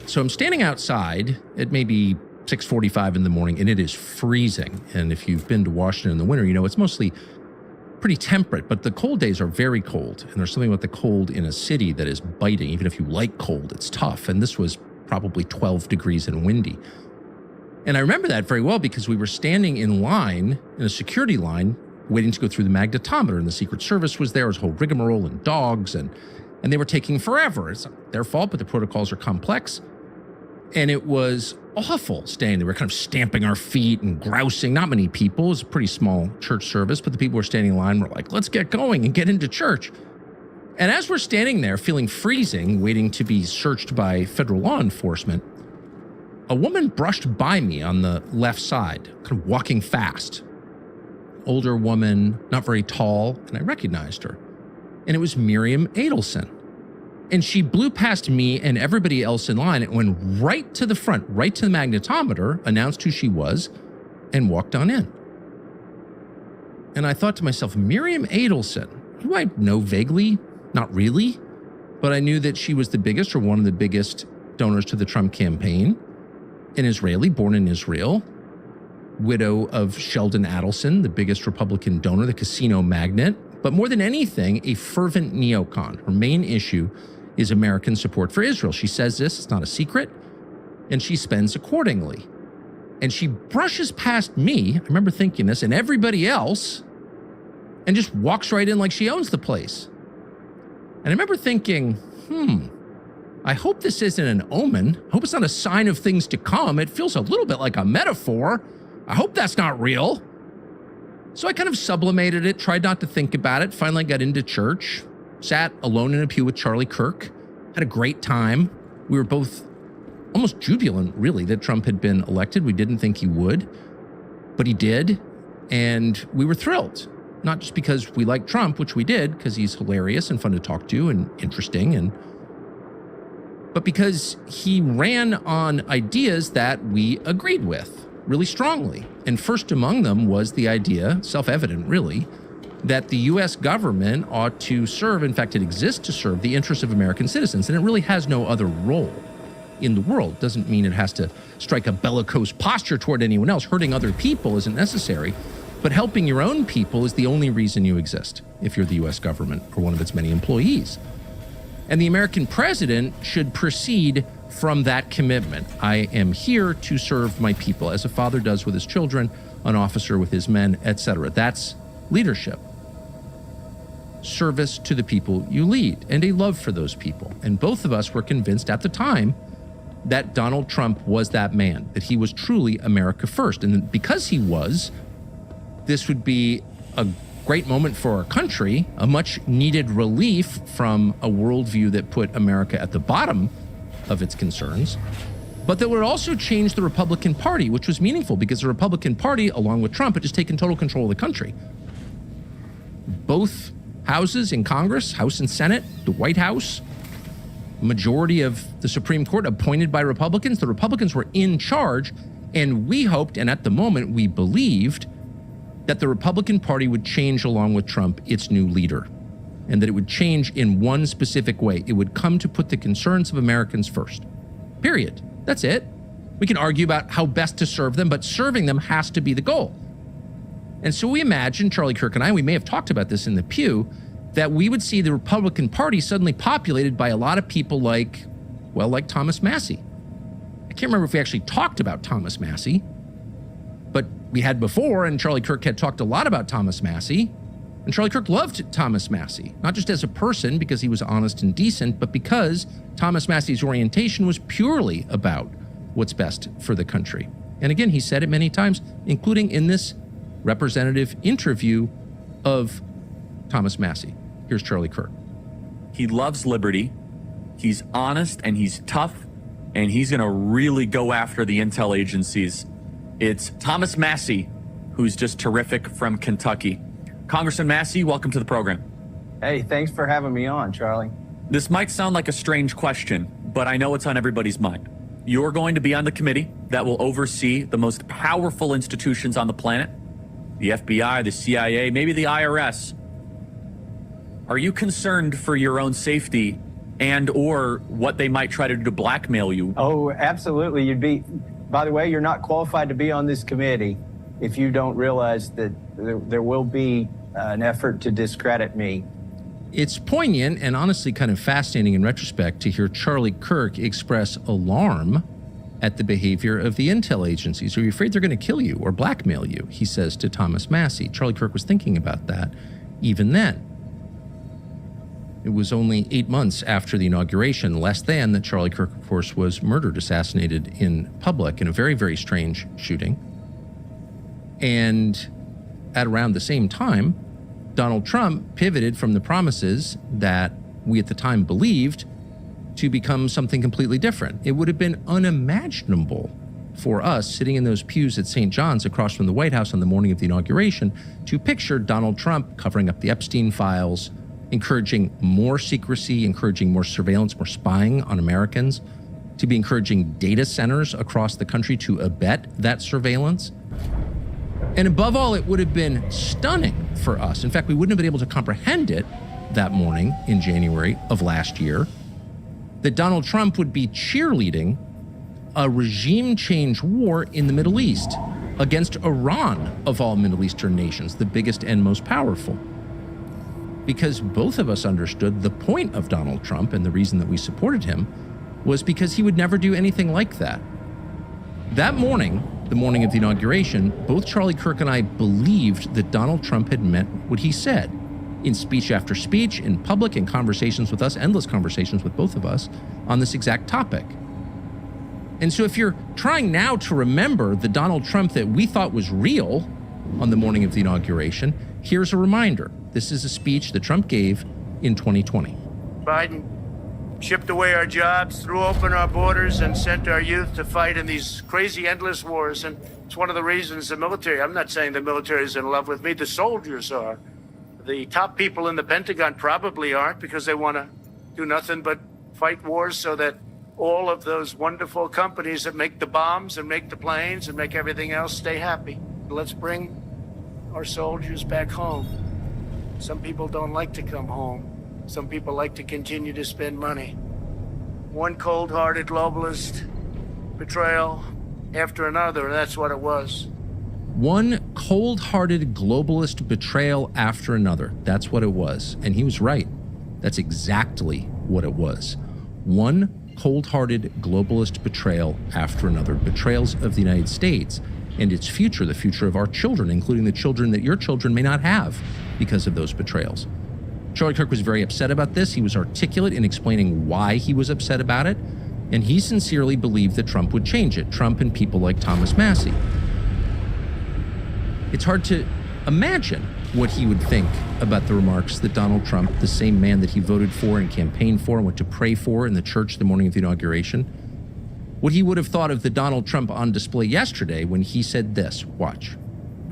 So I'm standing outside at maybe 6:45 in the morning, and it is freezing. And if you've been to Washington in the winter, you know it's mostly pretty temperate, but the cold days are very cold. And there's something about the cold in a city that is biting. Even if you like cold, it's tough. And this was probably 12 degrees and windy. And I remember that very well because we were standing in line, in a security line, waiting to go through the magnetometer, and the Secret Service was there. It was a whole rigmarole and dogs, and they were taking forever. It's not their fault, but the protocols are complex. And it was awful standing there. We were kind of stamping our feet and grousing. Not many people. It was a pretty small church service, but the people who were standing in line were like, let's get going and get into church. And as we're standing there feeling freezing, waiting to be searched by federal law enforcement, a woman brushed by me on the left side, kind of walking fast. Older woman, not very tall, and I recognized her. And it was Miriam Adelson. And she blew past me and everybody else in line and went right to the front, right to the magnetometer, announced who she was, and walked on in. And I thought to myself, Miriam Adelson, who I know vaguely, not really, but I knew that she was the biggest or one of the biggest donors to the Trump campaign, an Israeli, born in Israel. widow of Sheldon Adelson, the biggest Republican donor, the casino magnate, but more than anything, a fervent neocon. Her main issue is American support for Israel. She says this, it's not a secret, and she spends accordingly. And she brushes past me, I remember thinking this, and everybody else, and just walks right in like she owns the place. And I remember thinking, I hope this isn't an omen. I hope it's not a sign of things to come. It feels a little bit like a metaphor. I hope that's not real. So I kind of sublimated it, tried not to think about it, finally got into church, sat alone in a pew with Charlie Kirk, had a great time. We were both almost jubilant, really, that Trump had been elected. We didn't think he would, but he did, and we were thrilled. Not just because we like Trump, which we did, because he's hilarious and fun to talk to and interesting, but because he ran on ideas that we agreed with really strongly. And first among them was the idea, self-evident really, that the U.S. government ought to serve, in fact, it exists to serve the interests of American citizens, and it really has no other role in the world. Doesn't mean it has to strike a bellicose posture toward anyone else. Hurting other people isn't necessary, but helping your own people is the only reason you exist if you're the U.S. government or one of its many employees. And the American president should proceed from that commitment. I am here to serve my people, as a father does with his children, an officer with his men, etc. That's leadership. Service to the people you lead, and a love for those people. And both of us were convinced at the time that Donald Trump was that man, that he was truly America first. And because he was, this would be a great moment for our country, a much needed relief from a worldview that put America at the bottom of its concerns, but that would also change the Republican Party, which was meaningful because the Republican Party, along with Trump, had just taken total control of the country. Both houses in Congress, House and Senate, the White House, majority of the Supreme Court appointed by Republicans. The Republicans were in charge, and we hoped, and at the moment we believed, that the Republican Party would change along with Trump, its new leader, and that it would change in one specific way. It would come to put the concerns of Americans first. Period. That's it. We can argue about how best to serve them, but serving them has to be the goal. And so we imagined, Charlie Kirk and I, we may have talked about this in the pew, that we would see the Republican Party suddenly populated by a lot of people like Thomas Massie. I can't remember if we actually talked about Thomas Massie, but we had before, and Charlie Kirk had talked a lot about Thomas Massie. And Charlie Kirk loved Thomas Massie, not just as a person because he was honest and decent, but because Thomas Massie's orientation was purely about what's best for the country. And again, he said it many times, including in this representative interview of Thomas Massie. Here's Charlie Kirk. He loves liberty. He's honest and he's tough, and he's going to really go after the intel agencies. It's Thomas Massie, who's just terrific from Kentucky. Congressman Massie, welcome to the program. Hey, thanks for having me on, Charlie. This might sound like a strange question, but I know it's on everybody's mind. You're going to be on the committee that will oversee the most powerful institutions on the planet, the FBI, the CIA, maybe the IRS. Are you concerned for your own safety and or what they might try to do to blackmail you? Oh, absolutely. By the way, you're not qualified to be on this committee if you don't realize that there will be an effort to discredit me. It's poignant and honestly kind of fascinating in retrospect to hear Charlie Kirk express alarm at the behavior of the intel agencies. Are you afraid they're going to kill you or blackmail you? He says to Thomas Massie. Charlie Kirk was thinking about that even then. It was only 8 months after the inauguration, less than, that Charlie Kirk, of course, was murdered, assassinated in public in a very, very strange shooting. And at around the same time, Donald Trump pivoted from the promises that we at the time believed to become something completely different. It would have been unimaginable for us sitting in those pews at St. John's across from the White House on the morning of the inauguration to picture Donald Trump covering up the Epstein files, encouraging more secrecy, encouraging more surveillance, more spying on Americans, to be encouraging data centers across the country to abet that surveillance. And above all, it would have been stunning for us. In fact, we wouldn't have been able to comprehend it that morning in January of last year, that Donald Trump would be cheerleading a regime change war in the Middle East, against Iran, of all Middle Eastern nations, the biggest and most powerful. Because both of us understood the point of Donald Trump, and the reason that we supported him was because he would never do anything like that. That morning, the morning of the inauguration, both Charlie Kirk and I believed that Donald Trump had meant what he said. In speech after speech, in public, in conversations with us, endless conversations with both of us on this exact topic. And so if you're trying now to remember the Donald Trump that we thought was real on the morning of the inauguration, here's a reminder. This is a speech that Trump gave in 2020. Biden shipped away our jobs, threw open our borders, and sent our youth to fight in these crazy, endless wars. And it's one of the reasons the military, I'm not saying the military is in love with me, the soldiers are. The top people in the Pentagon probably aren't, because they want to do nothing but fight wars so that all of those wonderful companies that make the bombs and make the planes and make everything else stay happy. Let's bring our soldiers back home. Some people don't like to come home. Some people like to continue to spend money. One cold-hearted globalist betrayal after another, and that's what it was. One cold-hearted globalist betrayal after another. That's what it was. And he was right. That's exactly what it was. One cold-hearted globalist betrayal after another. Betrayals of the United States and its future, the future of our children, including the children that your children may not have because of those betrayals. Charlie Kirk was very upset about this. He was articulate in explaining why he was upset about it, and he sincerely believed that Trump would change it. Trump and people like Thomas Massie. It's hard to imagine what he would think about the remarks that Donald Trump, the same man that he voted for and campaigned for and went to pray for in the church the morning of the inauguration, what he would have thought of the Donald Trump on display yesterday when he said this. Watch.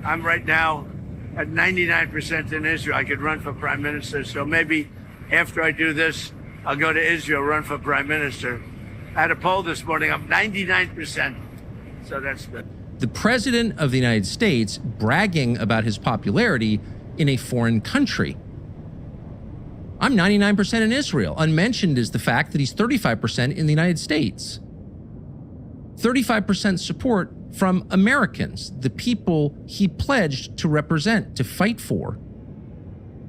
I'm right now at 99% in Israel. I could run for prime minister, so maybe after I do this, I'll go to Israel, run for prime minister. I had a poll this morning, I'm 99%, so that's good. The president of the United States bragging about his popularity in a foreign country. I'm 99% in Israel. Unmentioned is the fact that he's 35% in the United States. 35% support from Americans, the people he pledged to represent, to fight for,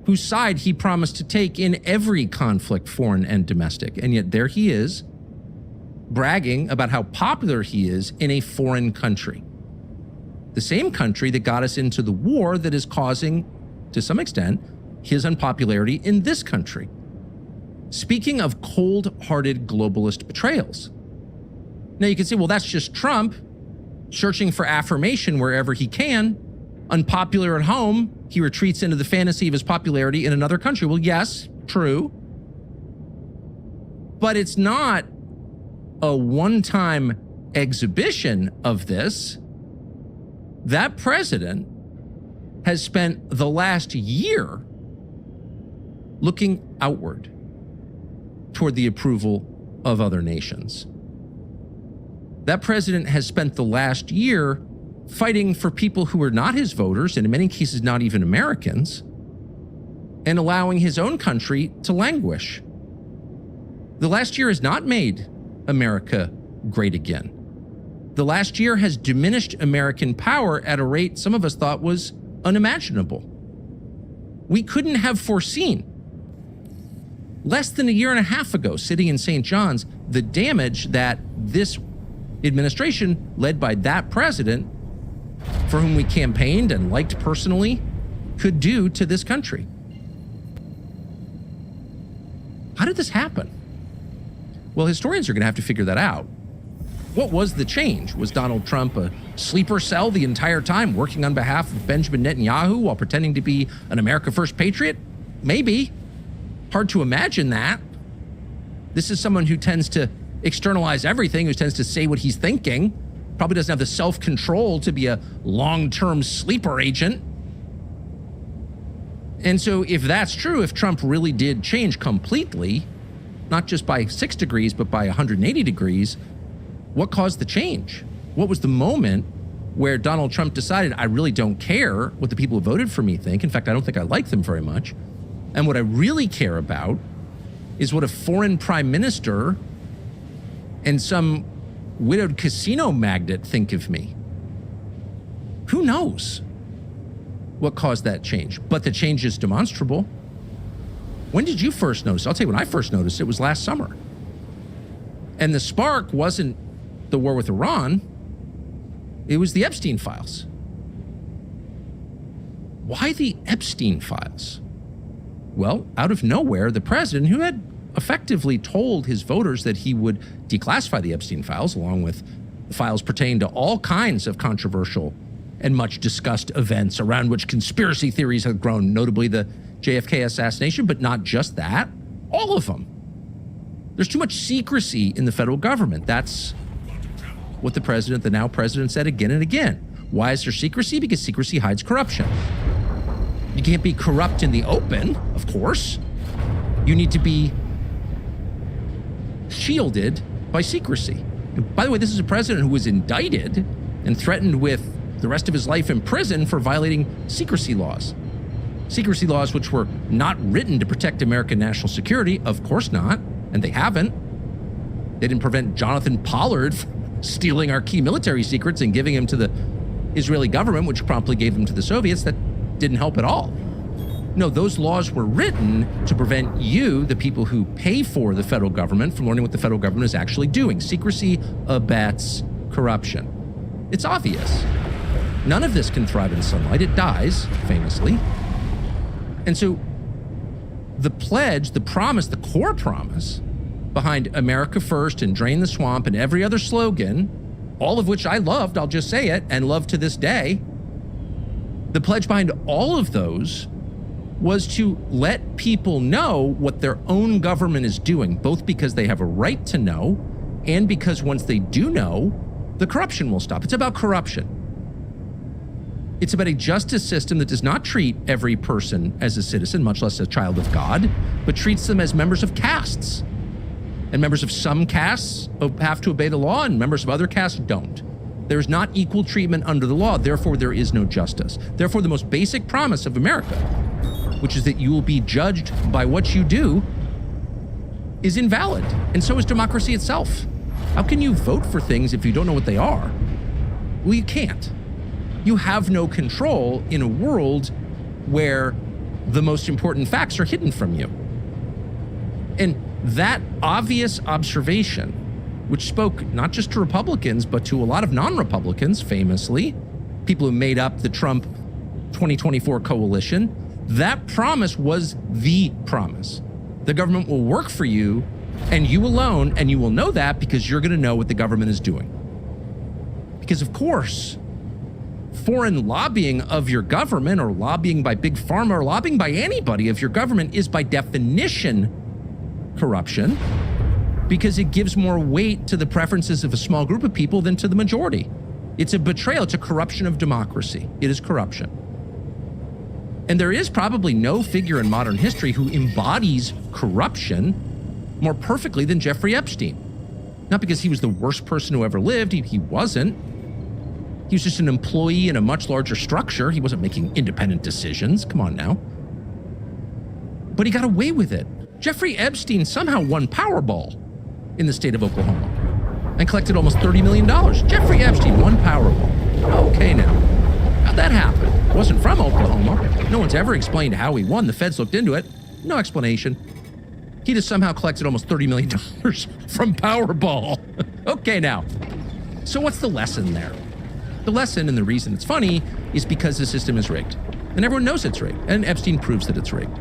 whose side he promised to take in every conflict, foreign and domestic. And yet there he is, bragging about how popular he is in a foreign country. The same country that got us into the war that is causing, to some extent, his unpopularity in this country. Speaking of cold-hearted globalist betrayals. Now you can say, well, that's just Trump searching for affirmation wherever he can. Unpopular at home, he retreats into the fantasy of his popularity in another country. Well, yes, true. But it's not a one-time exhibition of this. That president has spent the last year looking outward toward the approval of other nations. That president has spent the last year fighting for people who are not his voters, and in many cases not even Americans, and allowing his own country to languish. The last year has not made America great again. The last year has diminished American power at a rate some of us thought was unimaginable. We couldn't have foreseen, less than a year and a half ago, sitting in St. John's, the damage that this administration, led by that president, for whom we campaigned and liked personally, could do to this country. How did this happen? Well, historians are going to have to figure that out. What was the change? Was Donald Trump a sleeper cell the entire time, working on behalf of Benjamin Netanyahu while pretending to be an America First patriot? Maybe. Hard to imagine that. This is someone who tends to externalize everything, who tends to say what he's thinking, probably doesn't have the self-control to be a long-term sleeper agent. And so if that's true, if Trump really did change completely, not just by 6 degrees, but by 180 degrees, what caused the change? What was the moment where Donald Trump decided, I really don't care what the people who voted for me think. In fact, I don't think I like them very much. And what I really care about is what a foreign prime minister and some widowed casino magnate think of me. Who knows what caused that change? But the change is demonstrable. When did you first notice? I'll tell you when I first noticed. It was last summer. And the spark wasn't the war with Iran. It was the Epstein files. Why the Epstein files? Well, out of nowhere, the president, who had effectively told his voters that he would declassify the Epstein files, along with the files pertaining to all kinds of controversial and much discussed events around which conspiracy theories have grown, notably the JFK assassination, but not just that, all of them. There's too much secrecy in the federal government. That's what the president, the now president, said again and again. Why is there secrecy? Because secrecy hides corruption. You can't be corrupt in the open, of course. You need to be shielded by secrecy. And by the way, this is a president who was indicted and threatened with the rest of his life in prison for violating secrecy laws. Secrecy laws which were not written to protect American national security, of course not, and they haven't. They didn't prevent Jonathan Pollard from stealing our key military secrets and giving them to the Israeli government, which promptly gave them to the Soviets. That didn't help at all. No, those laws were written to prevent you, the people who pay for the federal government, from learning what the federal government is actually doing. Secrecy abets corruption. It's obvious. None of this can thrive in sunlight. It dies, famously. And so the pledge, the promise, the core promise behind America First and Drain the Swamp and every other slogan, all of which I loved, I'll just say it, and love to this day, the pledge behind all of those was to let people know what their own government is doing, both because they have a right to know and because once they do know, the corruption will stop. It's about corruption. It's about a justice system that does not treat every person as a citizen, much less a child of God, but treats them as members of castes. And members of some castes have to obey the law, and members of other castes don't. There's not equal treatment under the law, therefore there is no justice. Therefore, the most basic promise of America, which is that you will be judged by what you do, is invalid. And so is democracy itself. How can you vote for things if you don't know what they are? Well, you can't. You have no control in a world where the most important facts are hidden from you. And that obvious observation, which spoke not just to Republicans, but to a lot of non-Republicans, famously, people who made up the Trump 2024 coalition, that promise was the promise. The government will work for you and you alone, and you will know that because you're going to know what the government is doing. Because of course, foreign lobbying of your government, or lobbying by big pharma, or lobbying by anybody of your government, is by definition corruption, because it gives more weight to the preferences of a small group of people than to the majority. It's a betrayal. It's a corruption of democracy. It is corruption. And there is probably no figure in modern history who embodies corruption more perfectly than Jeffrey Epstein. Not because he was the worst person who ever lived. He wasn't. He was just an employee in a much larger structure. He wasn't making independent decisions. Come on now. But he got away with it. Jeffrey Epstein somehow won Powerball in the state of Oklahoma and collected almost $30 million. Jeffrey Epstein won Powerball. Okay now. How'd that happen? Wasn't from Oklahoma. No one's ever explained how he won. The feds looked into it. No explanation. He just somehow collected almost $30 million from Powerball. Okay now. So what's the lesson there? The lesson, and the reason it's funny, is because the system is rigged. And everyone knows it's rigged. And Epstein proves that it's rigged.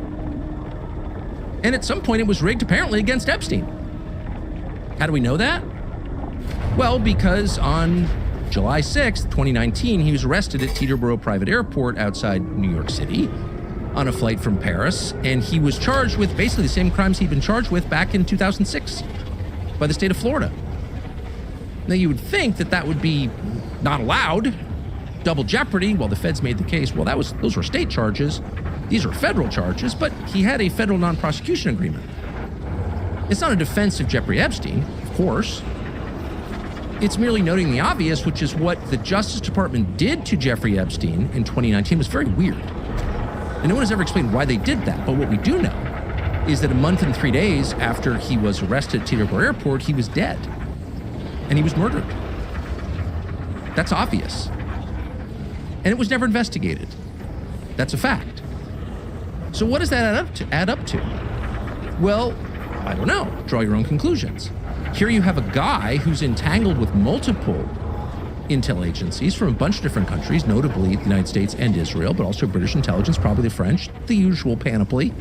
And at some point it was rigged apparently against Epstein. How do we know that? Well, because on July 6th, 2019, he was arrested at Teterboro Private Airport outside New York City on a flight from Paris, and he was charged with basically the same crimes he'd been charged with back in 2006 by the state of Florida. Now, you would think that that would be not allowed, double jeopardy. Well, the feds made the case. Well, those were state charges. These are federal charges, but he had a federal non-prosecution agreement. It's not a defense of Jeffrey Epstein, of course. It's merely noting the obvious, which is what the Justice Department did to Jeffrey Epstein in 2019 was very weird. And no one has ever explained why they did that. But what we do know is that a month and 3 days after he was arrested at Teterboro Airport, he was dead. And he was murdered. That's obvious. And it was never investigated. That's a fact. So what does that add up to? Well, I don't know. Draw your own conclusions. Here you have a guy who's entangled with multiple intel agencies from a bunch of different countries, notably the United States and Israel, but also British intelligence, probably the French, the usual panoply.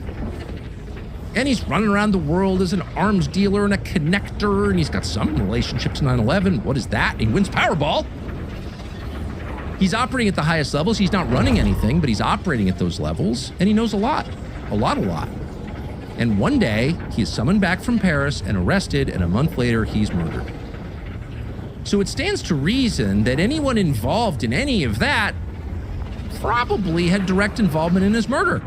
And he's running around the world as an arms dealer and a connector, and he's got some relationship to 9/11. What is that? He wins Powerball. He's operating at the highest levels. He's not running anything, but he's operating at those levels, and he knows a lot. And one day, he is summoned back from Paris and arrested, and a month later, he's murdered. So it stands to reason that anyone involved in any of that probably had direct involvement in his murder.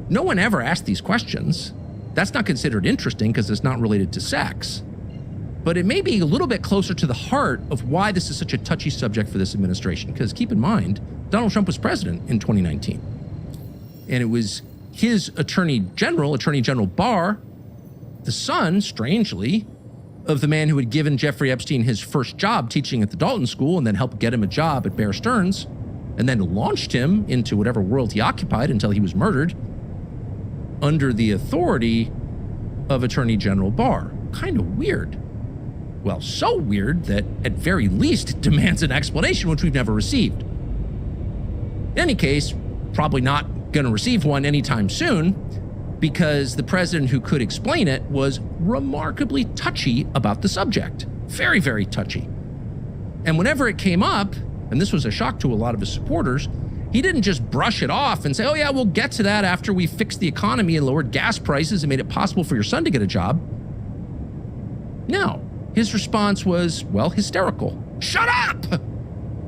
No one ever asked these questions. That's not considered interesting because it's not related to sex. But it may be a little bit closer to the heart of why this is such a touchy subject for this administration. Because keep in mind, Donald Trump was president in 2019. And it was his Attorney General Barr, the son, strangely, of the man who had given Jeffrey Epstein his first job teaching at the Dalton School and then helped get him a job at Bear Stearns, and then launched him into whatever world he occupied until he was murdered, under the authority of Attorney General Barr. Kind of weird. Well, so weird that at very least it demands an explanation, which we've never received. In any case, probably not going to receive one anytime soon, because the president who could explain it was remarkably touchy about the subject. Very, very touchy. And whenever it came up, and this was a shock to a lot of his supporters, he didn't just brush it off and say, oh yeah, we'll get to that after we fixed the economy and lowered gas prices and made it possible for your son to get a job. No, his response was, well, hysterical. Shut up!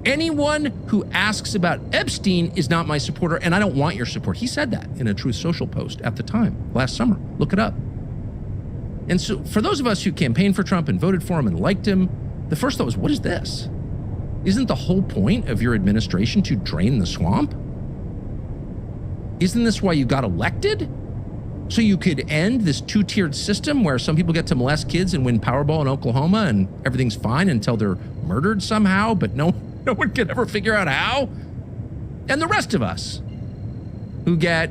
Anyone who asks about Epstein is not my supporter, and I don't want your support. He said that in a Truth Social post at the time, last summer. Look it up. And so for those of us who campaigned for Trump and voted for him and liked him, the first thought was, what is this? Isn't the whole point of your administration to drain the swamp? Isn't this why you got elected? So you could end this two-tiered system where some people get to molest kids and win Powerball in Oklahoma and everything's fine until they're murdered somehow, but no one can ever figure out how? And the rest of us who get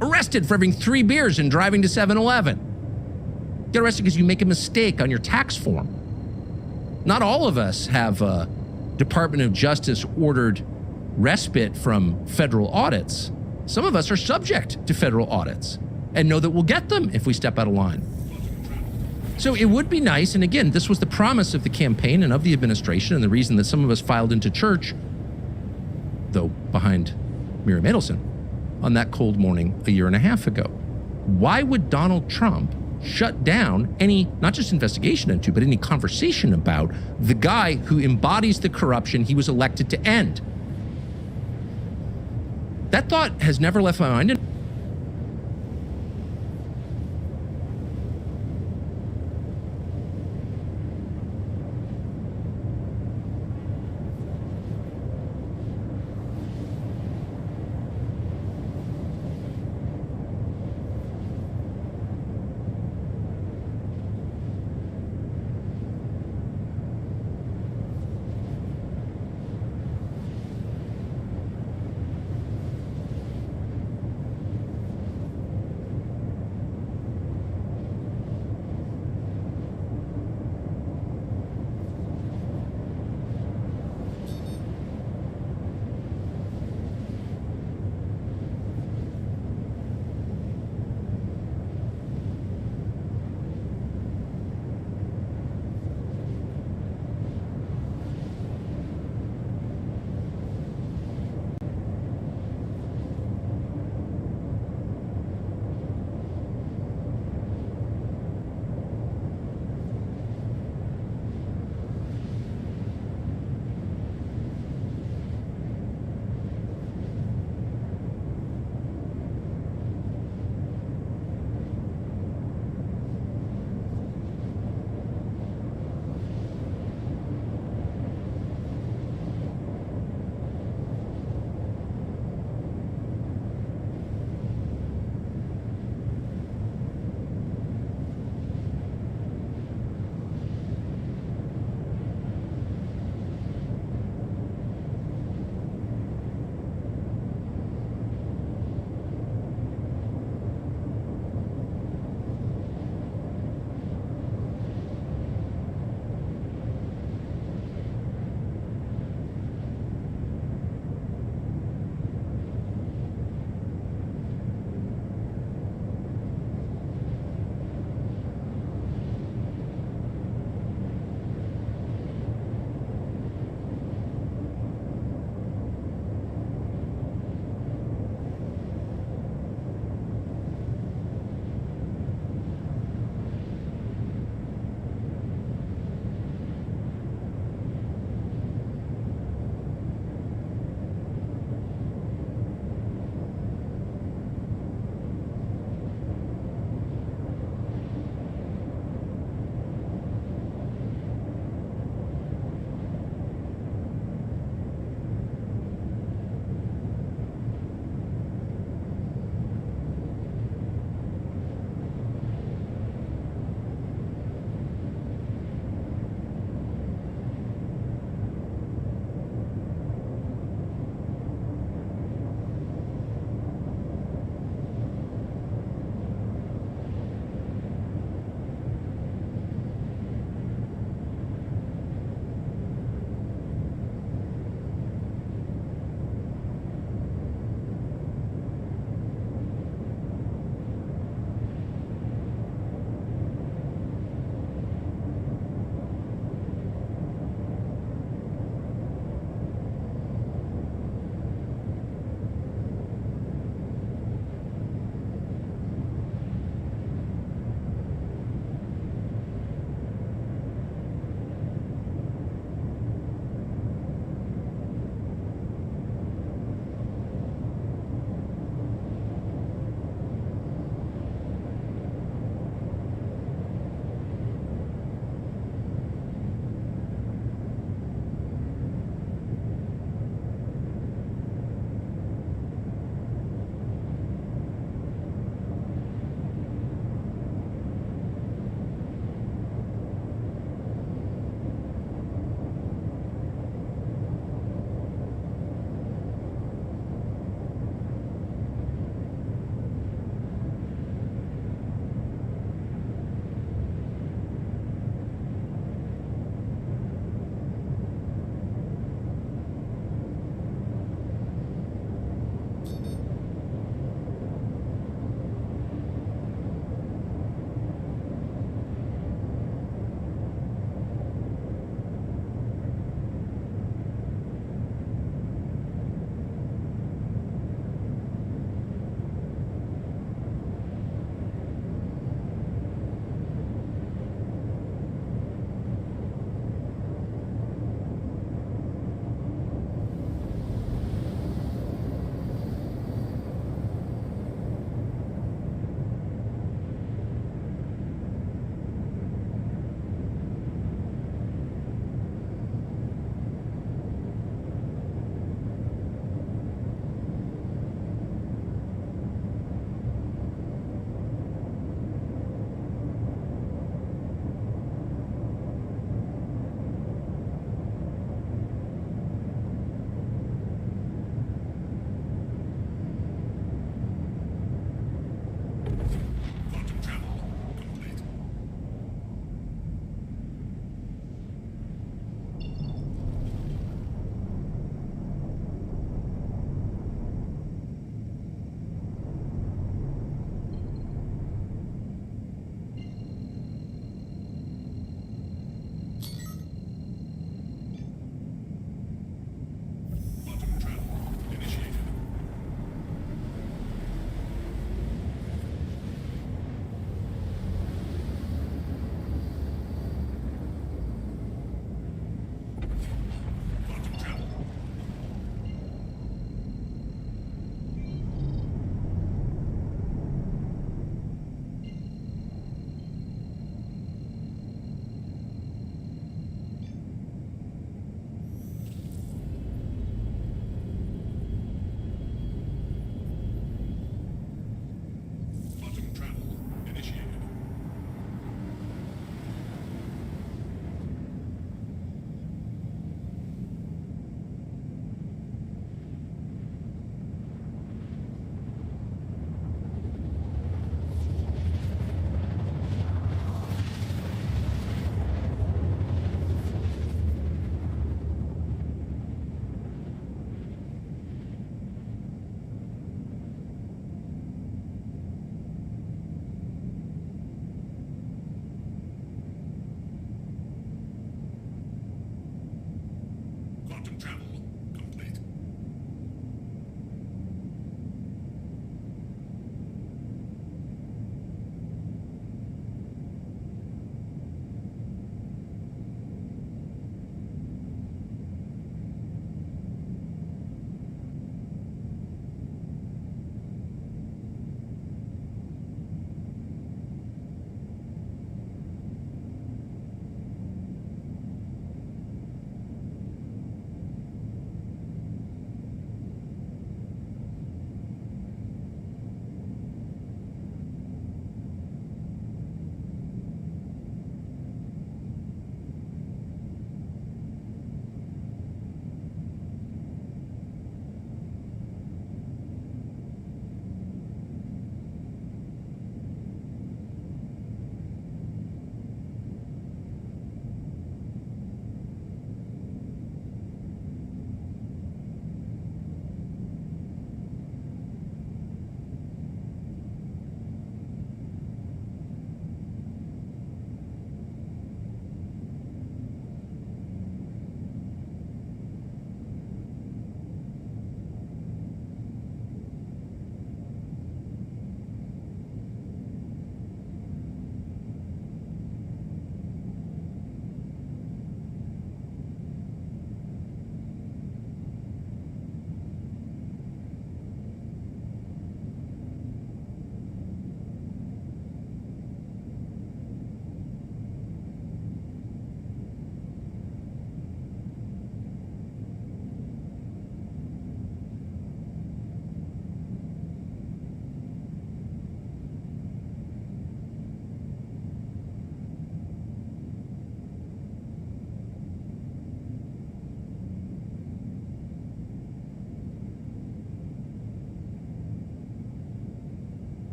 arrested for having 3 beers and driving to 7-Eleven. Get arrested because you make a mistake on your tax form. Not all of us have a Department of Justice ordered respite from federal audits. Some of us are subject to federal audits and know that we'll get them if we step out of line. So it would be nice, and again, this was the promise of the campaign and of the administration and the reason that some of us filed into church, though behind Miriam Adelson, on that cold morning a year and a half ago. Why would Donald Trump shut down any, not just investigation into, but any conversation about the guy who embodies the corruption he was elected to end? That thought has never left my mind.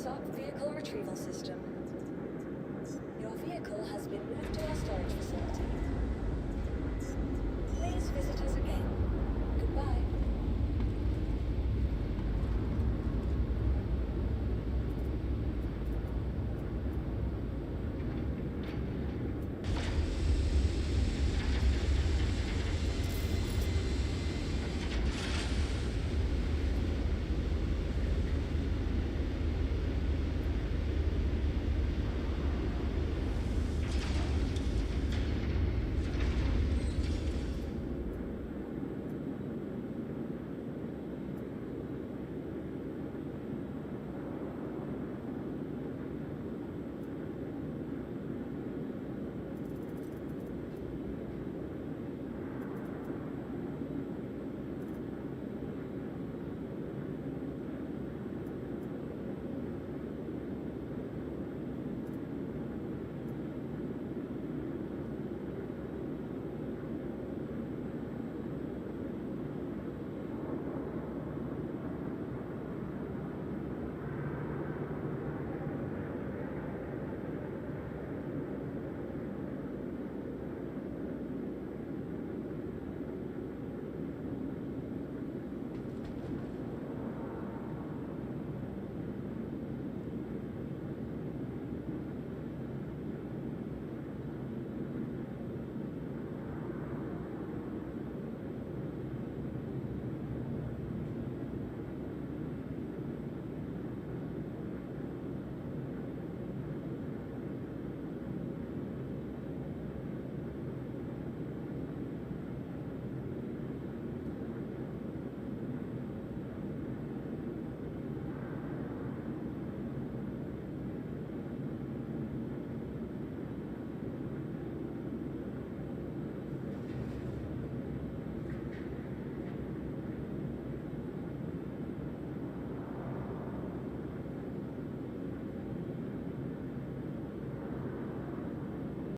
Stop vehicle retrieval system. Your vehicle has been